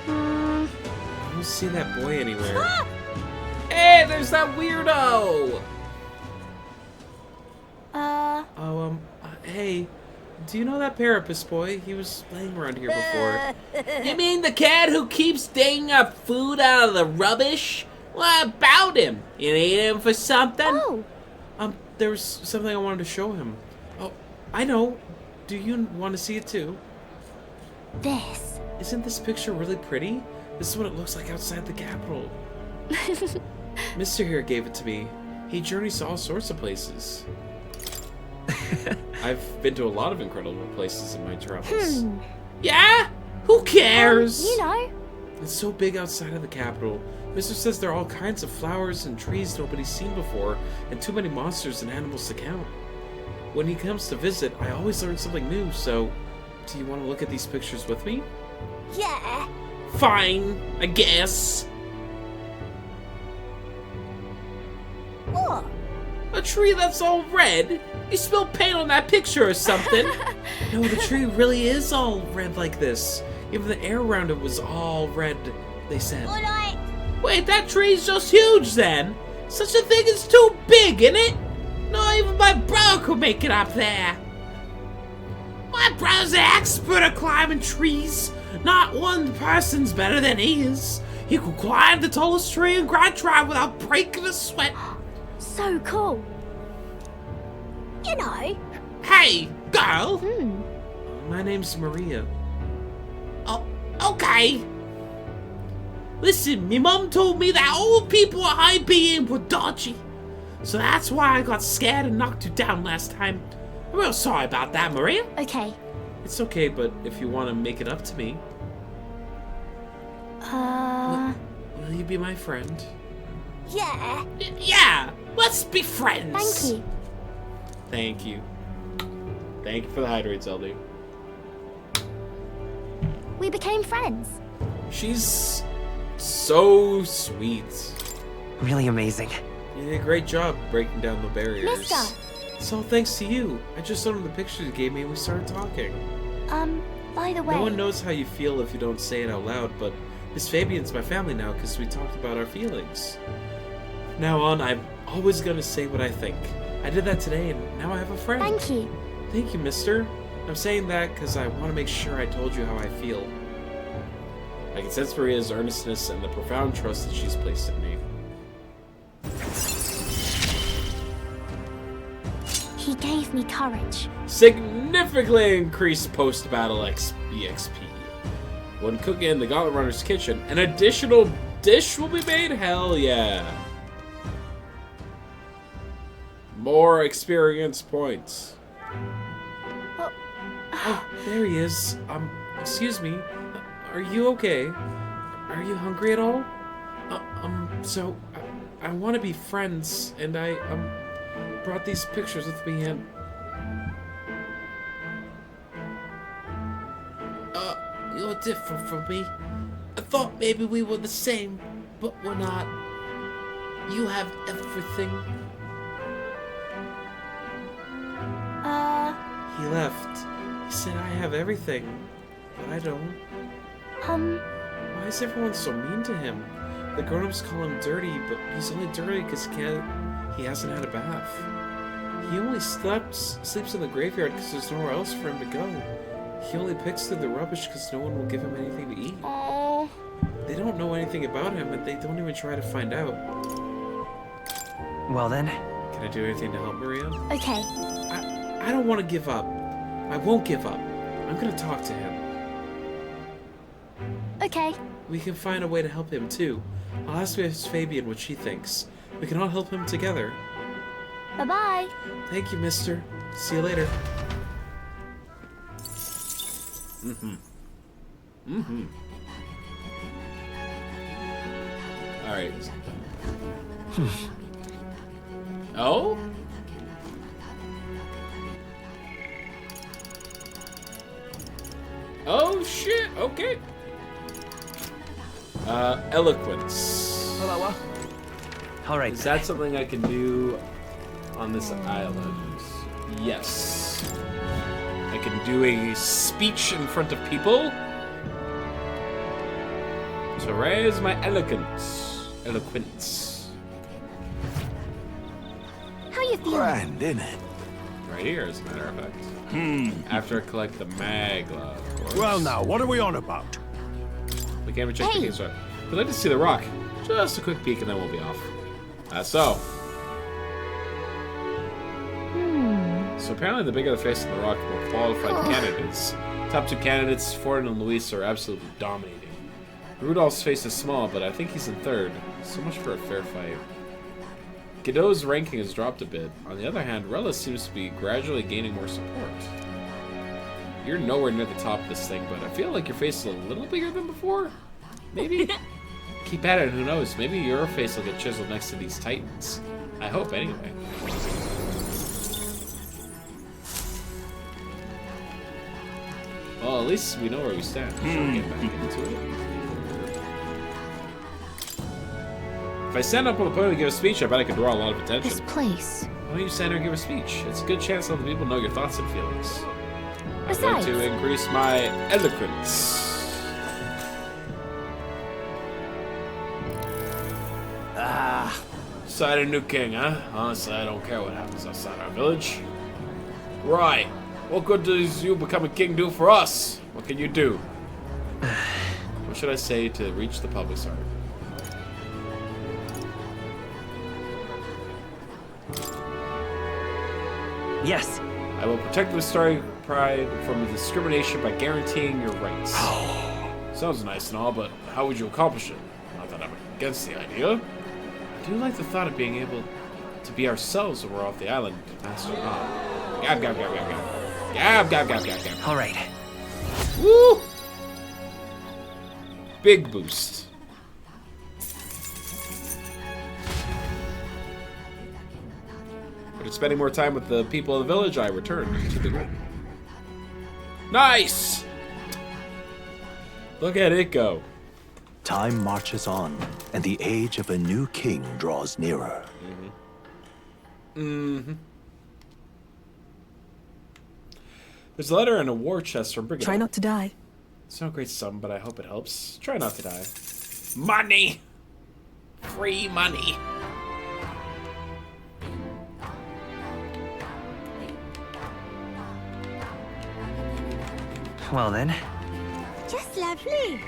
I don't see that boy anywhere. Hey, there's that weirdo! Hey, do you know that Parapus boy? He was laying around here before. You mean the cat who keeps digging up food out of the rubbish? What about him? You need him for something? Oh. There was something I wanted to show him. Oh, I know. Do you want to see it too? This. Isn't this picture really pretty? This is what it looks like outside the capital. Mister here gave it to me. He journeys to all sorts of places. I've been to a lot of incredible places in my travels. Yeah? Who cares? You know. It's so big outside of the capital. Mister says there are all kinds of flowers and trees nobody's seen before, and too many monsters and animals to count. When he comes to visit, I always learn something new, so do you want to look at these pictures with me? Yeah. Fine, I guess. What? A tree that's all red? You spilled paint on that picture or something. No, the tree really is all red like this. Even the air around it was all red, they said. Alright. Wait, that tree's just huge then. Such a thing is too big, isn't it? Not even my brother could make it up there. My brother's an expert at climbing trees. Not one person's better than he is. He could climb the tallest tree in Grand Trap without breaking a sweat. So cool. You know. Hey, girl. My name's Maria. Oh, okay. Listen, my mom told me that old people at high being were dodgy. So that's why I got scared and knocked you down last time. I'm real sorry about that, Maria. Okay. It's okay, but if you want to make it up to me, will you be my friend? Yeah. Yeah, let's be friends. Thank you. Thank you. Thank you for the hydrate, Zelda. We became friends. She's so sweet. Really amazing. You did a great job breaking down the barriers. Mister. It's all thanks to you. I just showed him the pictures you gave me and we started talking. By the way... No one knows how you feel if you don't say it out loud, but Miss Fabian's my family now because we talked about our feelings. From now on, I'm always gonna say what I think. I did that today and now I have a friend. Thank you. Thank you, mister. I'm saying that because I want to make sure I told you how I feel. I can sense Maria's earnestness and the profound trust that she's placed in me. He gave me courage. Significantly increased post-battle EXP. When cooking in the Gauntlet Runner's kitchen, an additional dish will be made? Hell yeah. More experience points. Oh, there he is. Excuse me. Are you okay? Are you hungry at all? So, I want to be friends, and I, brought these pictures with me, and... You're different from me. I thought maybe we were the same, but we're not. You have everything. He left. He said I have everything, but I don't. Why is everyone so mean to him? The grown-ups call him dirty, but he's only dirty because he hasn't had a bath. He only sleeps in the graveyard because there's nowhere else for him to go. He only picks through the rubbish because no one will give him anything to eat. Aww. They don't know anything about him, and they don't even try to find out. Well then. Can I do anything to help Maria? Okay. I don't want to give up. I won't give up. I'm going to talk to him. Okay. We can find a way to help him, too. I'll ask Miss Fabian what she thinks. We can all help him together. Bye-bye. Thank you, mister. See you later. Alright. Oh? Oh, shit. Okay. Eloquence. All right. Is that something I can do on this island? Yes. I can do a speech in front of people to raise my eloquence. How you feeling? Grand, innit? Right here, as a matter of fact. After I collect the magla, of course. Well, now, what are we on about? We can't even check the game's right. We'd like to see the rock. Just a quick peek and then we'll be off. So apparently the bigger the face of the rock, the more qualified the candidate is. Top two candidates, Ford and Luis, are absolutely dominating. Rudolph's face is small, but I think he's in third. So much for a fair fight. Godot's ranking has dropped a bit. On the other hand, Rella seems to be gradually gaining more support. You're nowhere near the top of this thing, but I feel like your face is a little bigger than before. Maybe? Keep at it, who knows? Maybe your face will get chiseled next to these titans. I hope, anyway. Well, at least we know where we stand. Shall we get back into it? If I stand up on the podium and give a speech, I bet I could draw a lot of attention. This place. Why don't you stand there and give a speech? It's a good chance to let the people know your thoughts and feelings. Besides, I'm going to increase my eloquence. Decide a new king, huh? Honestly, I don't care what happens outside our village. Right. What good does you becoming king do for us? What can you do? What should I say to reach the public's heart? Yes. I will protect the historic pride from discrimination by guaranteeing your rights. Sounds nice and all, but how would you accomplish it? Not that I'm against the idea. I do like the thought of being able to be ourselves when we're off the island, master not. Gab, gab, gab, gab, gab. Gab, gab, gab, gab, gab. All right. Woo! Big boost. After spending more time with the people of the village, I returned to the room. Nice! Look at it go. Time marches on, and the age of a new king draws nearer. There's a letter and a war chest from Brigadier. Try not to die. It's no great sum, but I hope it helps. Try not to die. Money! Free money! Well then. Just lovely.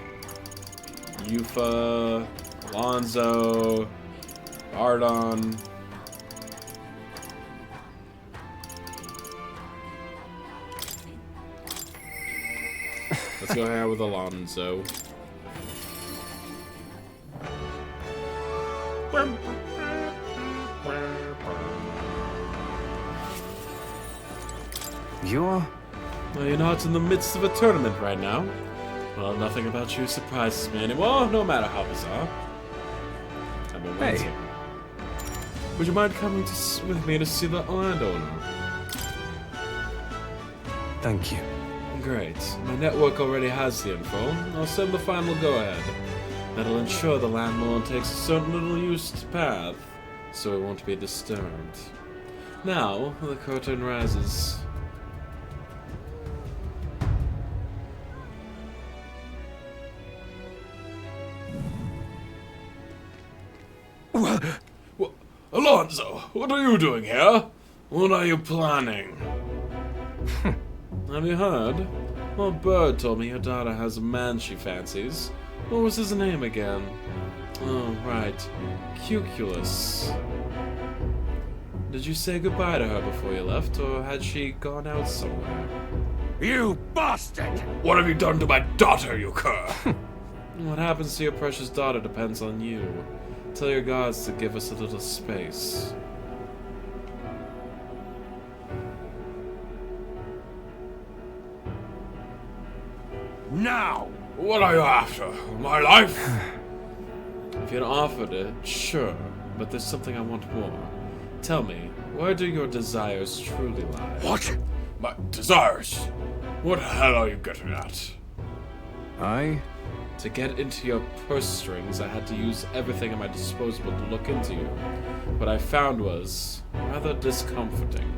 Yufa, Alonzo, Ardon. Let's go hang out with Alonzo. You're... Well, you're not in the midst of a tournament right now. Well, nothing about you surprises me anymore, no matter how bizarre. I've been waiting. Hey. Would you mind coming with me to see the landowner? Thank you. Great. My network already has the info. I'll send the final go-ahead. That'll ensure the landlord takes a certain little used path, so it won't be disturbed. Now, the curtain rises. Alonzo, what are you doing here? What are you planning? Have you heard? Well, Bird told me your daughter has a man she fancies. What was his name again? Oh, right. Cuculus. Did you say goodbye to her before you left, or had she gone out somewhere? You bastard! What have you done to my daughter, you cur? What happens to your precious daughter depends on you. Tell your gods to give us a little space. Now! What are you after? My life? If you'd offered it, sure, but there's something I want more. Tell me, where do your desires truly lie? What? My desires? What the hell are you getting at? To get into your purse strings, I had to use everything at my disposal to look into you. What I found was rather discomforting.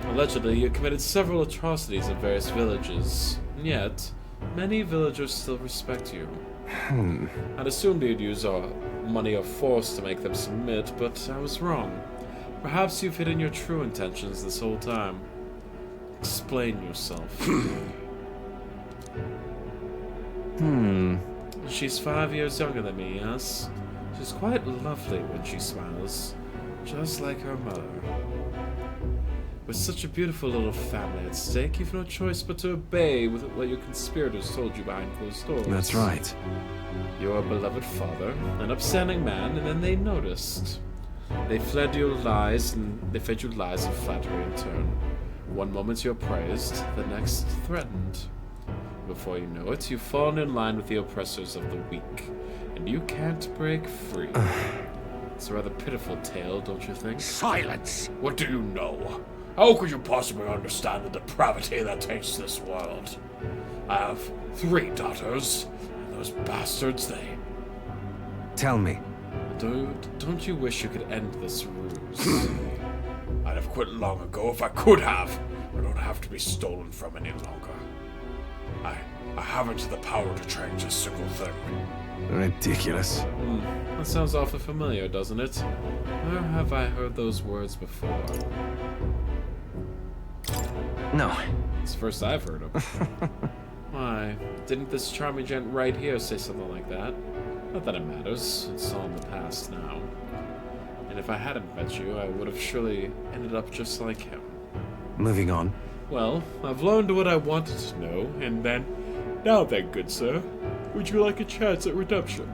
Allegedly, you committed several atrocities in various villages, and yet, many villagers still respect you. I'd assumed you'd use money or force to make them submit, but I was wrong. Perhaps you've hidden your true intentions this whole time. Explain yourself. She's 5 years younger than me, yes? She's quite lovely when she smiles, just like her mother. With such a beautiful little family at stake, you've no choice but to obey with what your conspirators told you behind closed doors. That's right. Your beloved father, an upstanding man, and then they noticed. They fed you lies and flattery in turn. One moment you're praised, the next threatened. Before you know it, you've fallen in line with the oppressors of the weak, and you can't break free. It's a rather pitiful tale, don't you think? Silence! What do you know? How could you possibly understand the depravity that taints this world? I have 3 daughters, and those bastards, they... Tell me. Don't you wish you could end this ruse? I'd have quit long ago if I could have. I don't have to be stolen from any longer. I haven't the power to change a single thing. Ridiculous. That sounds awfully familiar, doesn't it? Where have I heard those words before? No. It's the first I've heard of. Why, didn't this charming gent right here say something like that? Not that it matters, it's all in the past now. And if I hadn't met you, I would have surely ended up just like him. Moving on. Well, I've learned what I wanted to know, and then... Now then, good sir, would you like a chance at redemption?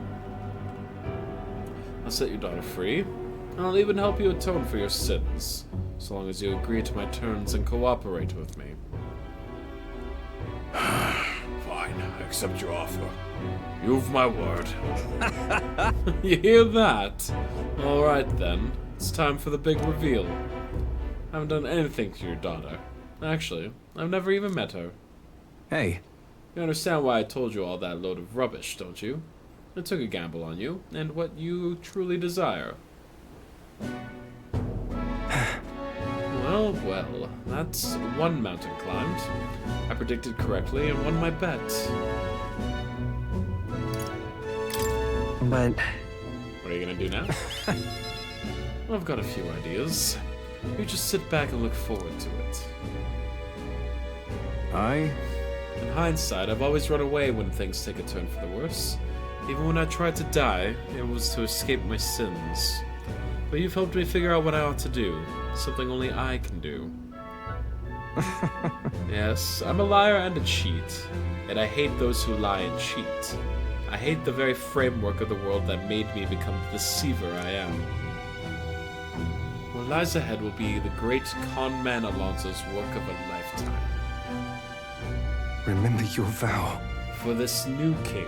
I'll set your daughter free, and I'll even help you atone for your sins, so long as you agree to my terms and cooperate with me. Fine, I accept your offer. You've my word. You hear that? Alright then, it's time for the big reveal. I haven't done anything to your daughter. Actually, I've never even met her. Hey. You understand why I told you all that load of rubbish, don't you? I took a gamble on you, and what you truly desire. Well, that's one mountain climbed. I predicted correctly and won my bet. But... What are you gonna do now? I've got a few ideas. You just sit back and look forward to it. In hindsight, I've always run away when things take a turn for the worse. Even when I tried to die, it was to escape my sins. But you've helped me figure out what I ought to do. Something only I can do. Yes, I'm a liar and a cheat. And I hate those who lie and cheat. I hate the very framework of the world that made me become the deceiver I am. What lies ahead will be the great con man Alonso's work of a lifetime. Remember your vow. For this new king,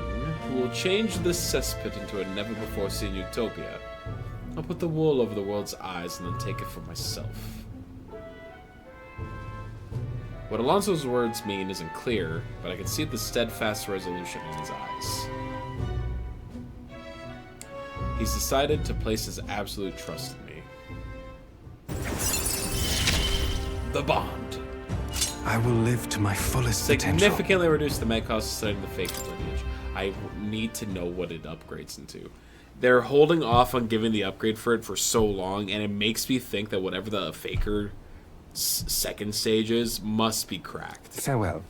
who will change this cesspit into a never-before-seen utopia, I'll put the wool over the world's eyes and then take it for myself. What Alonso's words mean isn't clear, but I can see the steadfast resolution in his eyes. He's decided to place his absolute trust in me. The bond. I will live to my fullest potential. Significantly reduce the med cost of studying the fake lineage. I need to know what it upgrades into. They're holding off on giving the upgrade for it for so long, and it makes me think that whatever the faker second stage is must be cracked. Farewell.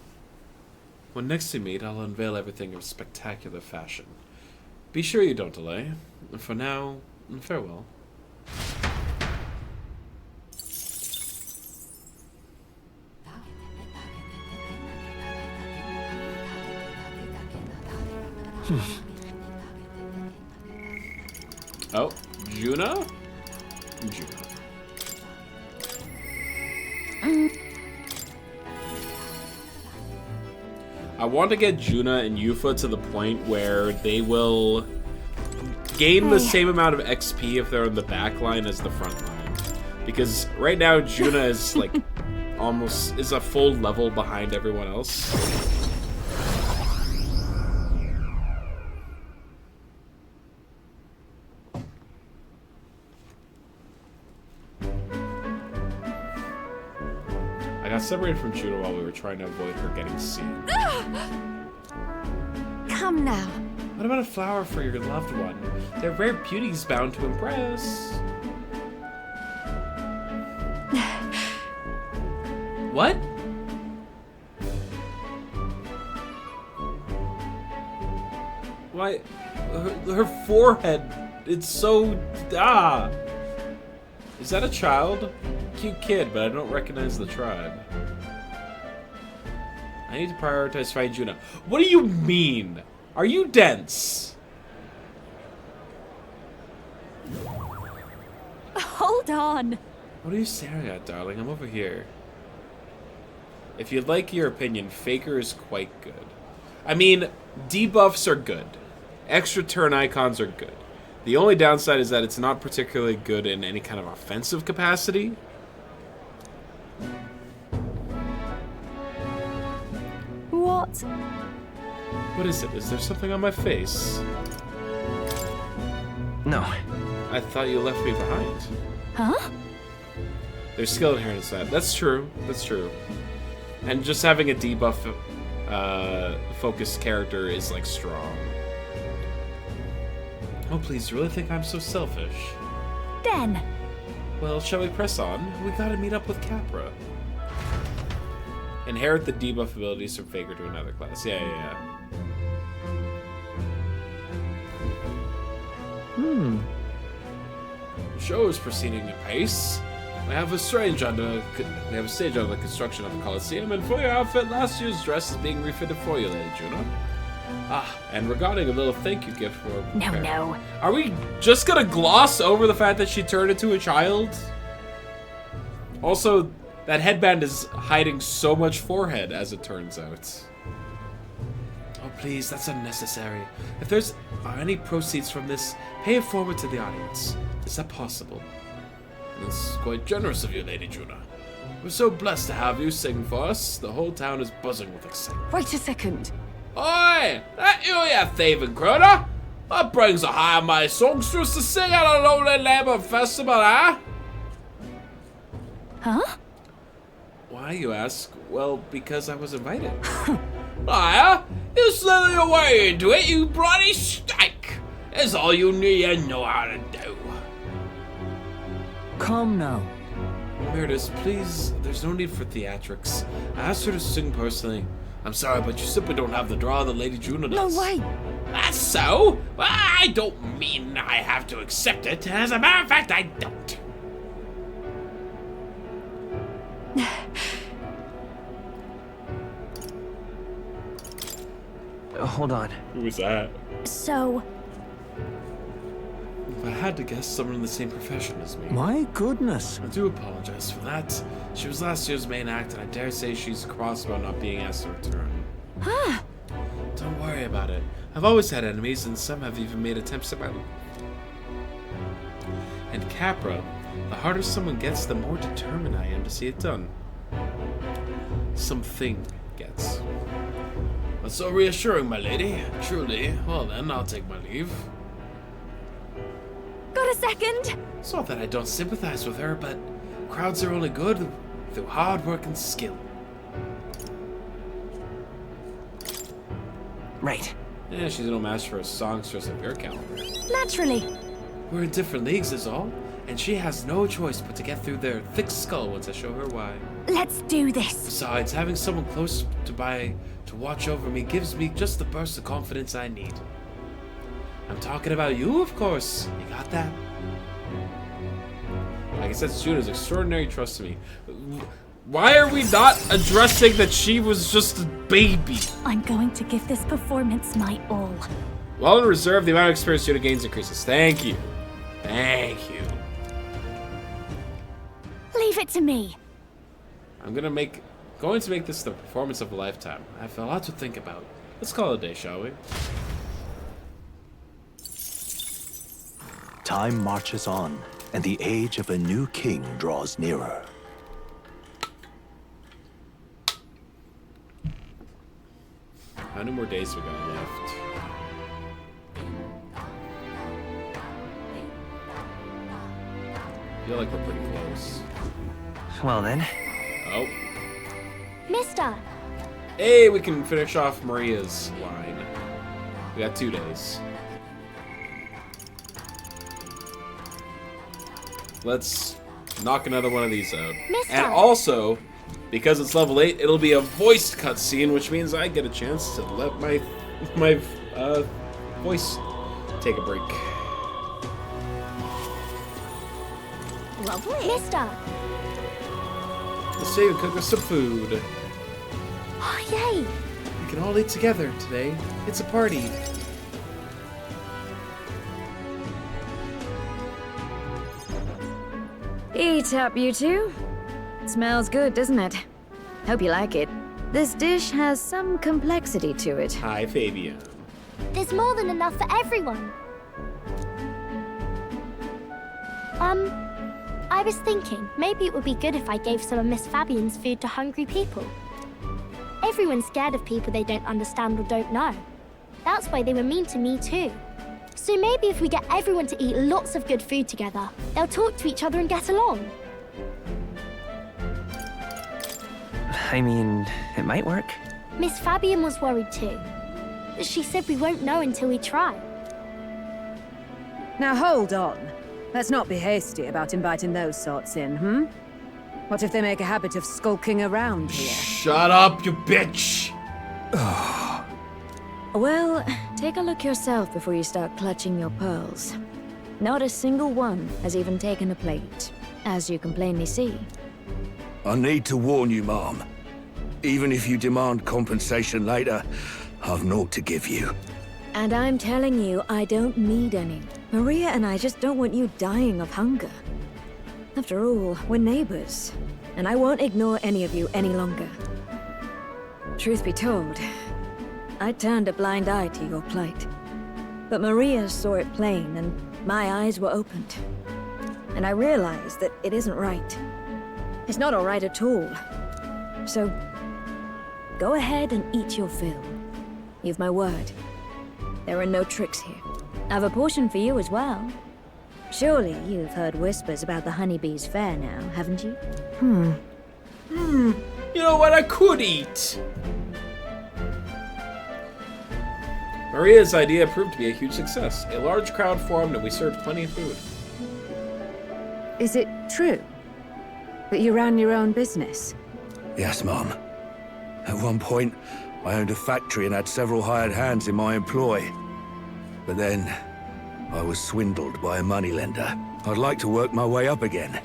When next we meet, I'll unveil everything in spectacular fashion. Be sure you don't delay. For now, farewell. Oh, Juna? Juna. I want to get Juna and Yufa to the point where they will gain the same amount of XP if they're in the back line as the front line. Because right now Juna is like almost is a full level behind everyone else. I got separated from Juna while we were trying to avoid her getting seen. Come now. What about a flower for your loved one? Their rare beauty's bound to impress. What? Why? Her forehead, it's so... Is that a child? Cute kid, but I don't recognize the tribe. I need to prioritize fighting Juna. What do you mean? Are you dense? Hold on. What are you staring at, darling? I'm over here. If you'd like your opinion, Faker is quite good. I mean, debuffs are good. Extra turn icons are good. The only downside is that it's not particularly good in any kind of offensive capacity. What? What is it? Is there something on my face? No. I thought you left me behind. Huh? There's skill inherent in that. That's true. That's true. And just having a debuff focused character is like strong. Oh, please, you really think I'm so selfish? Den. Well, shall we press on? We gotta meet up with Capra. Inherit the debuff abilities from Faker to another class. Yeah. The show is proceeding at pace. We have a stage under the construction of the Colosseum, and for your outfit, last year's dress is being refitted for you, Lady Juno. And regarding a little thank you gift for No. Are we just gonna gloss over the fact that she turned into a child? Also, that headband is hiding so much forehead, as it turns out. Oh, please, that's unnecessary. If there's any proceeds from this, pay it forward to the audience. Is that possible? That's quite generous of you, Lady Juna. We're so blessed to have you sing for us. The whole town is buzzing with excitement. Wait a second. Oi! That you thieving critter? What brings a high my songstress to sing at a lonely labor festival, eh? Huh? Why, you ask? Well, because I was invited. Liar! You slither your way into it, you bloody stake! That's all you need and know how to do. Come now. Meredith, please, there's no need for theatrics. I asked her to sing personally. I'm sorry, but you simply don't have the draw that Lady Juno does. No way! That's so? Well, I don't mean I have to accept it. As a matter of fact, I don't. Hold on. Who was that? So... If I had to guess, someone in the same profession as me. My goodness. I do apologize for that. She was last year's main act, and I dare say she's cross about not being asked to return. Huh? Don't worry about it. I've always had enemies, and some have even made attempts at my life. And Capra, the harder someone gets, the more determined I am to see it done. Something gets. That's so reassuring, my lady. Truly. Well then, I'll take my leave. Got a second? It's not that I don't sympathize with her, but crowds are only good through hard work and skill. Right. Yeah, she's no match for a songstress of your caliber. Naturally. We're in different leagues is all, and she has no choice but to get through their thick skull once I show her why. Let's do this. Besides, having someone close to watch over me gives me just the burst of confidence I need. I'm talking about you, of course. You got that? Like I said, Juno's extraordinary trust in me. Why are we not addressing that she was just a baby? I'm going to give this performance my all. While in reserve, the amount of experience Juno gains increases. Thank you. Thank you. Leave it to me. I'm going to make this the performance of a lifetime. I have a lot to think about. Let's call it a day, shall we? Time marches on, and the age of a new king draws nearer. How many more days we got left? I feel like we're pretty close. Well then. Oh. Mister! Hey, we can finish off Maria's line. We got 2 days. Let's knock another one of these out. Mister. And also, because it's level 8, it'll be a voiced cutscene, which means I get a chance to let my voice take a break. Lovely. Mister! Let's say we cook us some food. Oh, yay! We can all eat together today. It's a party. Eat up, you two. Smells good, doesn't it? Hope you like it. This dish has some complexity to it. Hi, Fabian. There's more than enough for everyone. I was thinking, maybe it would be good if I gave some of Miss Fabian's food to hungry people. Everyone's scared of people they don't understand or don't know. That's why they were mean to me too. So maybe if we get everyone to eat lots of good food together, they'll talk to each other and get along. I mean, it might work. Miss Fabian was worried too. She said we won't know until we try. Now hold on. Let's not be hasty about inviting those sorts in, What if they make a habit of skulking around here? Shut up, you bitch! Well, take a look yourself before you start clutching your pearls. Not a single one has even taken a plate, as you can plainly see. I need to warn you, Mom. Even if you demand compensation later, I've naught to give you. And I'm telling you, I don't need any. Maria and I just don't want you dying of hunger. After all, we're neighbors, and I won't ignore any of you any longer. Truth be told, I turned a blind eye to your plight. But Maria saw it plain, and my eyes were opened. And I realized that it isn't right. It's not all right at all. So, go ahead and eat your fill. You've my word. There are no tricks here. I've a portion for you as well. Surely you've heard whispers about the honeybees fair now, haven't you? You know what? I could eat. Maria's idea proved to be a huge success. A large crowd formed and we served plenty of food. Is it true that you ran your own business? Yes, Mom. At one point, I owned a factory and had several hired hands in my employ. But then, I was swindled by a moneylender. I'd like to work my way up again.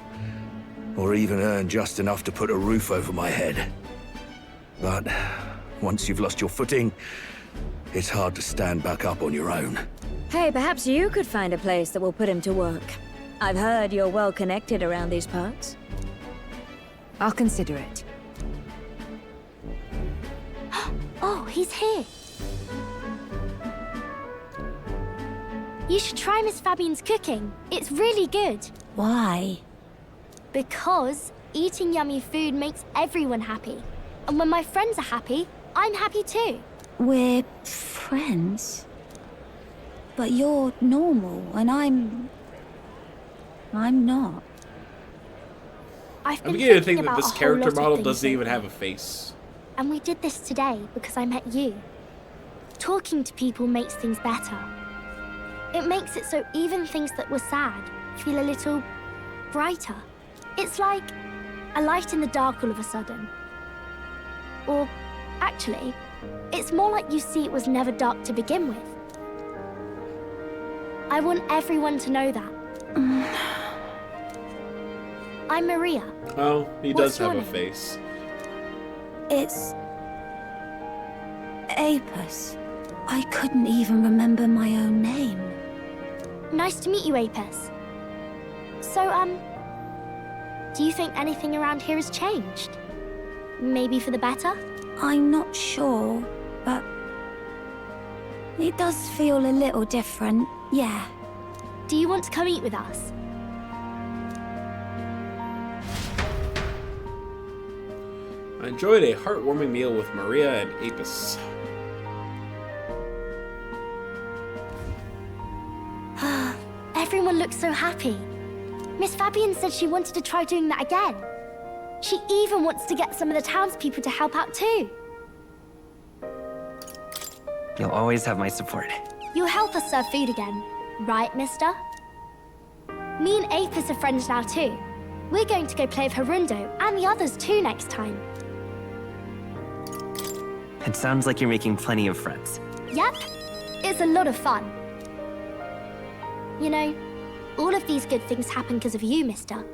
Or even earn just enough to put a roof over my head. But once you've lost your footing, it's hard to stand back up on your own. Hey, perhaps you could find a place that will put him to work. I've heard you're well connected around these parts. I'll consider it. Oh, he's here. You should try Miss Fabian's cooking. It's really good. Why? Because eating yummy food makes everyone happy. And when my friends are happy, I'm happy too. We're friends. But you're normal, and I'm not. I've been I'm beginning to thinking think that about this a whole character lot of model things doesn't even lately. have a face. And we did this today because I met you. Talking to people makes things better. It makes it so even things that were sad feel a little brighter. It's like a light in the dark all of a sudden. Or, actually, it's more like you see it was never dark to begin with. I want everyone to know that. I'm Maria. Oh, he What's does have your a name? face. It's... Apis. I couldn't even remember my own name. Nice to meet you, Apis. So, do you think anything around here has changed? Maybe for the better? I'm not sure, but... it does feel a little different, yeah. Do you want to come eat with us? I enjoyed a heartwarming meal with Maria and Apis. Everyone looks so happy. Miss Fabian said she wanted to try doing that again. She even wants to get some of the townspeople to help out too. You'll always have my support. You'll help us serve food again, right, mister? Me and Apis are friends now too. We're going to go play with Harundo and the others too next time. It sounds like you're making plenty of friends. Yep, it's a lot of fun. You know, all of these good things happen because of you, mister.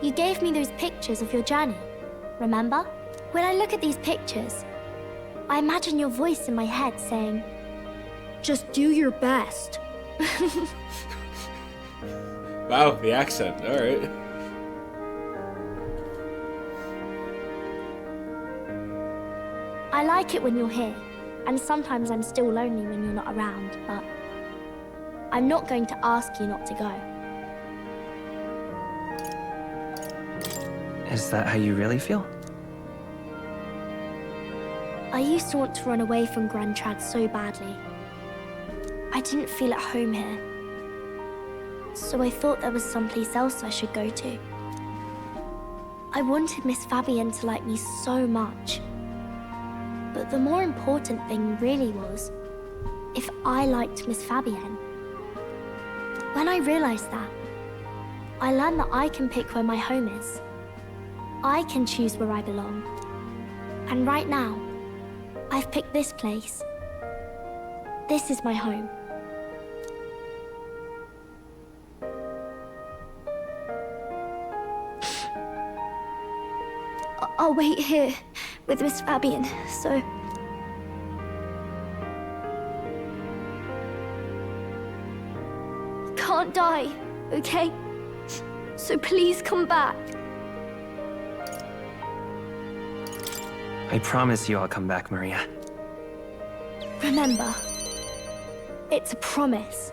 You gave me those pictures of your journey, remember? When I look at these pictures, I imagine your voice in my head saying, just do your best. Wow, the accent. All right. I like it when you're here, and sometimes I'm still lonely when you're not around, but I'm not going to ask you not to go. Is that how you really feel? I used to want to run away from Grand Trad so badly. I didn't feel at home here. So I thought there was someplace else I should go to. I wanted Miss Fabian to like me so much. But the more important thing really was if I liked Miss Fabian. When I realized that, I learned that I can pick where my home is. I can choose where I belong. And right now, I've picked this place. This is my home. I'll wait here with Miss Fabian, so... Can't die, okay? So please come back. I promise you I'll come back, Maria. Remember, it's a promise.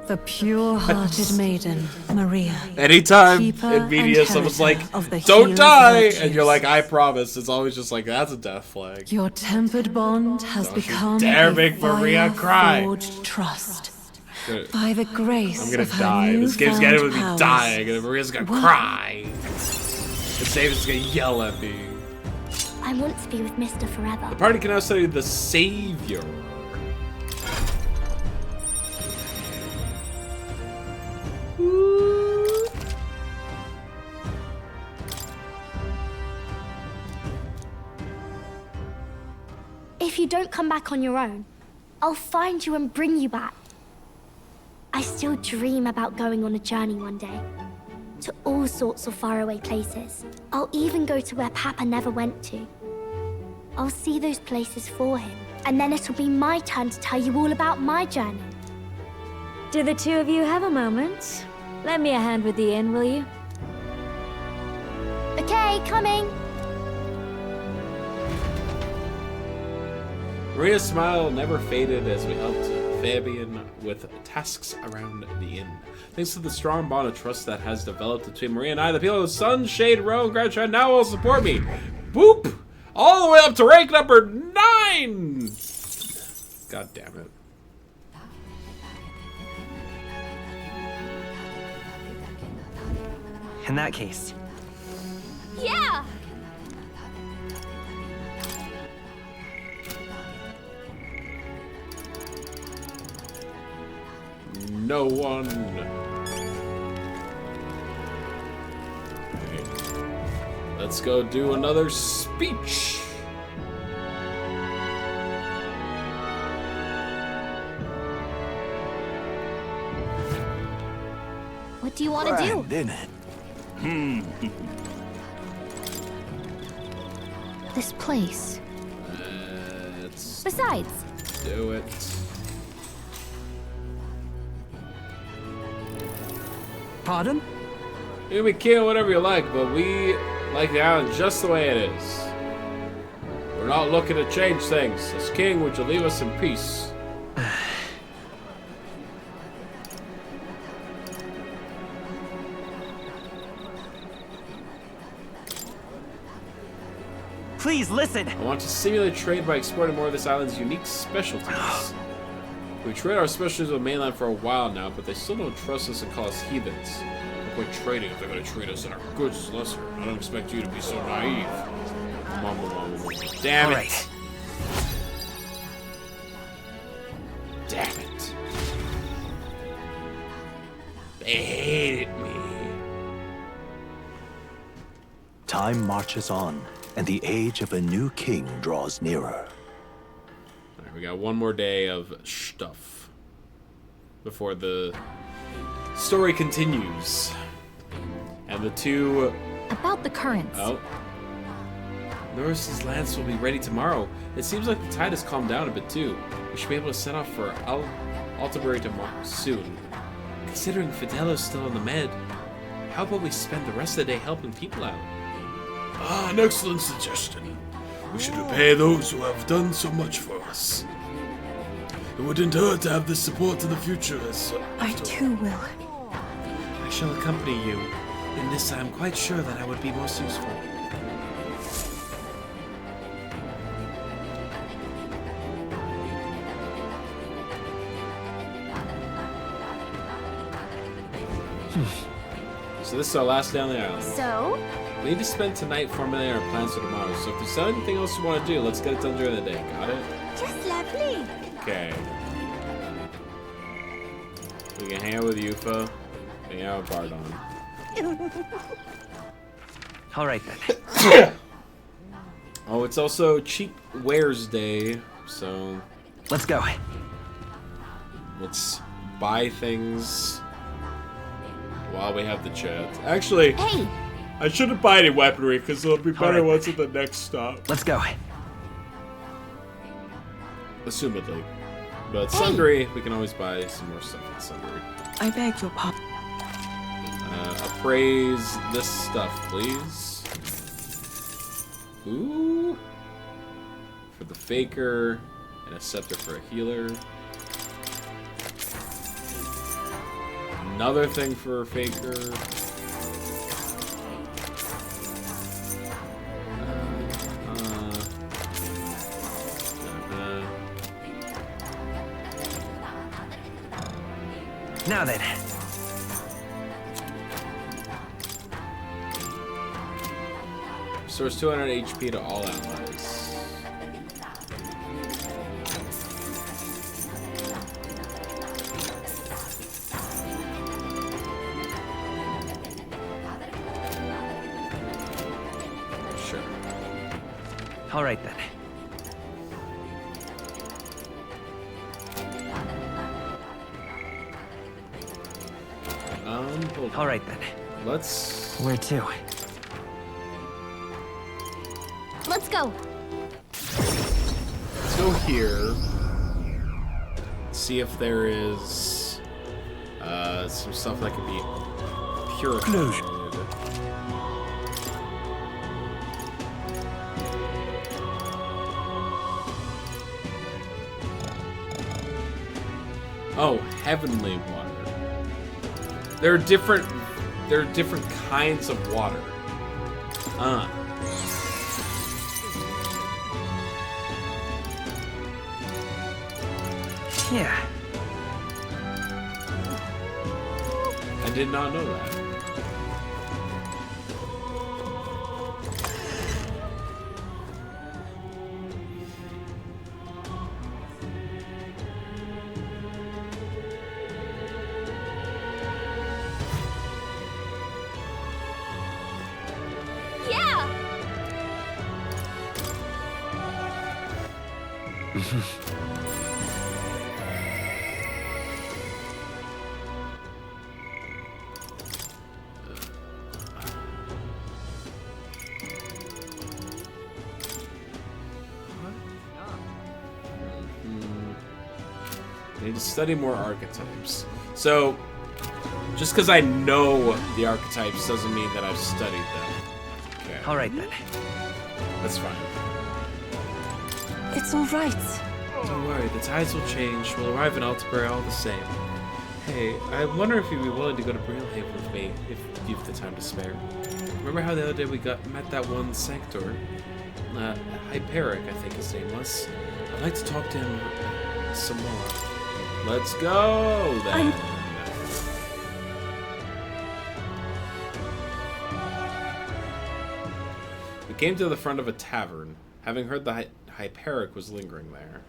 The pure-hearted maiden, Maria. Anytime keeper in media and someone's like, inheritor of the don't healer's die! virtues. And you're like, I promise. It's always just like, that's a death flag. Your tempered bond has Don't you become dare a make Maria cry. fire-forged trust. Gonna- By the grace I'm gonna of her die. This game's newfound getting with me powers. dying, and Maria's gonna What? cry. And David's gonna yell at me. I want to be with Mister forever. The party can now study the Savior. If you don't come back on your own, I'll find you and bring you back. I still dream about going on a journey one day. To all sorts of faraway places. I'll even go to where Papa never went to. I'll see those places for him. And then it'll be my turn to tell you all about my journey. Do the two of you have a moment? Lend me a hand with the inn, will you? Okay, coming. Maria's smile never faded as we helped Fabian with tasks around the inn. Thanks to the strong bond of trust that has developed between Maria and I, the people of Sunshade Row and Grandchild now will support me. Boop! All the way up to rank number 9! God damn it. In that case. Yeah! No one. Okay. Let's go do another speech. What do you want to do? This place. Let's Besides, do it. Pardon? You can be king whatever you like, but we like the island just the way it is. We're not looking to change things. As king, would you leave us in peace? Please listen. I want to simulate trade by exploring more of this island's unique specialties. We trade our specialties with mainland for a while now, but they still don't trust us and call us heathens. No point trading if they're going to treat us and our goods as lesser. I don't expect you to be so naive. Damn it. Damn it. They hated me. Time marches on, and the age of a new king draws nearer. Alright, we got one more day of stuff before the story continues. And the two... About the currents. Oh. Norris's lance will be ready tomorrow. It seems like the tide has calmed down a bit too. We should be able to set off for Altabury tomorrow soon. Considering Fidelo's still on the med, how about we spend the rest of the day helping people out? Ah, an excellent suggestion. We should repay those who have done so much for us. It wouldn't hurt to have this support in the future as... I too will. I shall accompany you. In this I am quite sure that I would be most useful. So this is our last day on the island. So? We need to spend tonight formulating our plans for tomorrow. So if there's anything else you want to do, let's get it done during the day. Got it? Just lovely. Okay. We can hang out with Yufa. Hang out with Bardon. All right then. Oh, it's also Cheap Wares Day, so... Let's go. Let's buy things while we have the chance. Actually, hey. I shouldn't buy any weaponry because it'll be better once at the next stop. Let's go. Assumedly. But Sundry, we can always buy some more stuff at Sundry. I beg your pardon. Appraise this stuff, please. Ooh. For the Faker, and a scepter for a healer. Another thing for a Faker. Now then. Restores 200 HP to all allies. Sure. All right then. hold All right then. Let's... Where to? Let's go. Let's go here. See if there is some stuff that can be purified. Oh, heavenly water. There are different kinds of water. Yeah. I did not know that. Yeah. I need to study more archetypes. So, just because I know the archetypes doesn't mean that I've studied them. Okay. All right then. That's fine. It's all right. Don't worry, the tides will change. We'll arrive in Altabury all the same. Hey, I wonder if you'd be willing to go to Brilhaven with me, if you've the time to spare. Remember how the other day we met that one Sanctor? Hyperic, I think his name was. I'd like to talk to him some more. Let's go, then. We came to the front of a tavern, having heard the Hyperic was lingering there.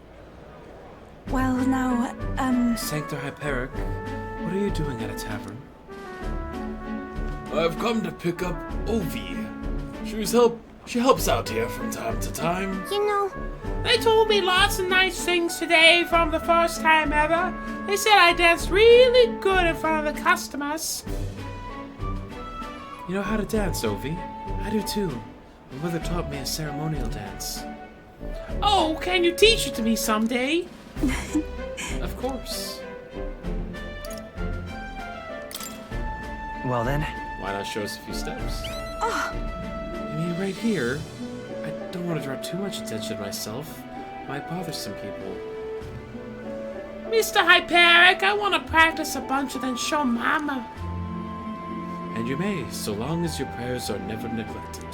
Well, now, Sanctor Hyperic, what are you doing at a tavern? I've come to pick up Ovi. She helps out here from time to time. You know, they told me lots of nice things today from the first time ever. They said I danced really good in front of the customers. You know how to dance, Ovi? I do too. My mother taught me a ceremonial dance. Oh, can you teach it to me someday? Of course. Well then. Why not show us a few steps? Oh. I mean, right here. I don't want to draw too much attention to myself. Might bother some people. Mr. Hyperic, I want to practice a bunch and then show Mama. And you may, so long as your prayers are never neglected.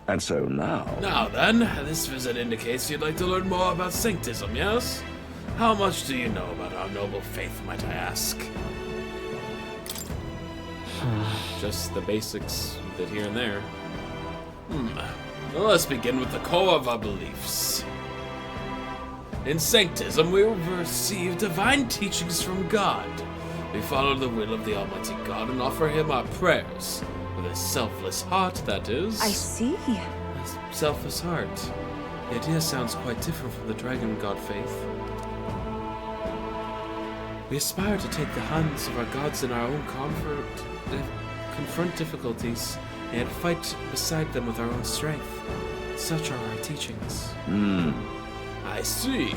And so now... Now then, this visit indicates you'd like to learn more about Sanctism, yes? How much do you know about our noble faith, might I ask? Just the basics, a bit here and there. Well, let's begin with the core of our beliefs. In Sanctism, we receive divine teachings from God. We follow the will of the Almighty God and offer Him our prayers. With a selfless heart, that is. I see. A selfless heart. The idea sounds quite different from the Dragon God faith. We aspire to take the hands of our gods in our own comfort, confront difficulties, and fight beside them with our own strength. Such are our teachings. I see.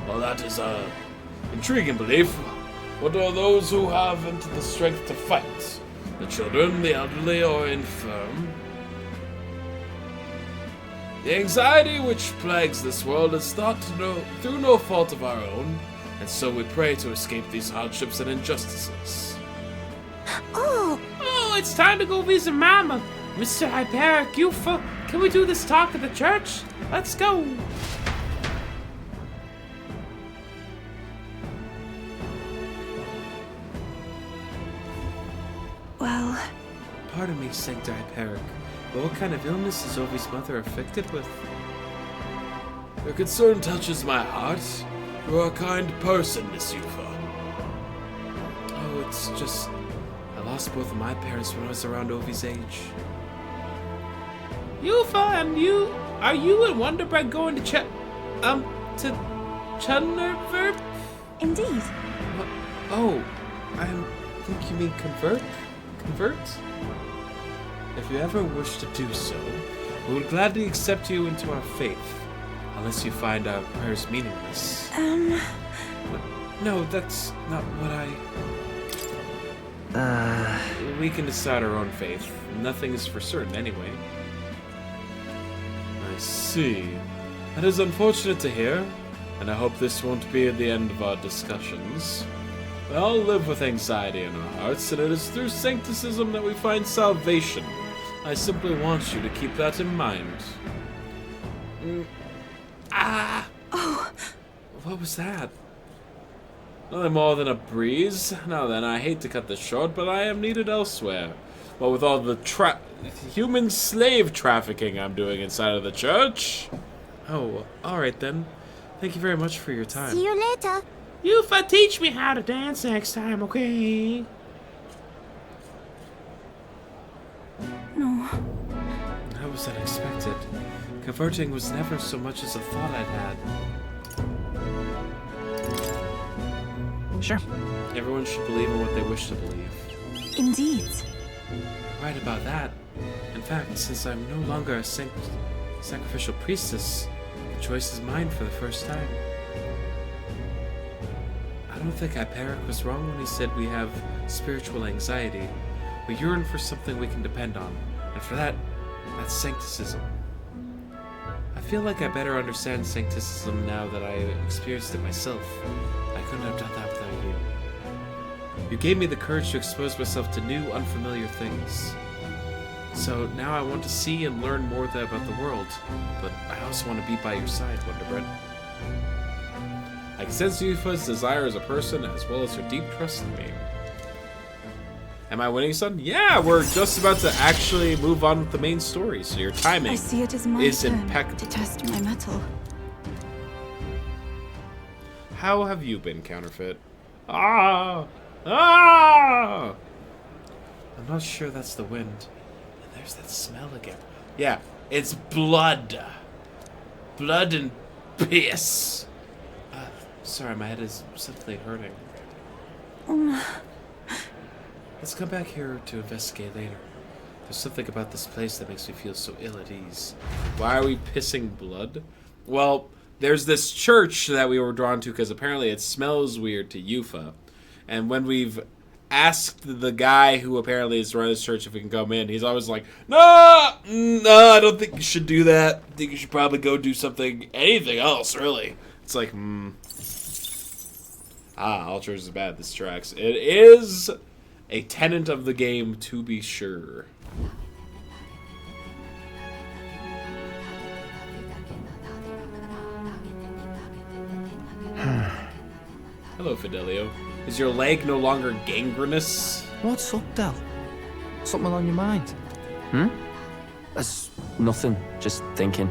Well, that is a intriguing belief. What are those who haven't the strength to fight? The children, the elderly, or infirm? The anxiety which plagues this world is thought through no fault of our own, and so we pray to escape these hardships and injustices. Oh, it's time to go visit Mama. Mr. Hyperic, can we do this talk at the church? Let's go. Well... Pardon me, Sanctor Hyperic, but what kind of illness is Ovi's mother afflicted with? Your concern touches my heart. You are a kind person, Miss Yufa. Oh, it's just... I lost both of my parents when I was around Ovi's age. Yufa, are you and Wonderbread going to Chudnerverb? Indeed. Oh, I think you mean convert? Convert? If you ever wish to do so, we would gladly accept you into our faith, unless you find our prayers meaningless. No, that's not what We can decide our own faith. Nothing is for certain anyway. I see. That is unfortunate to hear, and I hope this won't be the end of our discussions. We all live with anxiety in our hearts, and it is through sancticism that we find salvation. I simply want you to keep that in mind. Oh! What was that? Nothing more than a breeze. Now then, I hate to cut this short, but I am needed elsewhere. What with all the human slave trafficking I'm doing inside of the church. Oh, alright then. Thank you very much for your time. See you later. You teach me how to dance next time, okay? No. That was unexpected. Converting was never so much as a thought I'd had. Sure. Everyone should believe in what they wish to believe. Indeed. You're right about that. In fact, since I'm no longer a sacrificial priestess, the choice is mine for the first time. I don't think Hyperic was wrong when he said we have spiritual anxiety. We yearn for something we can depend on, and for that, that's sancticism. I feel like I better understand sancticism now that I experienced it myself. I couldn't have done that without you. You gave me the courage to expose myself to new, unfamiliar things. So now I want to see and learn more about the world, but I also want to be by your side, Wonderbread. I can sense Yufa's desire as a person, as well as her deep trust in me. Am I winning, son? Yeah, we're just about to actually move on with the main story, so your timing I see it as my is turn impeccable. to test my mettle. How have you been, Counterfeit? I'm not sure that's the wind. And there's that smell again. Yeah, it's blood. Blood and piss. Sorry, my head is simply hurting. Let's come back here to investigate later. There's something about this place that makes me feel so ill at ease. Why are we pissing blood? Well, there's this church that we were drawn to because apparently it smells weird to Yufa. And when we've asked the guy who apparently is running this church if we can come in, he's always like, no, I don't think you should do that. I think you should probably go do anything else, really. It's like, all church is bad. This tracks. It is a tenet of the game, to be sure. Hello, Fidelio. Is your leg no longer gangrenous? What's up, Del? Something on your mind? That's nothing. Just thinking.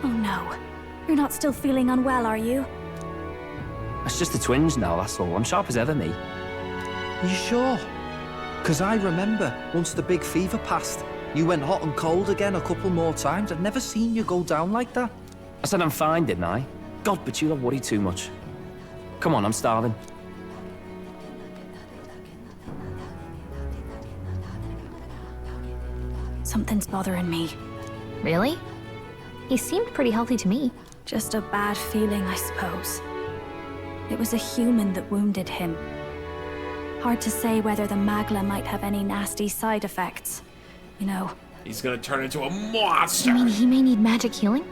Oh no. You're not still feeling unwell, are you? It's just a twinge now, that's all. I'm sharp as ever, me. You sure? Because I remember once the big fever passed, you went hot and cold again a couple more times. I've never seen you go down like that. I said I'm fine, didn't I? God, but you don't worry too much. Come on, I'm starving. Something's bothering me. Really? He seemed pretty healthy to me. Just a bad feeling, I suppose. It was a human that wounded him. Hard to say whether the Magla might have any nasty side effects. You know. He's gonna turn into a monster! You mean he may need magic healing?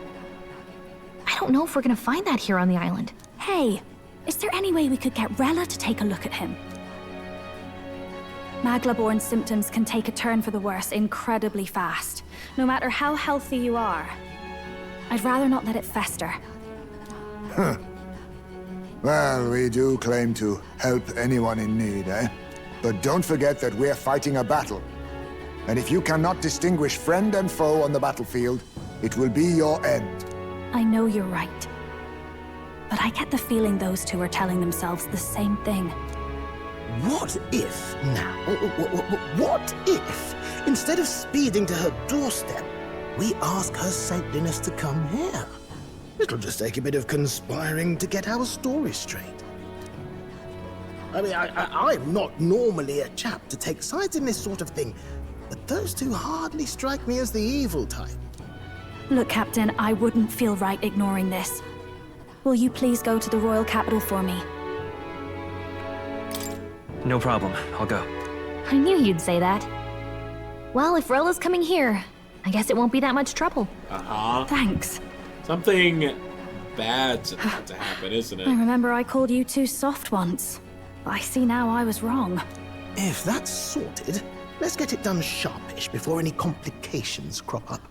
I don't know if we're gonna find that here on the island. Hey, is there any way we could get Rella to take a look at him? Magla-born symptoms can take a turn for the worse incredibly fast, no matter how healthy you are. I'd rather not let it fester. Huh. Well, we do claim to help anyone in need, eh? But don't forget that we're fighting a battle. And if you cannot distinguish friend and foe on the battlefield, it will be your end. I know you're right. But I get the feeling those two are telling themselves the same thing. What if, now, what if, instead of speeding to her doorstep, we ask her saintliness to come here? It'll just take a bit of conspiring to get our story straight. I mean, I'm not normally a chap to take sides in this sort of thing, but those two hardly strike me as the evil type. Look, Captain, I wouldn't feel right ignoring this. Will you please go to the royal capital for me? No problem. I'll go. I knew you'd say that. Well, if Rolla's coming here, I guess it won't be that much trouble. Uh-huh. Thanks. Something bad's about to happen, isn't it? I remember I called you too soft once. I see now I was wrong. If that's sorted, let's get it done sharpish before any complications crop up.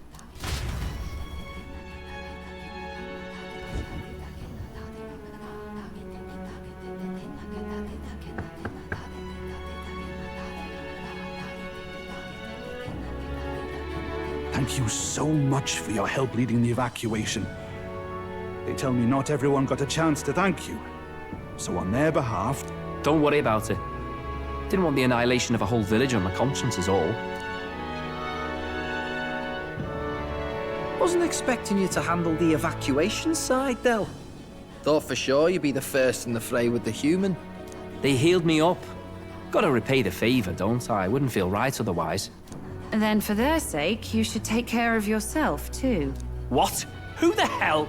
Thank you so much for your help leading the evacuation. They tell me not everyone got a chance to thank you. So on their behalf... Don't worry about it. Didn't want the annihilation of a whole village on my conscience is all. Wasn't expecting you to handle the evacuation side, though. Thought for sure you'd be the first in the fray with the human. They healed me up. Gotta repay the favor, don't I? Wouldn't feel right otherwise. Then for their sake, you should take care of yourself, too. What? Who the hell?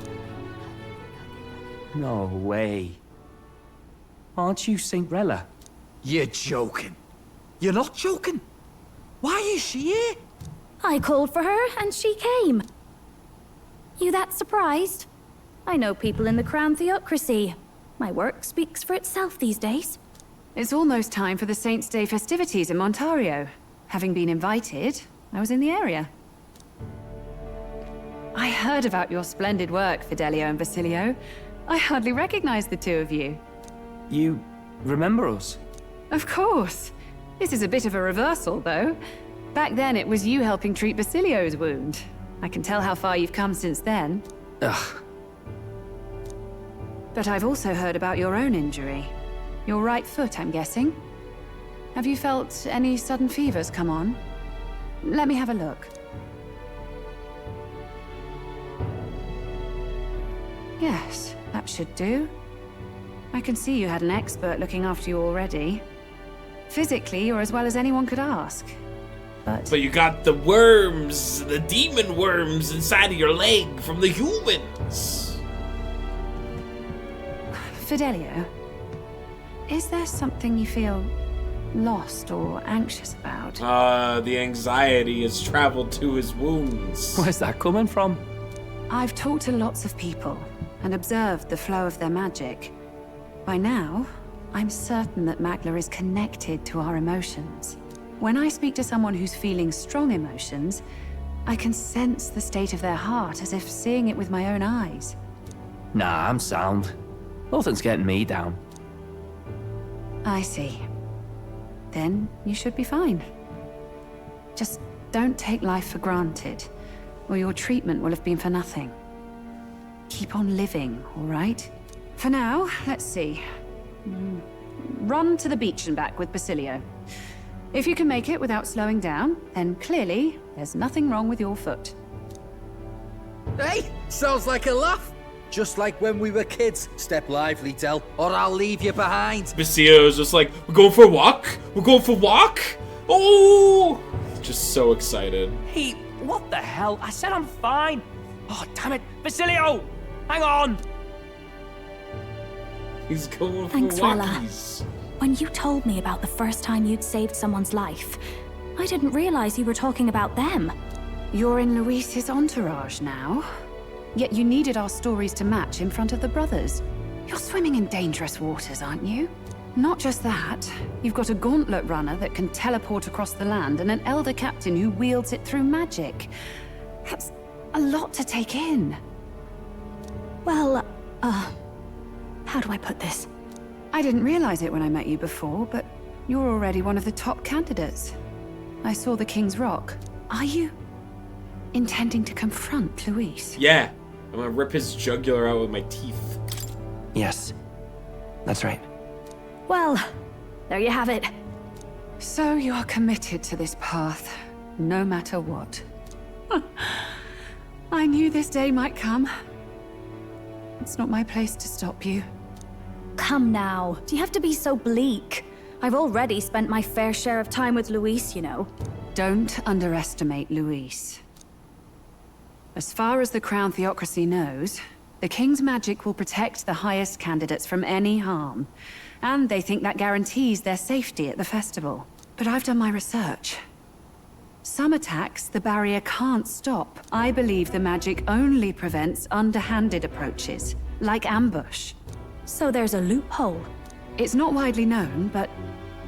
No way. Aren't you Cinderella? You're joking. You're not joking? Why is she here? I called for her, and she came. You that surprised? I know people in the Crown Theocracy. My work speaks for itself these days. It's almost time for the Saints' Day festivities in Montario. Having been invited, I was in the area. I heard about your splendid work, Fidelio and Basilio. I hardly recognize the two of you. You remember us? Of course. This is a bit of a reversal, though. Back then, it was you helping treat Basilio's wound. I can tell how far you've come since then. Ugh. But I've also heard about your own injury. Your right foot, I'm guessing? Have you felt any sudden fevers come on? Let me have a look. Yes, that should do. I can see you had an expert looking after you already. Physically, you're as well as anyone could ask. But you got the worms, the demon worms inside of your leg from the humans. Fidelio, is there something you feel lost or anxious about? The anxiety has traveled to his wounds. Where's that coming from? I've talked to lots of people and observed the flow of their magic. By now, I'm certain that Magla is connected to our emotions. When I speak to someone who's feeling strong emotions, I can sense the state of their heart as if seeing it with my own eyes. Nah, I'm sound. Nothing's getting me down. I see. Then you should be fine. Just don't take life for granted, or your treatment will have been for nothing. Keep on living, all right? For now, let's see. Run to the beach and back with Basilio. If you can make it without slowing down, then clearly there's nothing wrong with your foot. Hey, sounds like a laugh. Just like when we were kids. Step lively, Del, or I'll leave you behind. Basilio's just like, we're going for a walk? We're going for a walk? Oh! Just so excited. Hey, what the hell? I said I'm fine. Oh, damn it. Basilio! Hang on! He's going for Thanks, walkies. When you told me about the first time you'd saved someone's life, I didn't realize you were talking about them. You're in Luis's entourage now. Yet you needed our stories to match in front of the brothers. You're swimming in dangerous waters, aren't you? Not just that, you've got a gauntlet runner that can teleport across the land and an elder captain who wields it through magic. That's a lot to take in. Well, how do I put this? I didn't realize it when I met you before, but you're already one of the top candidates. I saw the King's Rock. Are you intending to confront Luis? Yeah. I'm gonna rip his jugular out with my teeth. Yes. That's right. Well, there you have it. So you're committed to this path, no matter what. I knew this day might come. It's not my place to stop you. come now. Do you have to be so bleak? I've already spent my fair share of time with Luis, you know. Don't underestimate Luis. As far as the Crown Theocracy knows, the King's magic will protect the highest candidates from any harm. And they think that guarantees their safety at the festival. But I've done my research. Some attacks the barrier can't stop. I believe the magic only prevents underhanded approaches, like ambush. So there's a loophole? It's not widely known, but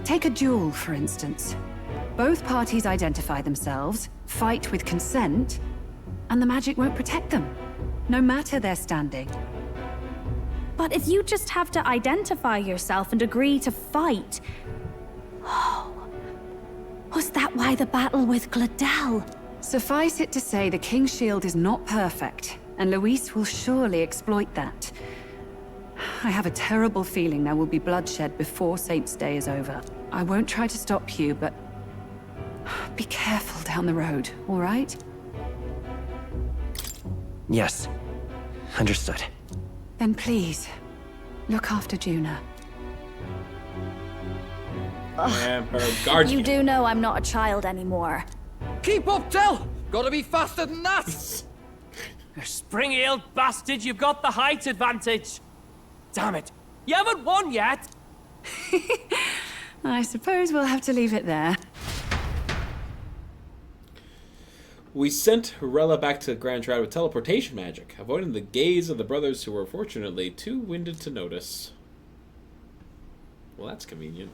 take a duel, for instance. Both parties identify themselves, fight with consent, and the magic won't protect them, no matter their standing. But if you just have to identify yourself and agree to fight... Oh, was that why the battle with Gladel? Suffice it to say, the King's shield is not perfect, and Luis will surely exploit that. I have a terrible feeling there will be bloodshed before Saint's Day is over. I won't try to stop you, but be careful down the road, all right? Yes. Understood. Then please, look after Juna. And her guardian. You do know I'm not a child anymore. Keep up, Del! Gotta be faster than that! You spring-heeled bastard, you've got the height advantage. Damn it, you haven't won yet. I suppose we'll have to leave it there. We sent Rella back to Grand Shroud with teleportation magic, avoiding the gaze of the brothers who were fortunately too winded to notice. Well, that's convenient.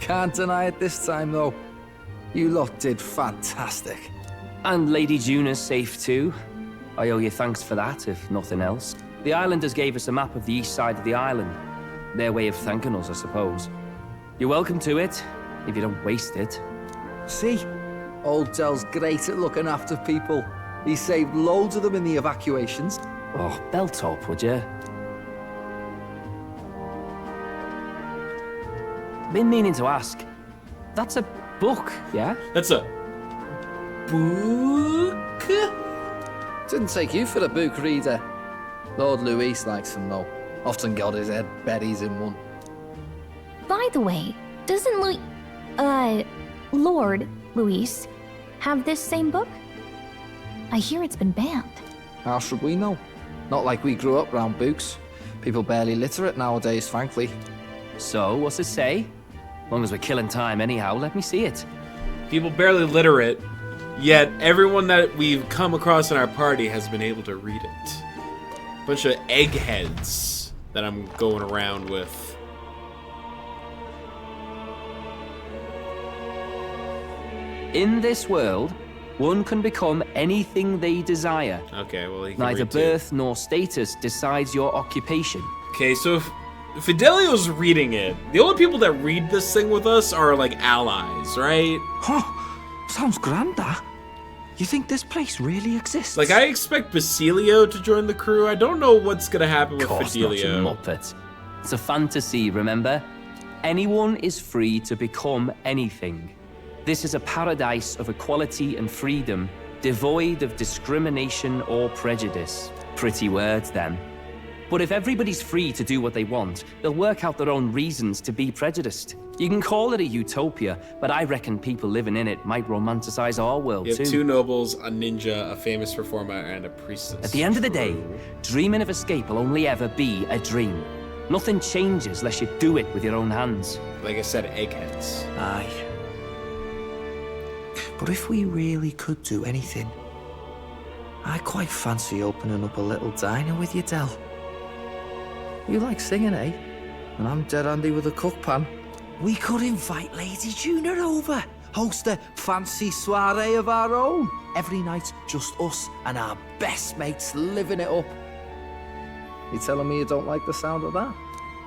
Can't deny it this time, though. You lot did fantastic. And Lady Juna's safe too. I owe you thanks for that, if nothing else. The islanders gave us a map of the east side of the island. Their way of thanking us, I suppose. You're welcome to it, if you don't waste it. See? Old Del's great at looking after people. He saved loads of them in the evacuations. Oh, belt up, would you? Been meaning to ask. That's a book, yeah? That's a book? Didn't take you for a book reader. Lord Luis likes them, though. Often got his head buried in one. By the way, doesn't Lord Luis have this same book? I hear it's been banned. How should we know? Not like we grew up round books. People barely literate nowadays, frankly. So, what's it say? As long as we're killing time anyhow, let me see it. People barely literate, yet everyone that we've come across in our party has been able to read it. Bunch of eggheads that I'm going around with. In this world, one can become anything they desire. Okay, well, he can Neither read too. birth nor status decides your occupation. Okay, so if Fidelio's reading it, the only people that read this thing with us are, like, allies, right? Huh. Sounds grand, that. You think this place really exists? Like, I expect Basilio to join the crew. I don't know what's gonna happen with Course Fidelio. not, you muppet. It's a fantasy, remember? Anyone is free to become anything. This is a paradise of equality and freedom, devoid of discrimination or prejudice. Pretty words, then. But if everybody's free to do what they want, they'll work out their own reasons to be prejudiced. You can call it a utopia, but I reckon people living in it might romanticize our world, You too. have two nobles, a ninja, a famous performer, and a priestess. At the end of the day, dreaming of escape will only ever be a dream. Nothing changes unless you do it with your own hands. Like I said, eggheads. Aye. But if we really could do anything, I quite fancy opening up a little diner with you, Del. You like singing, eh? And I'm dead handy with a cook pan. We could invite Lady Juna over. Host a fancy soiree of our own. Every night, just us and our best mates living it up. You telling me you don't like the sound of that?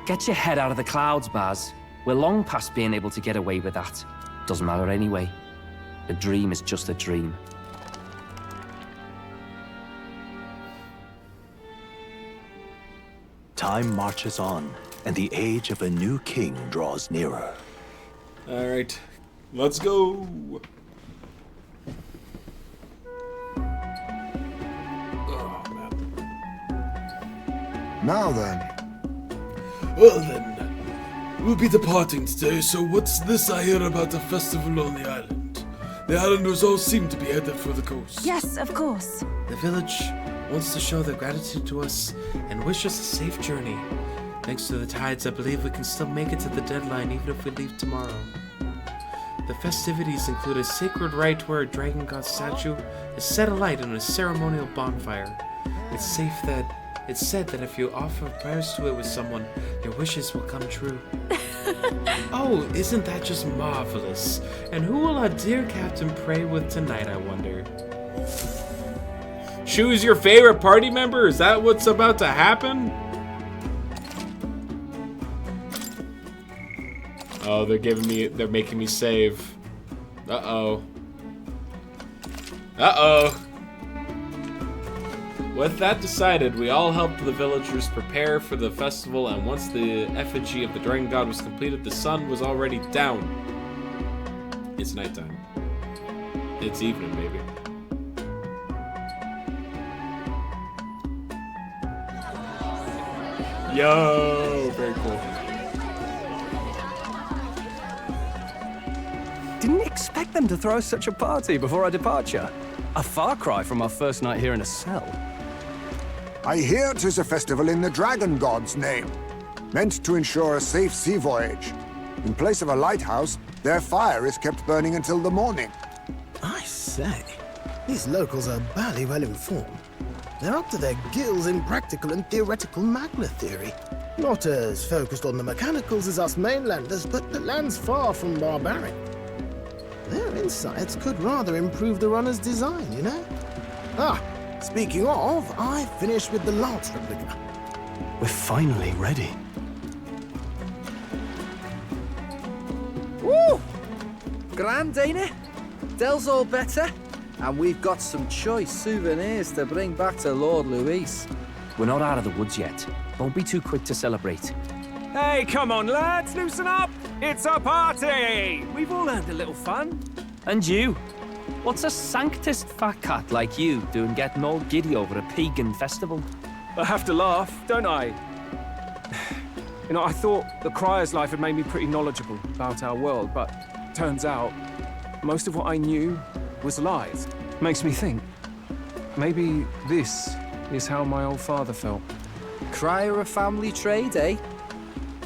Get your head out of the clouds, Baz. We're long past being able to get away with that. Doesn't matter anyway. A dream is just a dream. Time marches on, and the age of a new king draws nearer. Alright, let's go. Now then. Well then, we'll be departing today, so what's this I hear about a festival on the island? The islanders all seem to be headed for the coast. Yes, of course. The village wants to show their gratitude to us and wish us a safe journey. Thanks to the tides, I believe we can still make it to the deadline even if we leave tomorrow. The festivities include a sacred rite where a dragon god statue is set alight in a ceremonial bonfire. It's said that if you offer prayers to it with someone, your wishes will come true. Oh, isn't that just marvelous? And who will our dear captain pray with tonight, I wonder? Choose your favorite party member? Is that what's about to happen? Oh, they're making me save. Uh-oh. Uh-oh. With that decided, we all helped the villagers prepare for the festival, and once the effigy of the dragon god was completed, the sun was already down. It's nighttime. It's evening, maybe. Yo, very cool. Didn't expect them to throw such a party before our departure. A far cry from our first night here in a cell. I hear 'tis a festival in the dragon god's name, meant to ensure a safe sea voyage. In place of a lighthouse, their fire is kept burning until the morning. I say, these locals are barely well informed. They're up to their gills in practical and theoretical magna theory. Not as focused on the mechanicals as us mainlanders, but the land's far from barbaric. Their insights could rather improve the runner's design, you know? Ah, speaking of, I finished with the lance replica. We're finally ready. Woo! Grand, ain't it? Dell's all better, and we've got some choice souvenirs to bring back to Lord Luis. We're not out of the woods yet. Don't be too quick to celebrate. Hey, come on, lads, loosen up! It's a party! We've all had a little fun. And you? What's a sanctist fat cat like you doing getting all giddy over a pagan festival? I have to laugh, don't I? You know, I thought the Crier's life had made me pretty knowledgeable about our world, but turns out most of what I knew was lies. Makes me think, maybe this is how my old father felt. Crier a family trade, eh?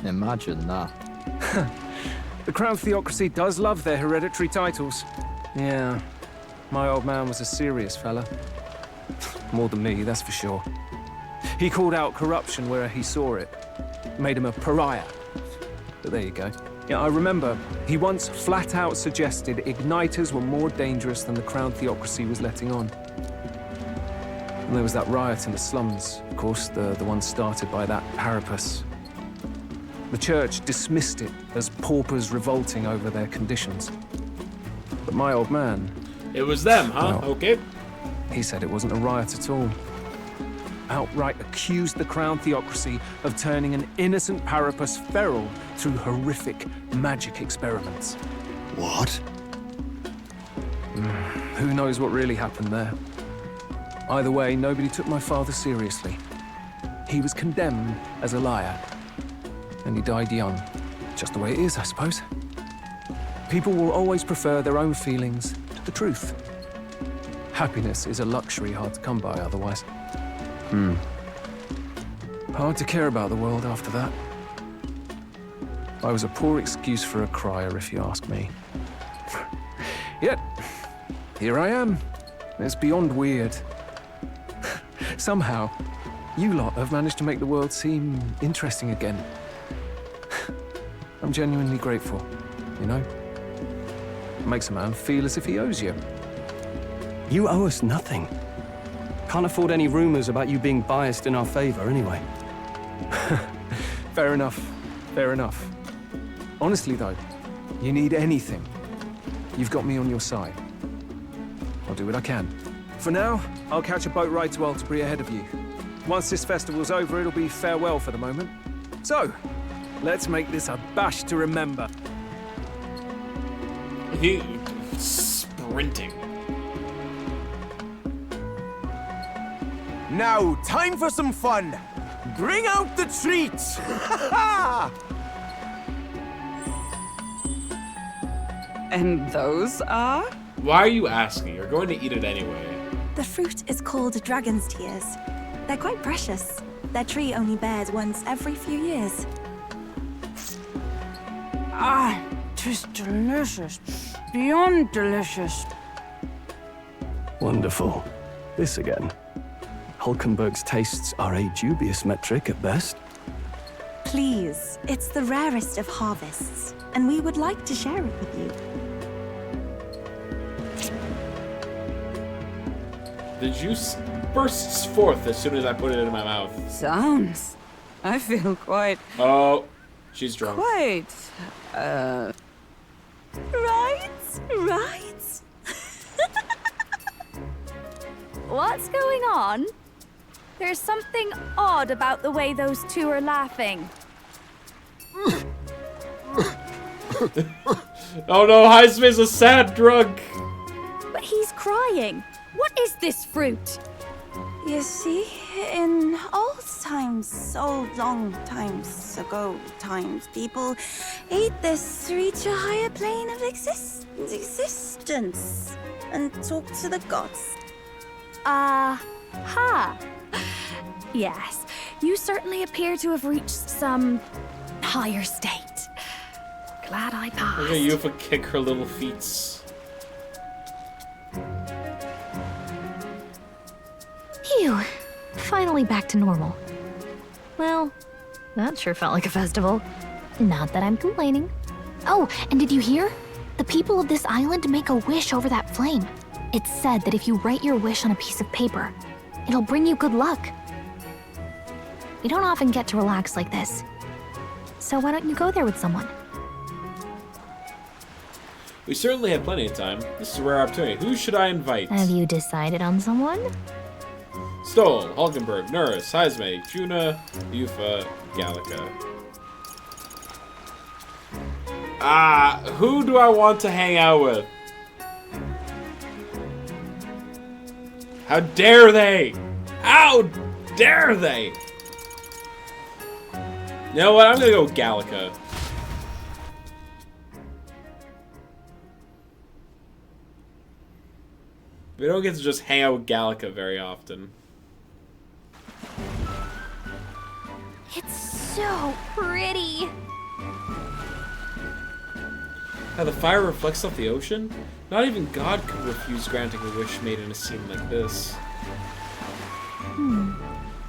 Imagine that. The Crown Theocracy does love their hereditary titles. Yeah, my old man was a serious fella. More than me, that's for sure. He called out corruption where he saw it. Made him a pariah. But there you go. Yeah, I remember he once flat out suggested igniters were more dangerous than the Crown Theocracy was letting on. And there was that riot in the slums, of course, the one started by that Parapus. The church dismissed it as paupers revolting over their conditions. But my old man... It was them, huh? Well, okay. He said it wasn't a riot at all. Outright accused the Crown Theocracy of turning an innocent Parapus feral through horrific magic experiments. What? Who knows what really happened there? Either way, nobody took my father seriously. He was condemned as a liar. And he died young. Just the way it is, I suppose. People will always prefer their own feelings to the truth. Happiness is a luxury hard to come by otherwise. Hard to care about the world after that. I was a poor excuse for a crier, if you ask me. Yet, here I am. It's beyond weird. Somehow, you lot have managed to make the world seem interesting again. I'm genuinely grateful, you know? It makes a man feel as if he owes you. You owe us nothing. Can't afford any rumors about you being biased in our favor, anyway. Fair enough. Fair enough. Honestly, though, you need anything, you've got me on your side. I'll do what I can. For now, I'll catch a boat ride to Altabri ahead of you. Once this festival's over, it'll be farewell for the moment. So, let's make this a bash to remember. He... sprinting. Now, time for some fun. Bring out the treats! And those are? Why are you asking? You're going to eat it anyway. The fruit is called dragon's tears. They're quite precious. Their tree only bears once every few years. Ah, 'tis delicious. Beyond delicious. Wonderful. This again. Hulkenberg's tastes are a dubious metric at best. Please, it's the rarest of harvests, and we would like to share it with you. The juice bursts forth as soon as I put it in my mouth. Sounds. I feel quite. Oh, she's drunk. Quite. Right. What's going on? There's something odd about the way those two are laughing. Oh no, Heisman's a sad drunk. But he's crying. What is this fruit? You see, in old times, so long times ago, people ate this to reach a higher plane of existence and talk to the gods. Ha. Yes, you certainly appear to have reached some higher state. Glad I passed. Look at Yufa kick her little feet. Phew. Finally back to normal. Well, that sure felt like a festival. Not that I'm complaining. Oh, and did you hear? The people of this island make a wish over that flame. It's said that if you write your wish on a piece of paper, it'll bring you good luck. We don't often get to relax like this. So why don't you go there with someone? We certainly have plenty of time. This is a rare opportunity. Who should I invite? Have you decided on someone? Stoll, Hulkenberg, Nurse, Heisme, Juna, Yufa, Gallica. Who do I want to hang out with? How dare they? How dare they? You know what? I'm gonna go with Gallica. We don't get to just hang out with Gallica very often. It's so pretty. How the fire reflects off the ocean? Not even God could refuse granting a wish made in a scene like this.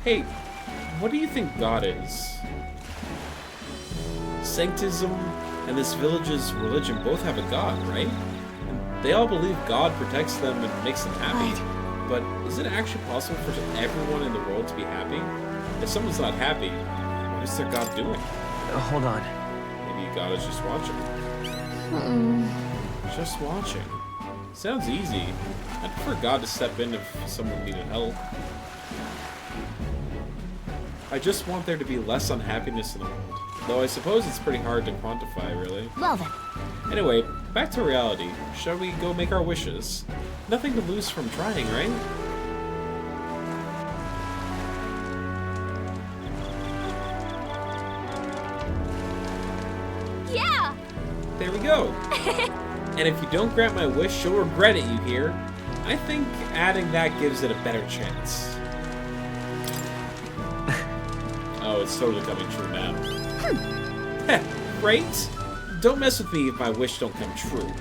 Hey, what do you think God is? Sanctism and this village's religion both have a God, right? And they all believe God protects them and makes them happy. But is it actually possible for everyone in the world to be happy? If someone's not happy, what is their God doing? Hold on. Maybe God is just watching. Just watching. Sounds easy. I'd prefer God to step in if someone needed help. I just want there to be less unhappiness in the world. Though I suppose it's pretty hard to quantify, really. Well then. Anyway, back to reality. Shall we go make our wishes? Nothing to lose from trying, right? Yeah! There we go. And if you don't grant my wish, you'll regret it, you hear? I think adding that gives it a better chance. Oh, it's totally coming true now. Heh, right? Don't mess with me if my wish don't come true.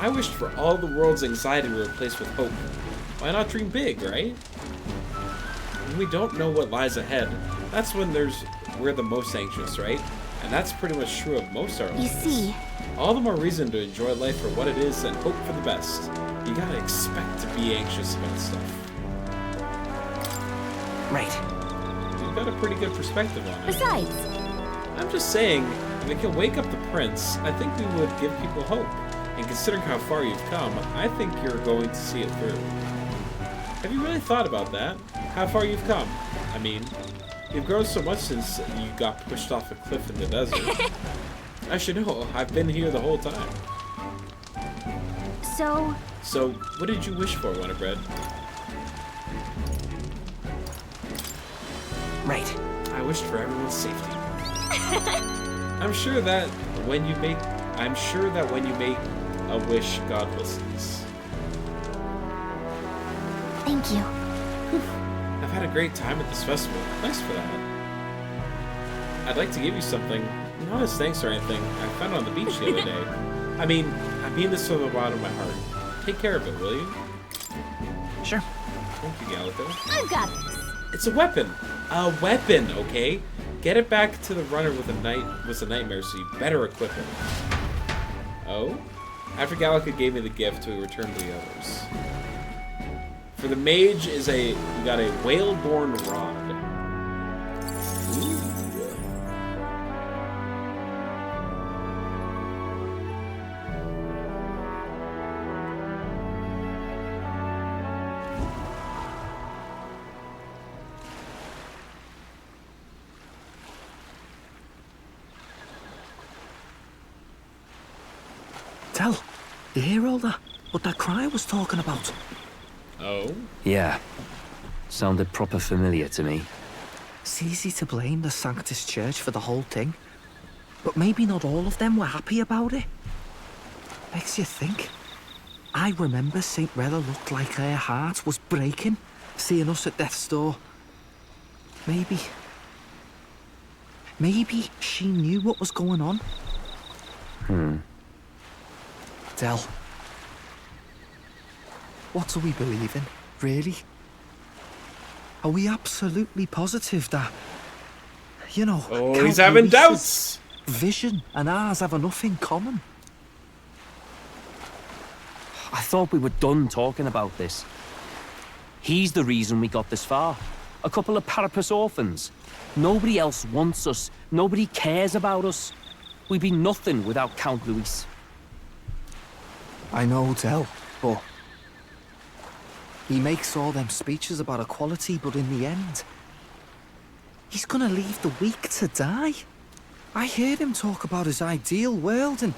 I wished for all the world's anxiety to be replaced with hope. Why not dream big, right? When we don't know what lies ahead, that's when we're the most anxious, right? And that's pretty much true of most of our lives. You see, all the more reason to enjoy life for what it is and hope for the best. You gotta expect to be anxious about stuff. Right. You've got a pretty good perspective on it. Besides, I'm just saying, if it can wake up the prince, I think we would give people hope. And considering how far you've come, I think you're going to see it through. Have you really thought about that? How far you've come? I mean, you've grown so much since you got pushed off a cliff in the desert. I should know, I've been here the whole time. So, what did you wish for, Winifred? Right. I wished for everyone's safety. I'm sure that when you make a wish, God listens. Thank you. I've had a great time at this festival. Thanks for that. I'd like to give you something. Not as thanks or anything. I found it on the beach the other day. I mean this from the bottom of my heart. Take care of it, will you? Sure. Thank you, Gallico. I've got this. It's a weapon. A weapon, okay? Get it back to the runner with a nightmare, so you better equip it. Oh? After Gallica gave me the gift, we returned to the others. For the mage we got a whale-born rod. Ooh. Tell, you hear all that? What that cry was talking about? Oh? Yeah. Sounded proper familiar to me. It's easy to blame the Sanctus Church for the whole thing. But maybe not all of them were happy about it. Makes you think. I remember St. Rella looked like her heart was breaking, seeing us at death's door. Maybe she knew what was going on. Del, what do we believe in, really? Are we absolutely positive that, you know... Oh, Count he's having Luis's doubts! vision and ours have enough in common? I thought we were done talking about this. He's the reason we got this far. A couple of Parapus orphans. Nobody else wants us. Nobody cares about us. We'd be nothing without Count Luis. I know, Del, but... he makes all them speeches about equality, but in the end... he's gonna leave the weak to die. I heard him talk about his ideal world, and...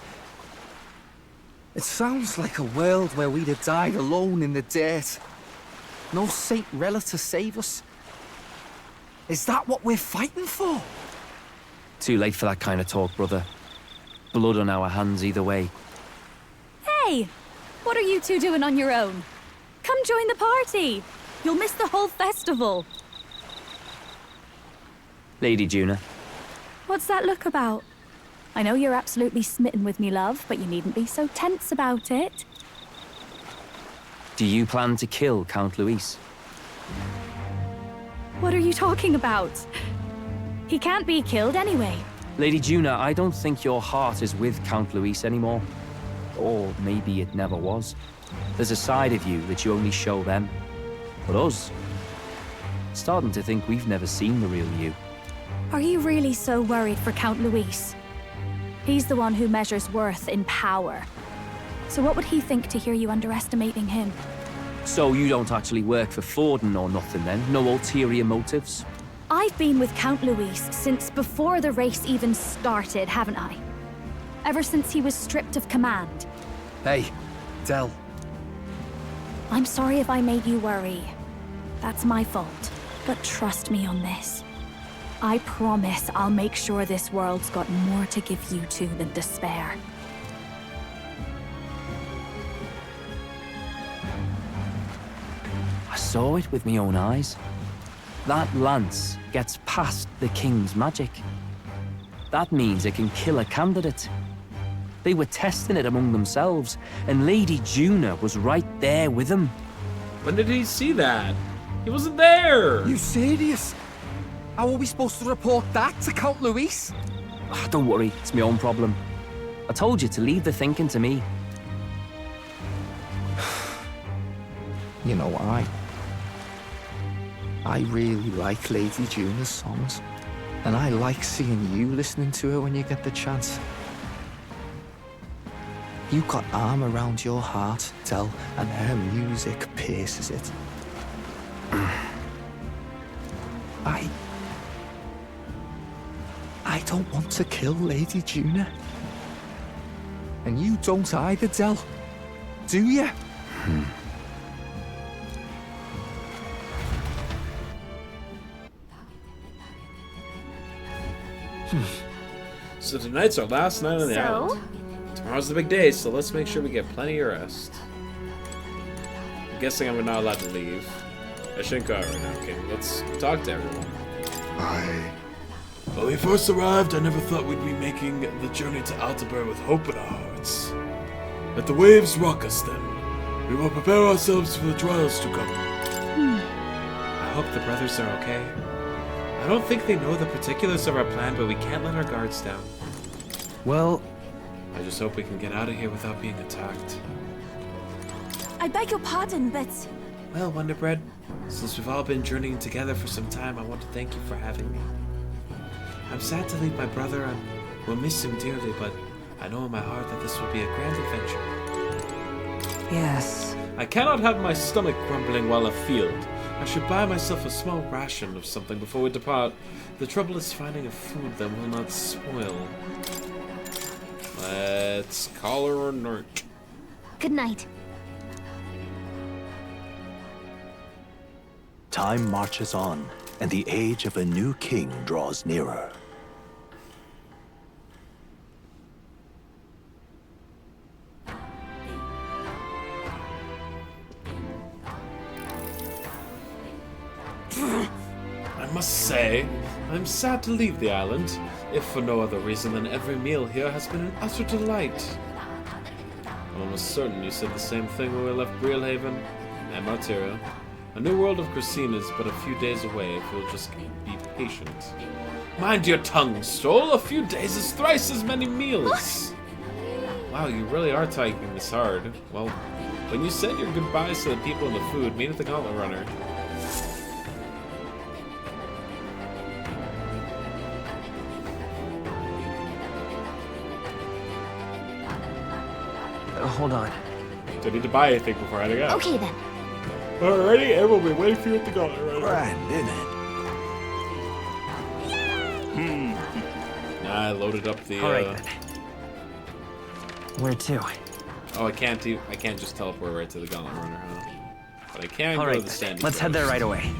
it sounds like a world where we'd have died alone in the dirt. No Saint Rella to save us. Is that what we're fighting for? Too late for that kind of talk, brother. Blood on our hands either way. Hey! What are you two doing on your own? Come join the party! You'll miss the whole festival. Lady Juna. What's that look about? I know you're absolutely smitten with me, love, but you needn't be so tense about it. Do you plan to kill Count Luis? What are you talking about? He can't be killed anyway. Lady Juna, I don't think your heart is with Count Luis anymore. Or maybe it never was. There's a side of you that you only show them. But us, starting to think we've never seen the real you. Are you really so worried for Count Luis? He's the one who measures worth in power. So what would he think to hear you underestimating him? So you don't actually work for Forden or nothing then? No ulterior motives? I've been with Count Luis since before the race even started, haven't I? Ever since he was stripped of command. Hey, Del. I'm sorry if I made you worry. That's my fault. But trust me on this. I promise I'll make sure this world's got more to give you two than despair. I saw it with my own eyes. That lance gets past the king's magic. That means it can kill a candidate. They were testing it among themselves, and Lady Juna was right there with them. When did he see that? He wasn't there! You serious? How are we supposed to report that to Count Luis? Don't worry, it's my own problem. I told you to leave the thinking to me. You know, I really like Lady Juna's songs. And I like seeing you listening to her when you get the chance. You've got arm around your heart, Del, and her music pierces it. I don't want to kill Lady Juna. And you don't either, Del. Do you? So tonight's our last night on the island. Tomorrow's the big day, so let's make sure we get plenty of rest. I'm guessing I'm not allowed to leave. I shouldn't go out right now. Okay, let's talk to everyone. When we first arrived, I never thought we'd be making the journey to Altair with hope in our hearts. Let the waves rock us then. We will prepare ourselves for the trials to come. I hope the brothers are okay. I don't think they know the particulars of our plan, but we can't let our guards down. Well, I just hope we can get out of here without being attacked. I beg your pardon, but... Well, Wonderbread, since we've all been journeying together for some time, I want to thank you for having me. I'm sad to leave my brother and will miss him dearly, but I know in my heart that this will be a grand adventure. Yes. I cannot have my stomach grumbling while afield. I should buy myself a small ration of something before we depart. The trouble is finding a food that will not spoil. Let's call her a night. Good night. Time marches on, and the age of a new king draws nearer. I must say, I'm sad to leave the island, if for no other reason than every meal here has been an utter delight. I'm almost certain you said the same thing when we left Breelhaven and Martyria. A new world of Christine is but a few days away if you'll just be patient. Mind your tongue, Stoll! A few days is thrice as many meals! Wow, you really are taking this hard. Well, when you said your goodbyes to the people and the food, meet at the Gauntlet Runner. Hold on. Don't need to buy anything before heading out. Okay then. Alrighty, and we'll be waiting for you at the Gauntlet Runner. Grand, isn't it? I loaded up the. All right, then. Where to? Oh, I can't just teleport right to the Gauntlet Runner, huh? But I can go to the Sandy. Let's head there right away.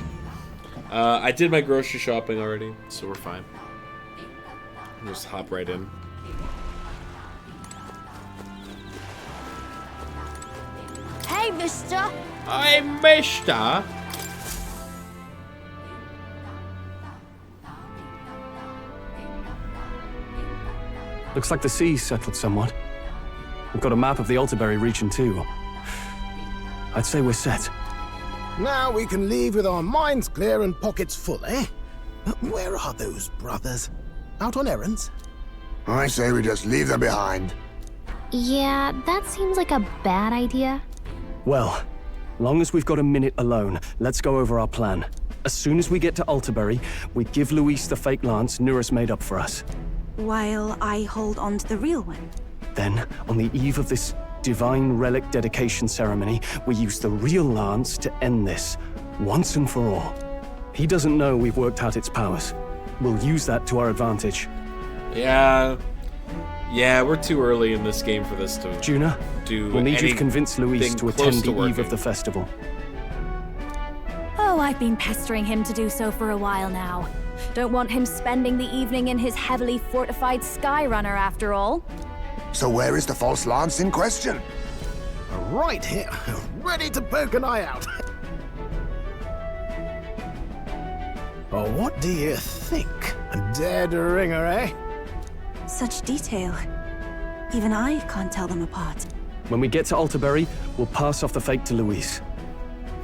I did my grocery shopping already, so we're fine. Just hop right in. Hey, mister! Hi, mister! Looks like the sea's settled somewhat. We've got a map of the Altair region too. I'd say we're set. Now we can leave with our minds clear and pockets full, eh? Where are those brothers? Out on errands? I say we just leave them behind. Yeah, that seems like a bad idea. Well, long as we've got a minute alone, let's go over our plan. As soon as we get to Altair, we give Luis the fake lance Nurus made up for us. While I hold on to the real one. Then, on the eve of this divine relic dedication ceremony, we use the real lance to end this, once and for all. He doesn't know we've worked out its powers. We'll use that to our advantage. Yeah, we're too early in this game for this to Juna, we'll need you to convince Luis to attend the eve of the festival. Oh, I've been pestering him to do so for a while now. Don't want him spending the evening in his heavily fortified Skyrunner after all. So where is the false lance in question? Right here, ready to poke an eye out. Oh, what do you think? A dead ringer, eh? Such detail. Even I can't tell them apart. When we get to Altair, we'll pass off the fake to Luis.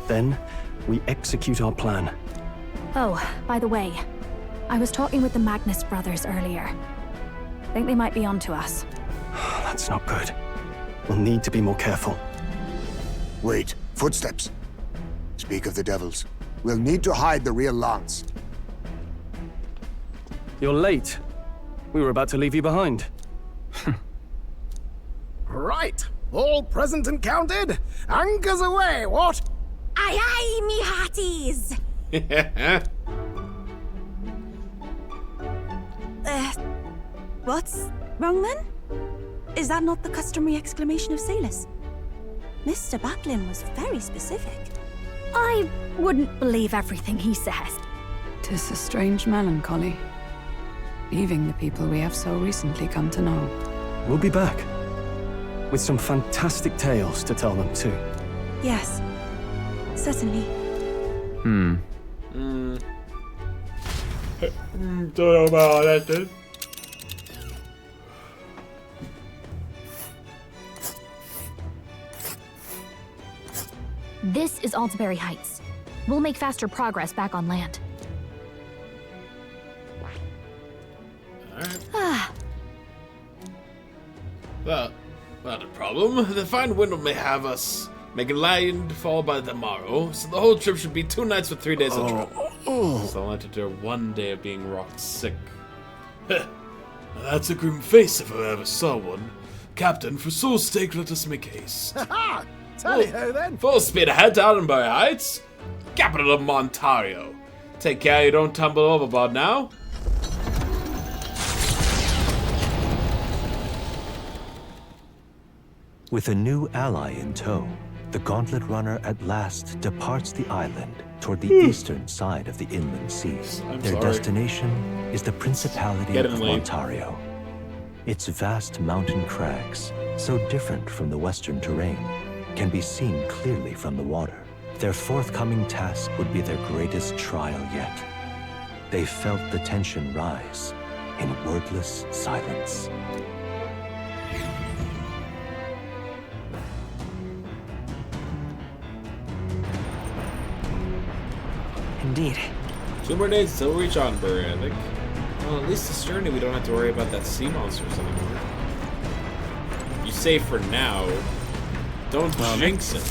Then, we execute our plan. Oh, by the way, I was talking with the Magnus brothers earlier. Think they might be onto us. That's not good. We'll need to be more careful. Wait, footsteps. Speak of the devils. We'll need to hide the real lance. You're late. We were about to leave you behind. Right, all present and counted? Anchors away, what? Aye aye, me hearties! What's wrong then? Is that not the customary exclamation of sailors? Mr. Batlin was very specific. I wouldn't believe everything he says. 'Tis a strange melancholy. leaving the people we have so recently come to know. We'll be back. With some fantastic tales to tell them, too. Yes, certainly. Don't know about that, dude. This is Altaberry Heights. We'll make faster progress back on land. Alright. Well, not a problem. The fine wind may have us making landfall by the morrow, so the whole trip should be 2 nights with 3 days of travel. So I'll endure 1 day of being rocked sick. Now that's a grim face if I ever saw one. Captain, for soul's sake, let us make haste. Ha! Tally-ho then! Full speed ahead to Altenbury Heights, capital of Ontario. Take care you don't tumble overboard now. With a new ally in tow, the Gauntlet Runner at last departs the island toward the eastern side of the inland seas. Their destination is the Principality of Ontario. Its vast mountain crags, so different from the western terrain, can be seen clearly from the water. Their forthcoming task would be their greatest trial yet. They felt the tension rise in wordless silence. Indeed. 2 more days until we reach Onbury, I think. Well, at least this journey we don't have to worry about that sea monsters anymore. You say for now. Don't jinx it.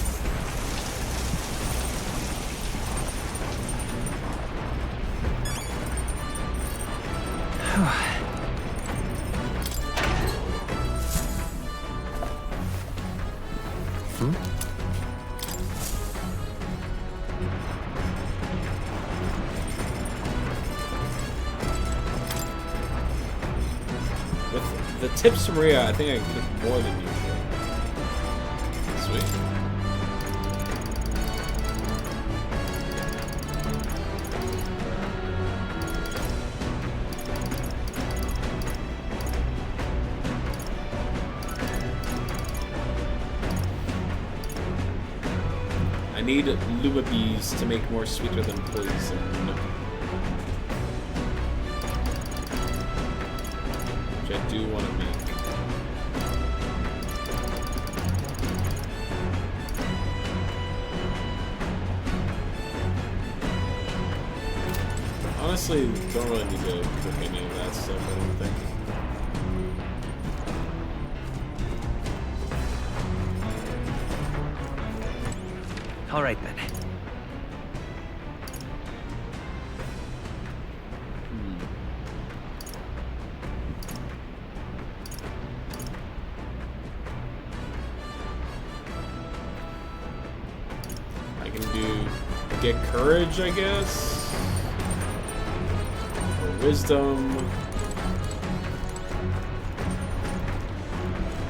With the tips from Rhea, I think I can cook more than usual. Sweet. I need Luma bees to make more sweeter than poison. Which I do want to make. Honestly, don't really need to cook any of that stuff, I don't think. All right, then. I can do get courage, I guess, or wisdom.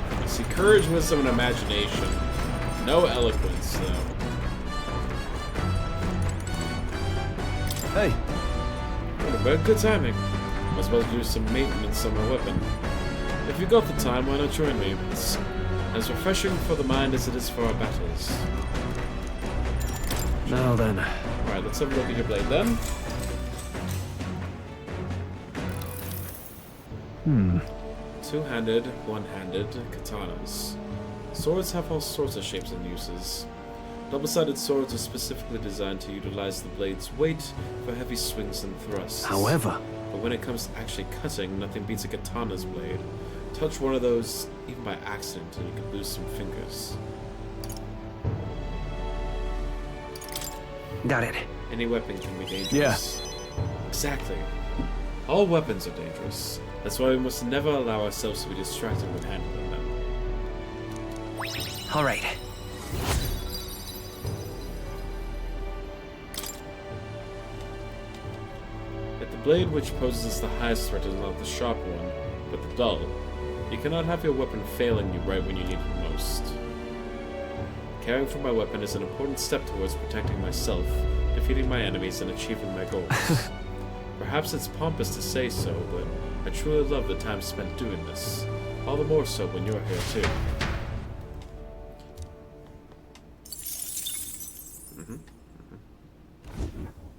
I see courage, wisdom, and imagination. No eloquence, though. Hey. But good timing. I'm supposed to do some maintenance on my weapon. If you got the time, why not join me? It's as refreshing for the mind as it is for our battles. Now then. Alright, let's have a look at your blade then. Two-handed, one-handed katanas. Swords have all sorts of shapes and uses. Double-sided swords are specifically designed to utilize the blade's weight for heavy swings and thrusts. However, but when it comes to actually cutting, nothing beats a katana's blade. Touch one of those, even by accident, and you can lose some fingers. Got it. Any weapon can be dangerous. Yeah. Exactly. All weapons are dangerous. That's why we must never allow ourselves to be distracted when handling them. All right. Yet the blade which poses the highest threat is not the sharp one, but the dull. You cannot have your weapon failing you right when you need it most. Caring for my weapon is an important step towards protecting myself, defeating my enemies, and achieving my goals. Perhaps it's pompous to say so, but I truly love the time spent doing this. All the more so when you're here too.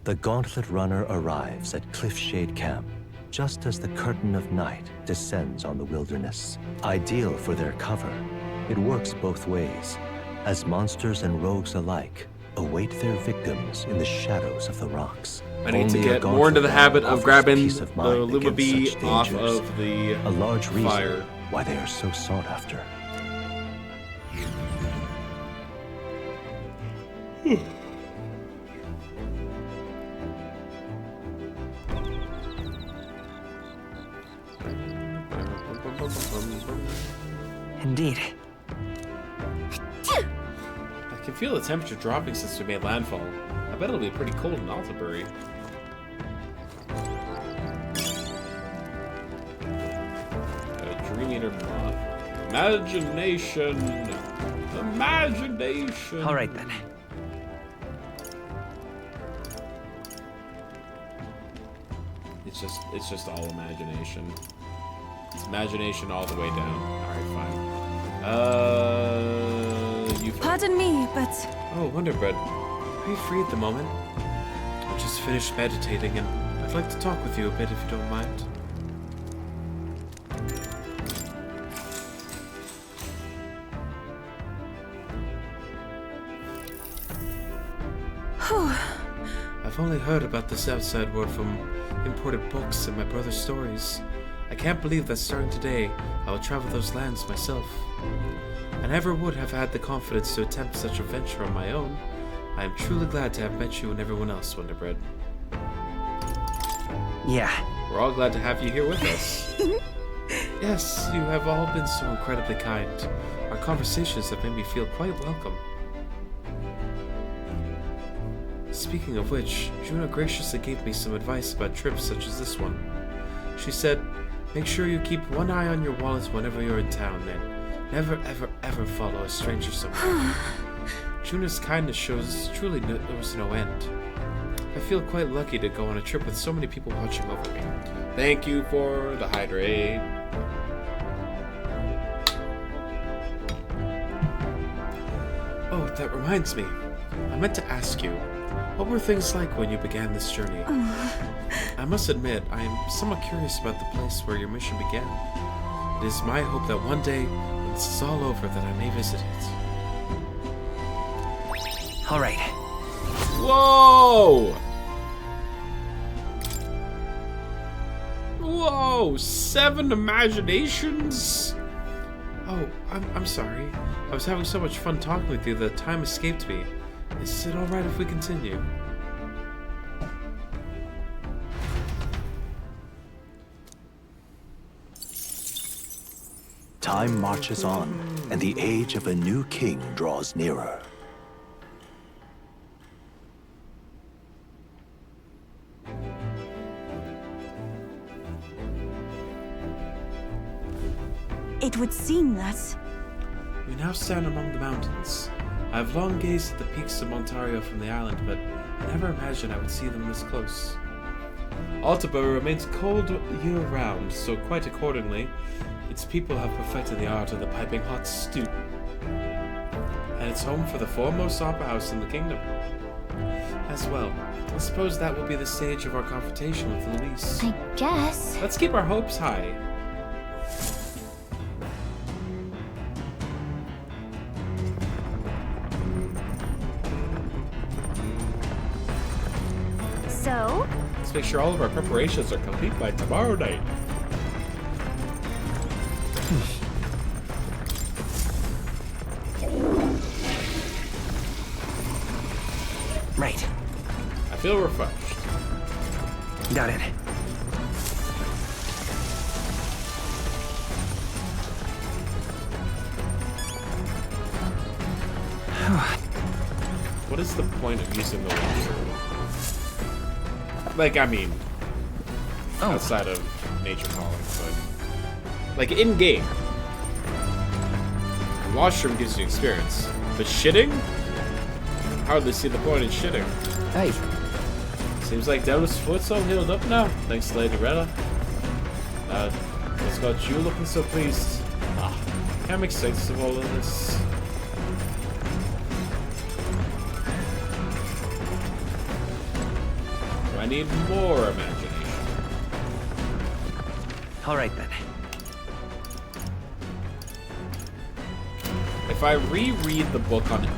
The Gauntlet Runner arrives at Cliffshade Camp just as the curtain of night descends on the wilderness. Ideal for their cover, it works both ways, as monsters and rogues alike await their victims in the shadows of the rocks. I need Only to a get more into the Gauntlet habit Runner of offers grabbing peace of the mind Luma against Bee such off dangers. of the a large reason fire. why they are so sought after. Indeed. I can feel the temperature dropping since we made landfall. I bet it'll be pretty cold in Altabury. A Dream Eater moth. Imagination! Imagination! Alright then. It's just all imagination. It's imagination all the way down. Alright, fine. You... Pardon me, but... Oh, Wonderbread. Are you free at the moment? I just finished meditating and I'd like to talk with you a bit if you don't mind. I've only heard about this outside world from imported books and my brother's stories. I can't believe that starting today, I will travel those lands myself. I never would have had the confidence to attempt such a venture on my own. I am truly glad to have met you and everyone else, Wonderbread. Yeah. We're all glad to have you here with us. Yes, you have all been so incredibly kind. Our conversations have made me feel quite welcome. Speaking of which, Juno graciously gave me some advice about trips such as this one. She said, make sure you keep one eye on your wallet whenever you're in town, and never ever ever follow a stranger somewhere. Juno's kindness knows no end. I feel quite lucky to go on a trip with so many people watching over me. Thank you for the hydrate. Oh, that reminds me. I meant to ask you, what were things like when you began this journey? I must admit, I am somewhat curious about the place where your mission began. It is my hope that one day, when this is all over, that I may visit it. All right. Whoa! Whoa! 7 imaginations? Oh, I'm sorry. I was having so much fun talking with you that time escaped me. Is it alright if we continue? Time marches on, and the age of a new king draws nearer. It would seem that... We now stand among the mountains. I have long gazed at the peaks of Ontario from the island, but I never imagined I would see them this close. Altabury remains cold year-round, so quite accordingly, its people have perfected the art of the piping hot stew. And it's home for the foremost opera house in the kingdom. As well, I suppose that will be the stage of our confrontation with Louise. I guess. Let's keep our hopes high. So? Let's make sure all of our preparations are complete by tomorrow night. Right. I feel refreshed. Got it. What is the point of using the laser? Like, I mean, outside of nature calling, but like in game, washroom gives you experience, but shitting? I hardly see the point in shitting. Hey. Seems like Delos' foot's all healed up now, thanks to Lady Retta. What's got you looking so pleased? Can't make sense of all of this. I need more imagination. All right then. If I reread the book on it,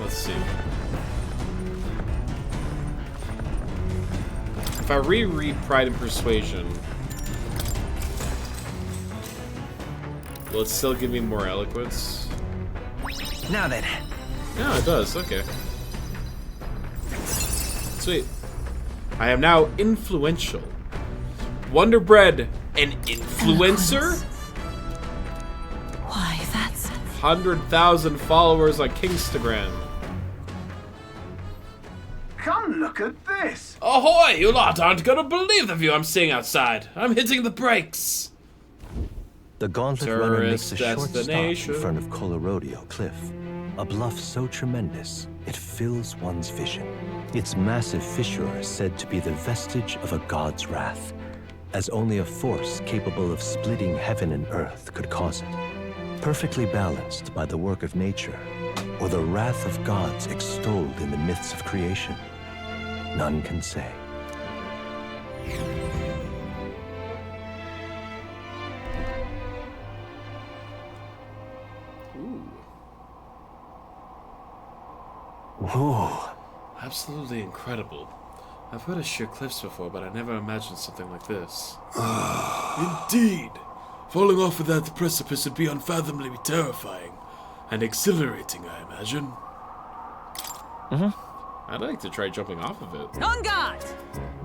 let's see. If I reread Pride and Persuasion, will it still give me more eloquence? Now then. Yeah, it does. Okay. Sweet. I am now influential. Wonder Bread, an influencer? Why, that's... 100,000 followers on Kingstagram. Come look at this! Ahoy! You lot aren't gonna believe the view I'm seeing outside. I'm hitting the brakes. The Gauntlet Runner makes a Tourist short stop in destination. front of Colorodeo Cliff, a bluff so tremendous it fills one's vision. Its massive fissure is said to be the vestige of a god's wrath, as only a force capable of splitting heaven and earth could cause it. Perfectly balanced by the work of nature, or the wrath of gods extolled in the myths of creation, none can say. Whoa. Absolutely incredible. I've heard of sheer cliffs before, but I never imagined something like this. Indeed. Falling off of that precipice would be unfathomably terrifying. And exhilarating, I imagine. I'd like to try jumping off of it. On guard!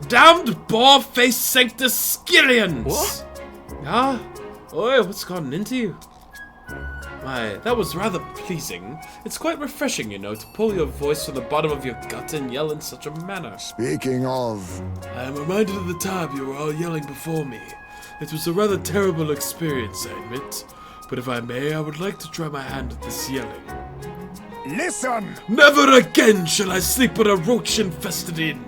Damned boar-faced Sanctus Skillions! What? Ah? Oi, what's gotten into you? My, that was rather pleasing. It's quite refreshing, you know, to pull your voice from the bottom of your gut and yell in such a manner. Speaking of... I am reminded of the time you were all yelling before me. It was a rather terrible experience, I admit. But if I may, I would like to try my hand at this yelling. Listen! Never again shall I sleep with a roach-infested inn.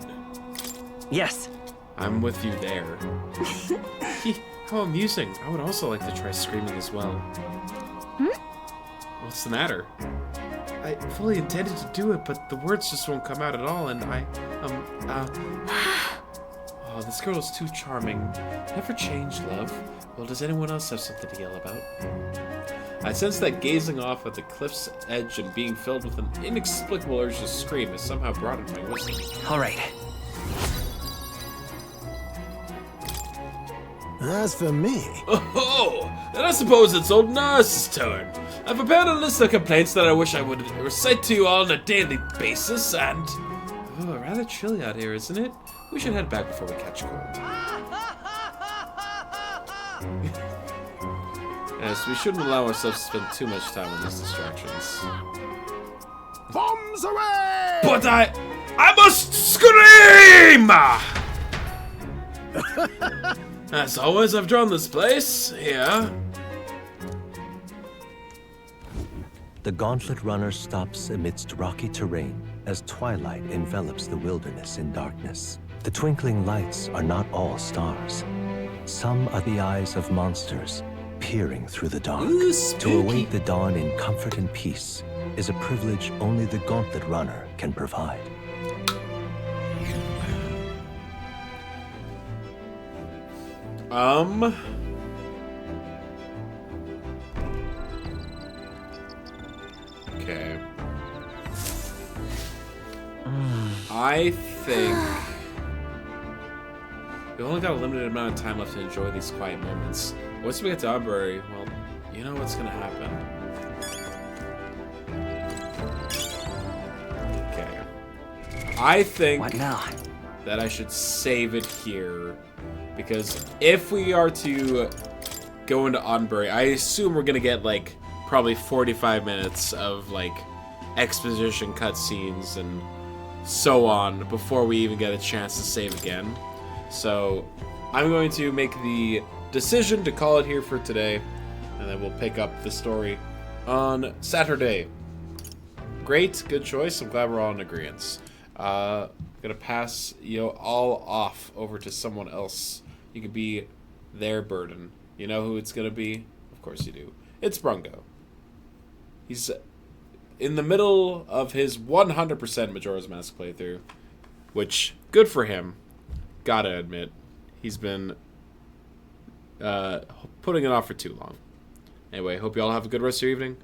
Yes. I'm with you there. How amusing. I would also like to try screaming as well. What's the matter? I fully intended to do it, but the words just won't come out at all, and oh, this girl is too charming. Never change, love. Well, does anyone else have something to yell about? I sense that gazing off at the cliff's edge and being filled with an inexplicable urge to scream has somehow broadened my wisdom. All right. As for me... Oh, then I suppose it's old Nurse's turn. I've prepared a list of complaints that I wish I would recite to you all on a daily basis, and... Oh, rather chilly out here, isn't it? We should head back before we catch cold. Yes, we shouldn't allow ourselves to spend too much time on these distractions. Bombs away! But I must scream! As always, I've drawn this place, here. The Gauntlet Runner stops amidst rocky terrain as twilight envelops the wilderness in darkness. The twinkling lights are not all stars. Some are the eyes of monsters peering through the dark. Ooh, to await the dawn in comfort and peace is a privilege only the Gauntlet Runner can provide. Okay. I think we only got a limited amount of time left to enjoy these quiet moments. Once we get to Aubrey, well, you know what's gonna happen. Okay. I think What now? that I should save it here, because if we are to go into Onbury, I assume we're gonna get like probably 45 minutes of like exposition cutscenes and so on before we even get a chance to save again. So I'm going to make the decision to call it here for today, and then we'll pick up the story on Saturday. Great, good choice. I'm glad we're all in agreement. Gonna pass you all off over to someone else. You could be their burden. You know who it's gonna be? Of course you do. It's Brungo. He's in the middle of his 100% Majora's Mask playthrough, which, good for him. Gotta admit, he's been putting it off for too long. Anyway, hope you all have a good rest of your evening.